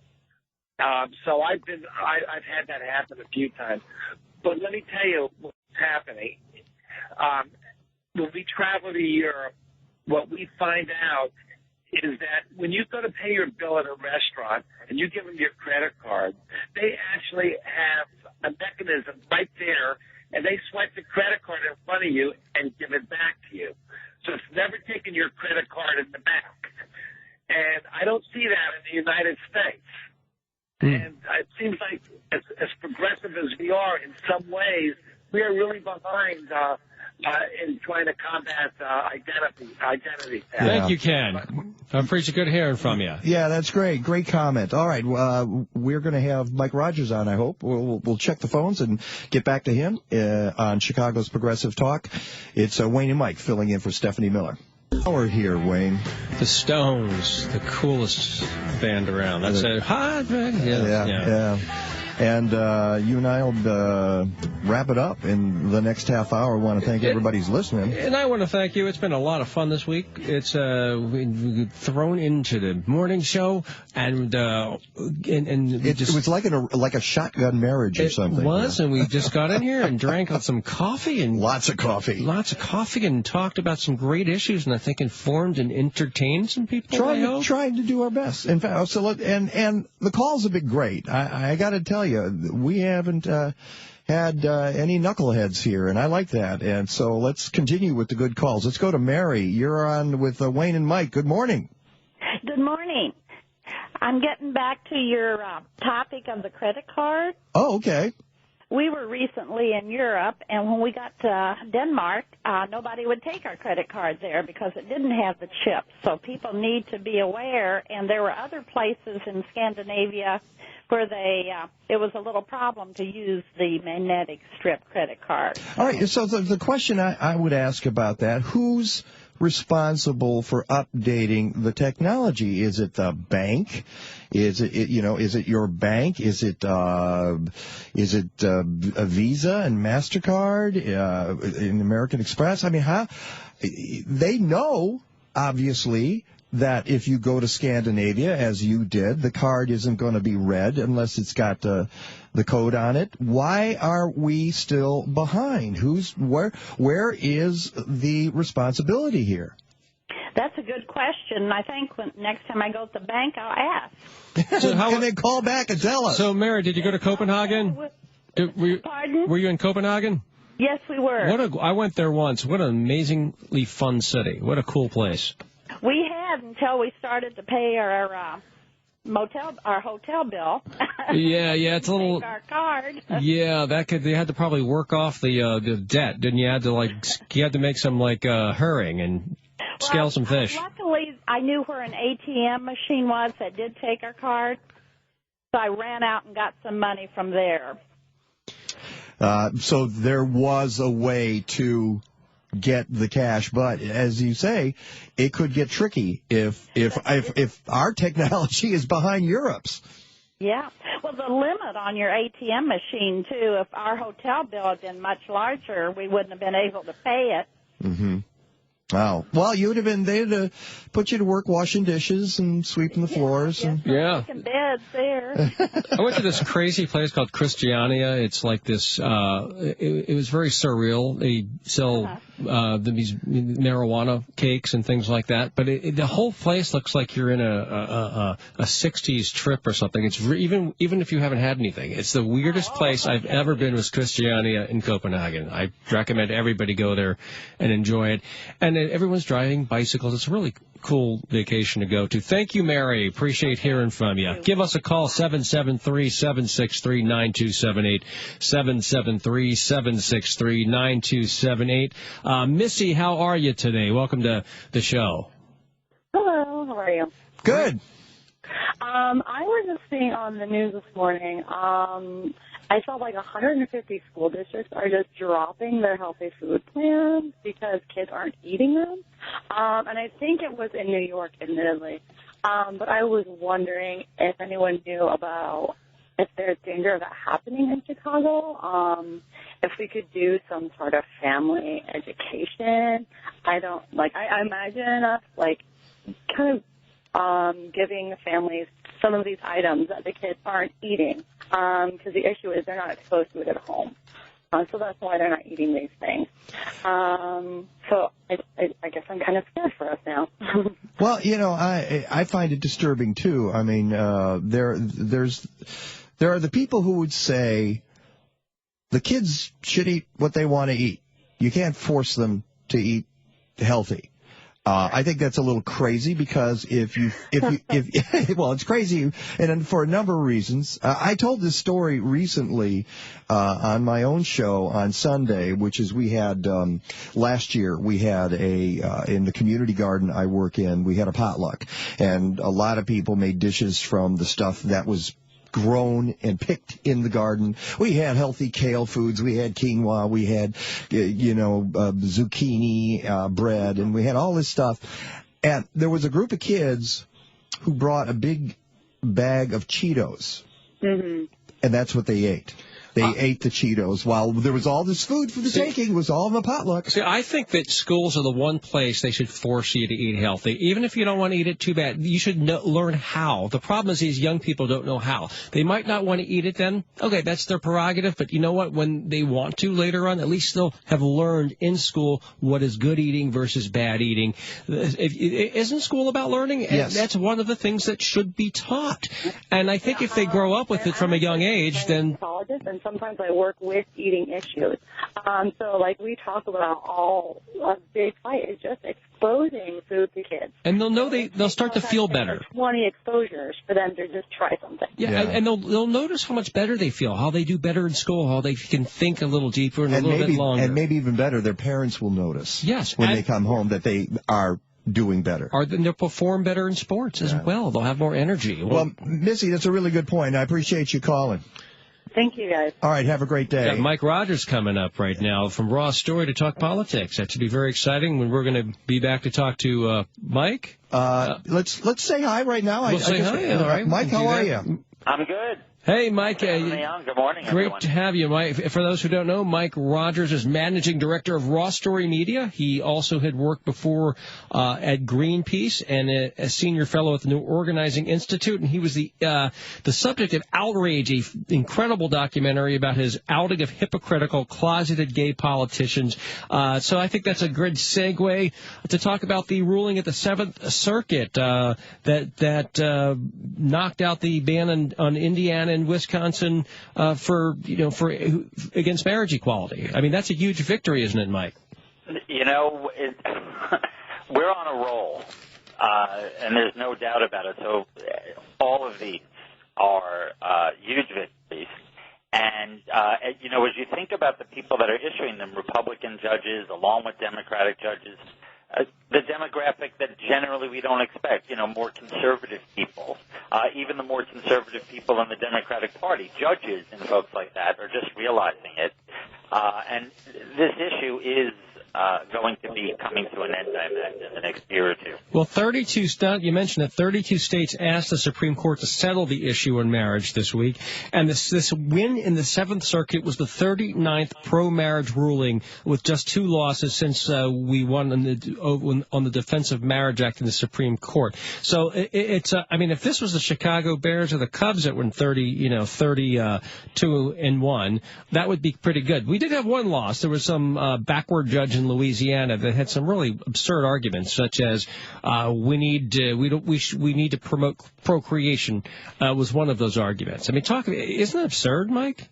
N: So I've had that happen a few times. But let me tell you what's happening. When we travel to Europe, what we find out is that when you go to pay your bill at a restaurant and you give them your credit card, they actually have a mechanism right there, and they swipe the credit card in front of you and give it back to you. So it's never taking your credit card in the back. And I don't see that in the United States. And it seems like as progressive as we are in some ways, we are really behind in trying to combat identity theft.
C: Thank you, Ken. I appreciate good hearing from you.
B: Yeah, that's great. Great comment. All right, we're going to have Mike Rogers on, I hope. We'll check the phones and get back to him on Chicago's Progressive Talk. It's Wayne and Mike filling in for Stephanie Miller. We're here, Wayne.
C: The Stones, the coolest band around. That's a hot band. Yeah.
B: And you and I will wrap it up in the next half hour. I want to thank everybody who's listening.
C: And I want to thank you. It's been a lot of fun this week. It's we thrown into the morning show, and
B: it was like a shotgun marriage or something.
C: It was, and we just got in here and drank some coffee and
B: lots of coffee,
C: and talked about some great issues, and I think informed and entertained some people.
B: Trying to do our best. In fact, and the calls have been great. I got to tell you. We haven't had any knuckleheads here, and I like that. And so let's continue with the good calls. Let's go to Mary. You're on with Wayne and Mike. Good morning.
O: Good morning. I'm getting back to your topic of the credit card.
B: Oh, okay.
O: We were recently in Europe, and when we got to Denmark, nobody would take our credit card there because it didn't have the chip. So people need to be aware, and there were other places in Scandinavia where it was a little problem to use the magnetic strip credit card.
B: All right, so the question I would ask about that, who's responsible for updating the technology? Is it the bank? Is it your bank? Is it a Visa and MasterCard, in American Express? I mean, they know, obviously, that if you go to Scandinavia, as you did, the card isn't going to be red unless it's got the code on it. Why are we still behind? Where is the responsibility here?
O: That's a good question. I think next time I go to the bank, I'll ask.
B: So how can they call back and tell us?
C: So, Mary, did you go to Copenhagen?
O: Pardon?
C: Were you in Copenhagen?
O: Yes, we were.
C: I went there once. What an amazingly fun city. What a cool place.
O: We had until we started to pay our hotel bill.
C: Yeah, it's a little.
O: Our card.
C: Yeah, they had to probably work off the debt, didn't you? You had to make some herring and scale some fish.
O: Luckily, I knew where an ATM machine was that did take our card, so I ran out and got some money from there.
B: So there was a way to get the cash, but as you say, it could get tricky if our technology is behind Europe's.
O: Yeah. Well, the limit on your ATM machine, too, if our hotel bill had been much larger, we wouldn't have been able to pay it.
B: Mm-hmm. Wow. Well, they'd put you to work washing dishes and sweeping the floors.
C: Yeah.
O: Making beds there.
C: I went to this crazy place called Christiania. It's like this, it was very surreal. They sell these marijuana cakes and things like that. But the whole place looks like you're in a 60s trip or something. It's even if you haven't had anything. It's the weirdest place I've ever been was Christiania in Copenhagen. I recommend everybody go there and enjoy it. And everyone's driving bicycles. It's a really cool vacation to go to. Thank you, Mary. Appreciate hearing from you. Give us a call, 773-763-9278, 773-763-9278. Missy, how are you today? Welcome to the show.
P: Hello, how are you?
B: Good.
P: I was just seeing on the news this morning, I saw like 150 school districts are just dropping their healthy food plans because kids aren't eating them. And I think it was in New York, admittedly. But I was wondering if anyone knew about if there's danger of that happening in Chicago, if we could do some sort of family education. I imagine us, kind of giving the families some of these items that the kids aren't eating, because the issue is they're not exposed to it at home. So that's why they're not eating these things. So I guess I'm kind of scared for us now.
B: Well, I find it disturbing too. I mean, there are the people who would say the kids should eat what they want to eat. You can't force them to eat healthy. I think that's a little crazy because if well, it's crazy, and for a number of reasons. I told this story recently on my own show on Sunday, which is we had last year we had in the community garden I work in, we had a potluck, and a lot of people made dishes from the stuff that was grown and picked in the garden. We had healthy kale foods. We had quinoa. We had, zucchini bread, and we had all this stuff. And there was a group of kids who brought a big bag of Cheetos, and that's what they ate. They ate the Cheetos while there was all this food for the taking. It was all in the potluck.
C: See, I think that schools are the one place they should force you to eat healthy. Even if you don't want to eat it too bad, you should learn how. The problem is these young people don't know how. They might not want to eat it then. Okay, that's their prerogative. But you know what? When they want to later on, at least they'll have learned in school what is good eating versus bad eating. Isn't school about learning?
B: Yes.
C: And that's one of the things that should be taught. And I think if they grow up with it from a young age, then...
P: And sometimes I work with eating issues. So we talk about a big fight is just exposing food to kids.
C: And they'll know they'll start to feel better.
P: 20 exposures for them to just try something.
C: Yeah. And they'll notice how much better they feel, how they do better in school, how they can think a little deeper and a little bit longer.
B: And maybe even better, their parents will notice.
C: Yes.
B: When they come home that they are doing better.
C: Then they'll perform better in sports as well. They'll have more energy.
B: Well, Missy, that's a really good point. I appreciate you calling.
P: Thank you, guys.
B: All right, have a great day.
C: Got Mike Rogers coming up right now from Raw Story to talk politics. That should be very exciting when we're going to be back to talk to Mike.
B: Let's say hi right now.
C: We'll say hi. All right.
B: Mike, how are you?
Q: I'm good.
C: Hey, Mike.
Q: Good morning, everyone.
C: Great to have you, Mike. For those who don't know, Mike Rogers is managing director of Raw Story Media. He also had worked before at Greenpeace and a senior fellow at the New Organizing Institute. And he was the subject of Outrage, an incredible documentary about his outing of hypocritical, closeted gay politicians. So I think that's a good segue to talk about the ruling at the Seventh Circuit that knocked out the ban on Indiana and Wisconsin for against marriage equality. I mean, that's a huge victory, isn't it, Mike?
Q: We're on a roll, and there's no doubt about it. So all of these are huge victories. And, as you think about the people that are issuing them, Republican judges along with Democratic judges, the demographic that generally we don't expect, more conservative people, even the more conservative people in the Democratic Party, judges and folks like that are just realizing it. And this issue is going to be coming to an end, I imagine, in the next year or two.
C: Well, you mentioned that 32 states asked the Supreme Court to settle the issue on marriage this week, and this win in the Seventh Circuit was the 39th pro-marriage ruling, with just 2 losses since we won on the Defense of Marriage Act in the Supreme Court. So I mean, if this was the Chicago Bears or the Cubs that won 32-1, that would be pretty good. We did have one loss. There was some backward judge in Louisiana that had some really absurd arguments, such as we need to promote procreation was one of those arguments. I mean, isn't that absurd, Mike?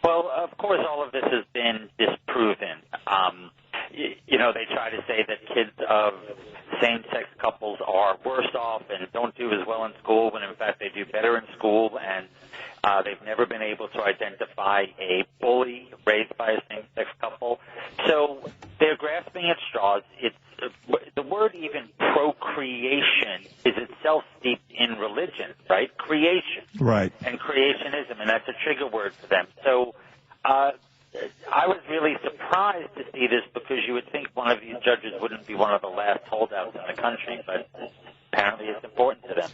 Q: Well, of course, all of this has been disproven. They try to say that kids of same-sex couples are worse off and don't do as well in school, when in fact they do better in school, and they've never been able to identify a bully raised by a same-sex couple. So they're grasping at straws. The word even procreation is itself steeped in religion, right? Creation.
B: Right.
Q: And creationism, and that's a trigger word for them. So I was really surprised to see this, because you would think one of these judges wouldn't be one of the last holdouts in the country, but apparently it's important to them.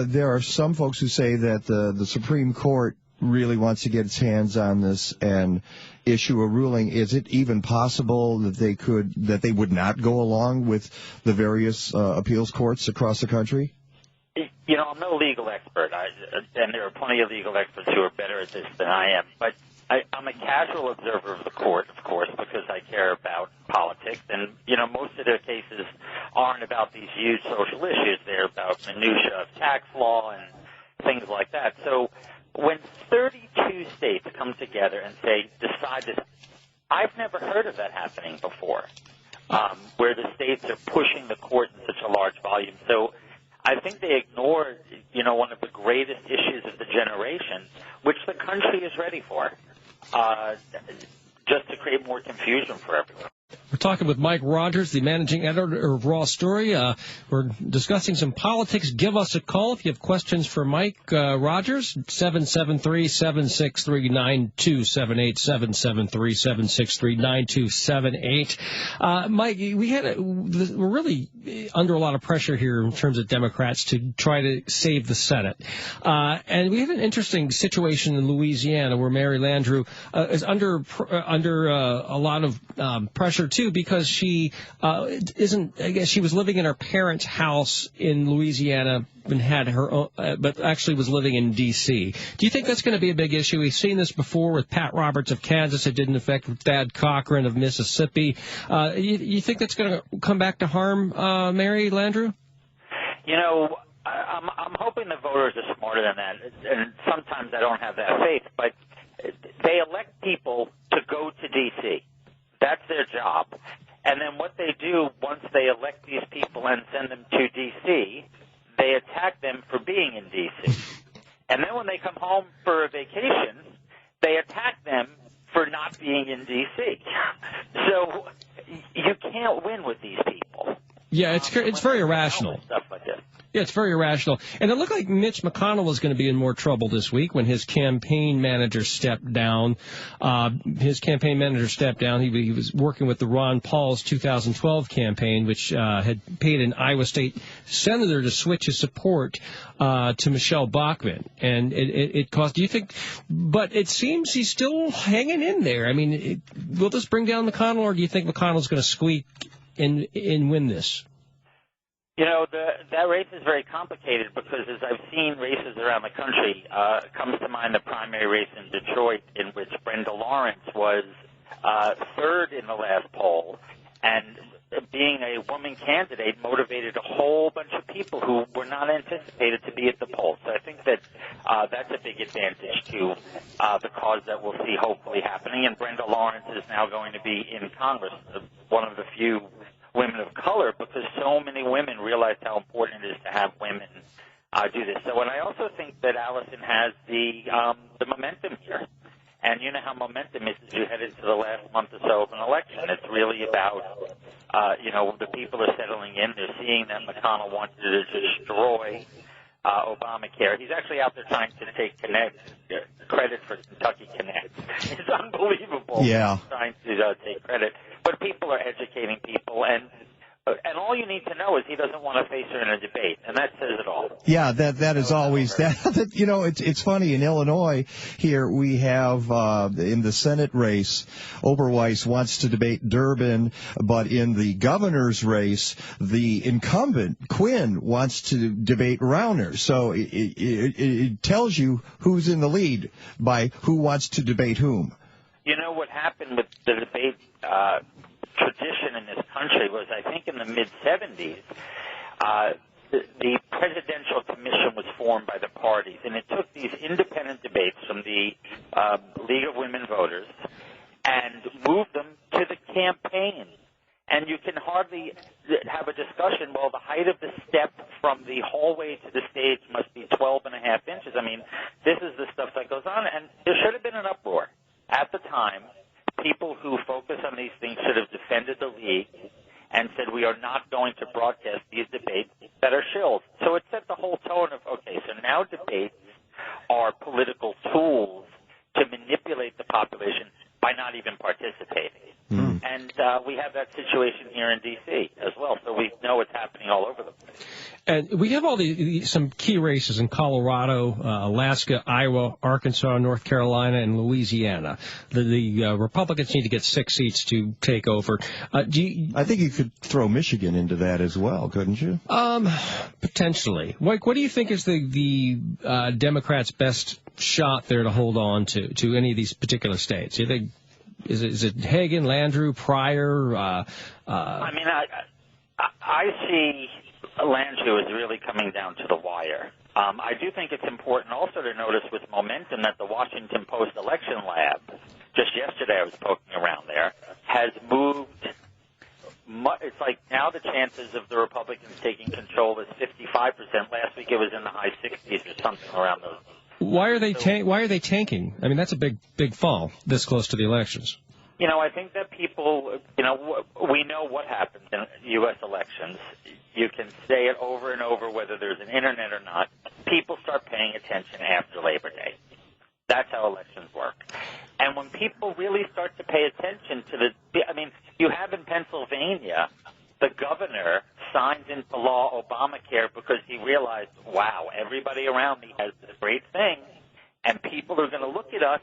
B: There are some folks who say that the Supreme Court really wants to get its hands on this and issue a ruling. Is it even possible that they would not go along with the various appeals courts across the country?
Q: I'm no legal expert, and there are plenty of legal experts who are better at this than I am, but I'm a casual observer of the court, of course, because I care about politics, and, most of their cases aren't about these huge social issues. They're about minutia of tax law and things like that. So when 32 states come together and decide this, I've never heard of that happening before, where the states are pushing the court in such a large volume. So I think they ignored, one of the greatest issues of the generation, which the country is ready for, just to create more confusion for everyone.
C: We're talking with Mike Rogers, the managing editor of Raw Story. We're discussing some politics. Give us a call if you have questions for Mike Rogers, 773-763-9278, 773-763-9278. Mike, we're really under a lot of pressure here in terms of Democrats to try to save the Senate. And we have an interesting situation in Louisiana where Mary Landrieu is under a lot of pressure too, because she she was living in her parents' house in Louisiana and had her own, but actually was living in D.C. Do you think that's going to be a big issue? We've seen this before with Pat Roberts of Kansas. It didn't affect Thad Cochran of Mississippi. You think that's going to come back to harm Mary Landrieu?
Q: I'm hoping the voters are smarter than that, and sometimes I don't have that faith, but they elect people to go to D.C. That's their job. And then what they do once they elect these people and send them to D.C., they attack them for being in D.C. And then when they come home for a vacation, they attack them for not being in D.C. So you can't win with these people.
C: Yeah, it's very irrational.
Q: Stuff like this.
C: Yeah, it's very irrational. And it looked like Mitch McConnell was going to be in more trouble this week when his campaign manager stepped down. He was working with the Ron Paul's 2012 campaign, which had paid an Iowa State senator to switch his support to Michelle Bachmann. And it caused, do you think, but it seems he's still hanging in there. I mean, will this bring down McConnell, or do you think McConnell's going to squeak and win this?
Q: That race is very complicated, because as I've seen races around the country, comes to mind the primary race in Detroit, in which Brenda Lawrence was third in the last poll, and being a woman candidate motivated a whole bunch of people who were not anticipated to be at the polls. So I think that that's a big advantage to the cause that we'll see hopefully happening. And Brenda Lawrence is now going to be in Congress, one of the few women of color, because so many women realize how important it is to have women do this. So, and I also think that Allison has the momentum here. And you know how momentum is as you head into the last month or so of an election. It's really about, the people are settling in. They're seeing that McConnell wanted to destroy Obamacare. He's actually out there trying to take credit for Kentucky Connect. It's unbelievable.
B: Yeah.
Q: Trying to take credit But people are educating people, and all you need to know is he doesn't want to face her in a debate, and that says it all.
B: Yeah, that is always that. You know, it's funny in Illinois. Here we have in the Senate race, Oberweis wants to debate Durbin, but in the governor's race, the incumbent Quinn wants to debate Rauner. So it tells you who's in the lead by who wants to debate whom.
Q: You know what happened with the debate tradition in this country was, I think, in the mid-'70s, the Presidential Commission was formed by the parties, and it took these independent debates from the League of Women Voters and moved them to the campaign. And you can hardly have a discussion, well, the height of the step from the hallway to the stage must be 12 and a half inches. I mean, this is the stuff that goes on, and there should have been an uproar. At the time, people who focus on these things should have defended the league and said we are not going to broadcast these debates that are shills. So it set the whole tone of, okay, so now debates are political tools to manipulate the population by not even participating. And we have that situation here in D.C. as well, so we know it's happening all over the place.
C: And we have some key races in Colorado, Alaska, Iowa, Arkansas, North Carolina, and Louisiana. The Republicans need to get 6 seats to take over. I
B: think you could throw Michigan into that as well, couldn't you?
C: Potentially. Mike, what do you think is the Democrats' best shot there to hold on to any of these particular states? Do you think is it Hagan, Landrieu, Pryor?
Q: I mean, I see Landrieu is really coming down to the wire. I do think it's important also to notice with momentum that the Washington Post election lab, just yesterday I was poking around there, has moved. It's like now the chances of the Republicans taking control is 55%. Last week it was in the high 60s or something around those.
C: Why are they tanking? I mean, that's a big fall this close to the elections.
Q: You know, I think that people, you know, we know what happens in U.S. elections. You can say it over and over whether there's an internet or not. People start paying attention after Labor Day. That's how elections work. And when people really start to pay attention to I mean, you have in Pennsylvania, the governor signed into law Obamacare because he realized, wow, everybody around me has this great thing, and people are going to look at us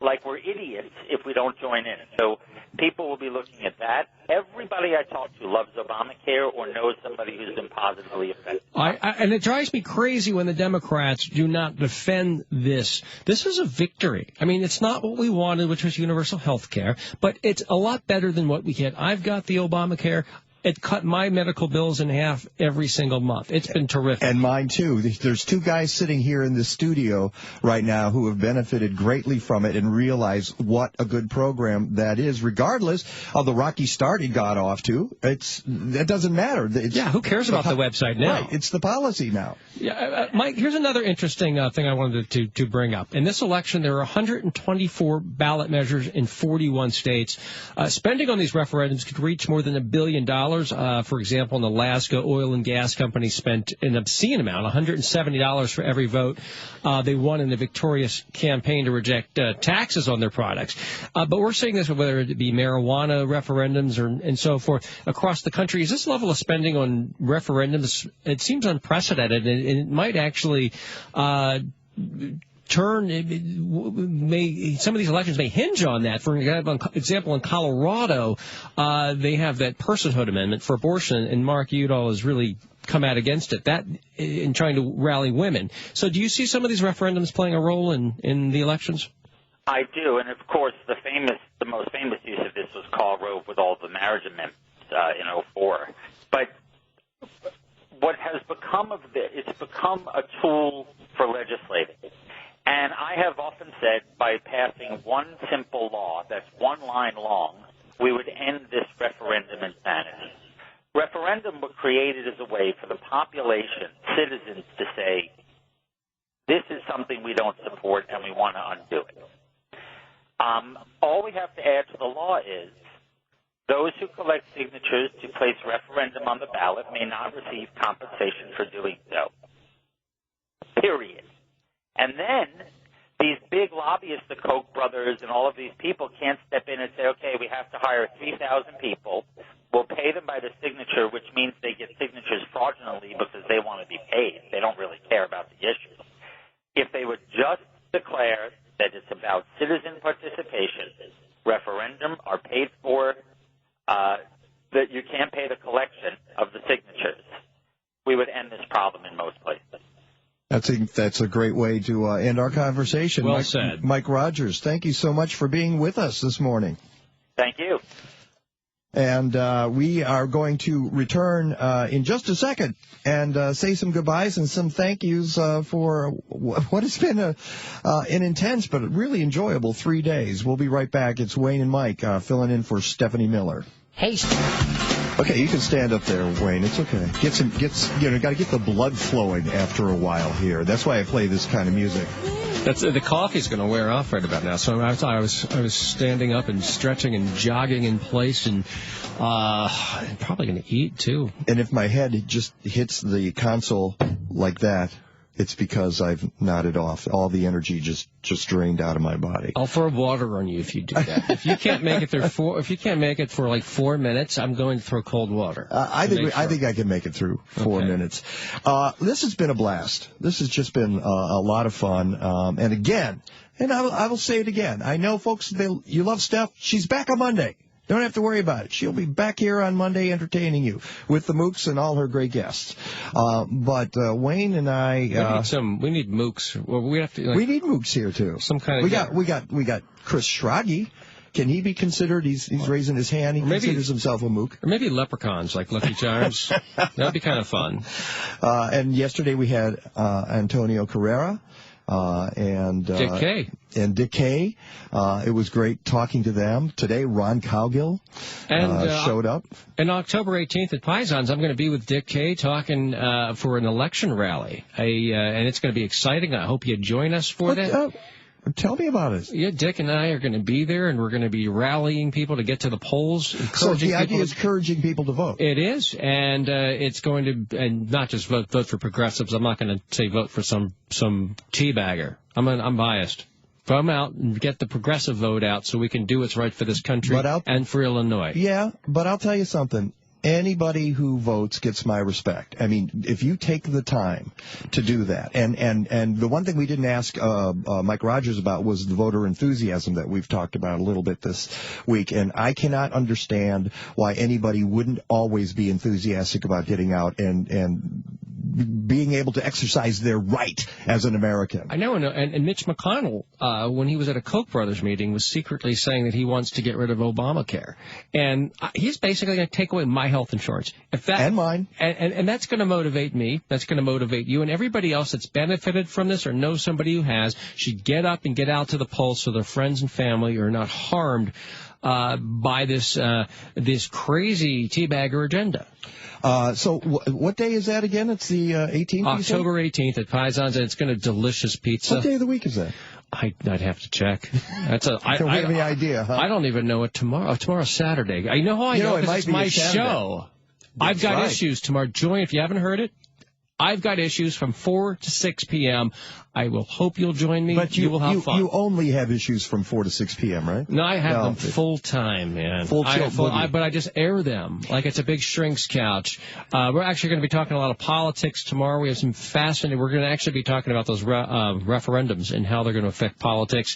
Q: like we're idiots if we don't join in. So people will be looking at that. Everybody I talk to loves Obamacare or knows somebody who's been positively affected.
C: And it drives me crazy when the Democrats do not defend this. This is a victory. I mean, it's not what we wanted, which was universal health care, but it's a lot better than what we get. I've got the Obamacare. It cut my medical bills in half every single month. It's been terrific.
B: And mine, too. There's 2 guys sitting here in the studio right now who have benefited greatly from it and realize what a good program that is, regardless of the rocky start he got off to. That doesn't matter.
C: Who cares about the website now?
B: Right, it's the policy now.
C: Yeah, Mike, here's another interesting thing I wanted to bring up. In this election, there are 124 ballot measures in 41 states. Spending on these referendums could reach more than $1 billion. For example, in Alaska, oil and gas companies spent an obscene amount, $170 for every vote. They won in the victorious campaign to reject taxes on their products. But we're seeing this whether it be marijuana referendums and so forth across the country. Is this level of spending on referendums, it seems unprecedented, and it might actually some of these elections may hinge on that. For example, in Colorado, they have that personhood amendment for abortion, and Mark Udall has really come out against it, that in trying to rally women. So do you see some of these referendums playing a role in the elections?
Q: I do, and of course, the most famous use of this was Karl Rove with all the marriage amendments in 2004. But what has become of this, it's become a tool for legislating. And I have often said by passing one simple law that's one line long, we would end this referendum insanity. Referendum were created as a way for the population, citizens, to say, this is something we don't support and we want to undo it. All we have to add to the law is those who collect signatures to place referendum on the ballot may not receive compensation for doing so. Period. And then these big lobbyists, the Koch brothers and all of these people, can't step in and say, okay, we have to hire 3,000 people. We'll pay them by the signature, which means they get signatures fraudulently because they want to be paid. They don't really care about the issue. If they would just declare that it's about citizen participation, referendum are paid for, that you can't pay the collection of the signatures, we would end this problem in most places.
B: That's a great way to end our conversation.
C: Well said.
B: Mike Rogers, thank you so much for being with us this morning.
Q: Thank you.
B: And we are going to return in just a second and say some goodbyes and some thank yous for what has been an intense but really enjoyable 3 days. We'll be right back. It's Wayne and Mike filling in for Stephanie Miller.
R: Hey.
B: Okay, you can stand up there, Wayne. It's okay. Got to get the blood flowing after a while here. That's why I play this kind of music.
C: The coffee's going to wear off right about now. So I was standing up and stretching and jogging in place and probably going to eat too.
B: And if my head just hits the console like that, it's because I've nodded off. All the energy just drained out of my body.
C: I'll throw water on you if you do that. If you can't make it for like 4 minutes, I'm going to throw cold water.
B: I think I can make it through 4 minutes. This has been a blast. This has just been a lot of fun. And again, and I will say it again. I know, folks, you love Steph. She's back on Monday. Don't have to worry about it. She'll be back here on Monday entertaining you with the Mooks and all her great guests. But Wayne and I...
C: we need Mooks. Well,
B: we need Mooks here, too.
C: Some kind of...
B: We got Chris Schragi. Can he be considered? He's raising his hand. He considers himself a mook.
C: Or maybe leprechauns like Lucky Charms. That'd be kind of fun.
B: And yesterday we had Antonio Carrera. And
C: Dick Kay.
B: And Dick Kay. It was great talking to them. Today, Ron Cowgill showed up.
C: And October 18th at Pisons, I'm going to be with Dick Kay talking for an election rally. And it's going to be exciting. I hope you join us for that.
B: Tell me about it.
C: Yeah, Dick and I are going to be there, and we're going to be rallying people to get to the polls.
B: So the idea is encouraging people to vote.
C: It is, and it's going to, and not just vote for progressives. I'm not going to say vote for some teabagger. I'm biased. Come out and get the progressive vote out so we can do what's right for this country and for Illinois.
B: Yeah, but I'll tell you something. Anybody who votes gets my respect. I mean, if you take the time to do that, and the one thing we didn't ask Mike Rogers about was the voter enthusiasm that we've talked about a little bit this week, and I cannot understand why anybody wouldn't always be enthusiastic about getting out and being able to exercise their right as an American.
C: I know, and Mitch McConnell, when he was at a Koch brothers meeting, was secretly saying that he wants to get rid of Obamacare. And he's basically going to take away my health insurance.
B: And mine.
C: And that's going to motivate me. That's going to motivate you. And everybody else that's benefited from this or knows somebody who has should get up and get out to the polls so their friends and family are not harmed by this crazy teabagger agenda.
B: So what day is that again? It's the 18th?
C: October 18th at Pisons, and it's going to delicious pizza.
B: What day of the week is that?
C: I'd have to check.
B: Don't have any idea, huh?
C: I don't even know what tomorrow. Tomorrow's Saturday. I know how I know because it's my show. I've got issues tomorrow. Join if you haven't heard it. I've got issues from 4 to 6 p.m. I will hope you'll join me.
B: But
C: you will have fun.
B: You only have issues from 4 to 6 p.m., right?
C: No, I have them full time, man.
B: But
C: I just air them like it's a big shrink's couch. We're actually going to be talking a lot of politics tomorrow. We have some fascinating. We're going to actually be talking about those referendums and how they're going to affect politics.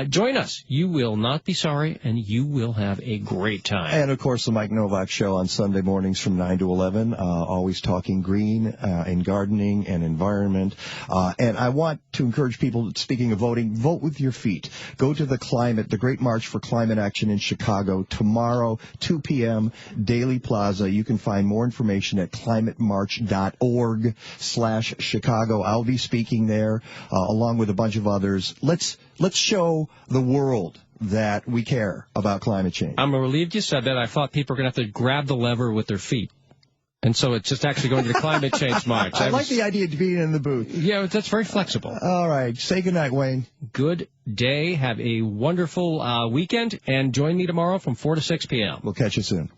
C: Join us. You will not be sorry, and you will have a great time.
B: And of course, the Mike Novak Show on Sunday mornings from 9 to 11. Always talking green and gardening and environment. And I want to encourage people, speaking of voting, vote with your feet. Go to the Great March for Climate Action in Chicago tomorrow, 2 p.m., Daly Plaza. You can find more information at climatemarch.org/Chicago. I'll be speaking there along with a bunch of others. Let's show the world that we care about climate change.
C: I'm relieved you said that. I thought people were going to have to grab the lever with their feet. And so it's just actually going to the climate change march.
B: I like the idea of being in the booth.
C: Yeah, that's very flexible.
B: All right. Say goodnight, Wayne.
C: Good day. Have a wonderful weekend. And join me tomorrow from 4 to 6 p.m.
B: We'll catch you soon.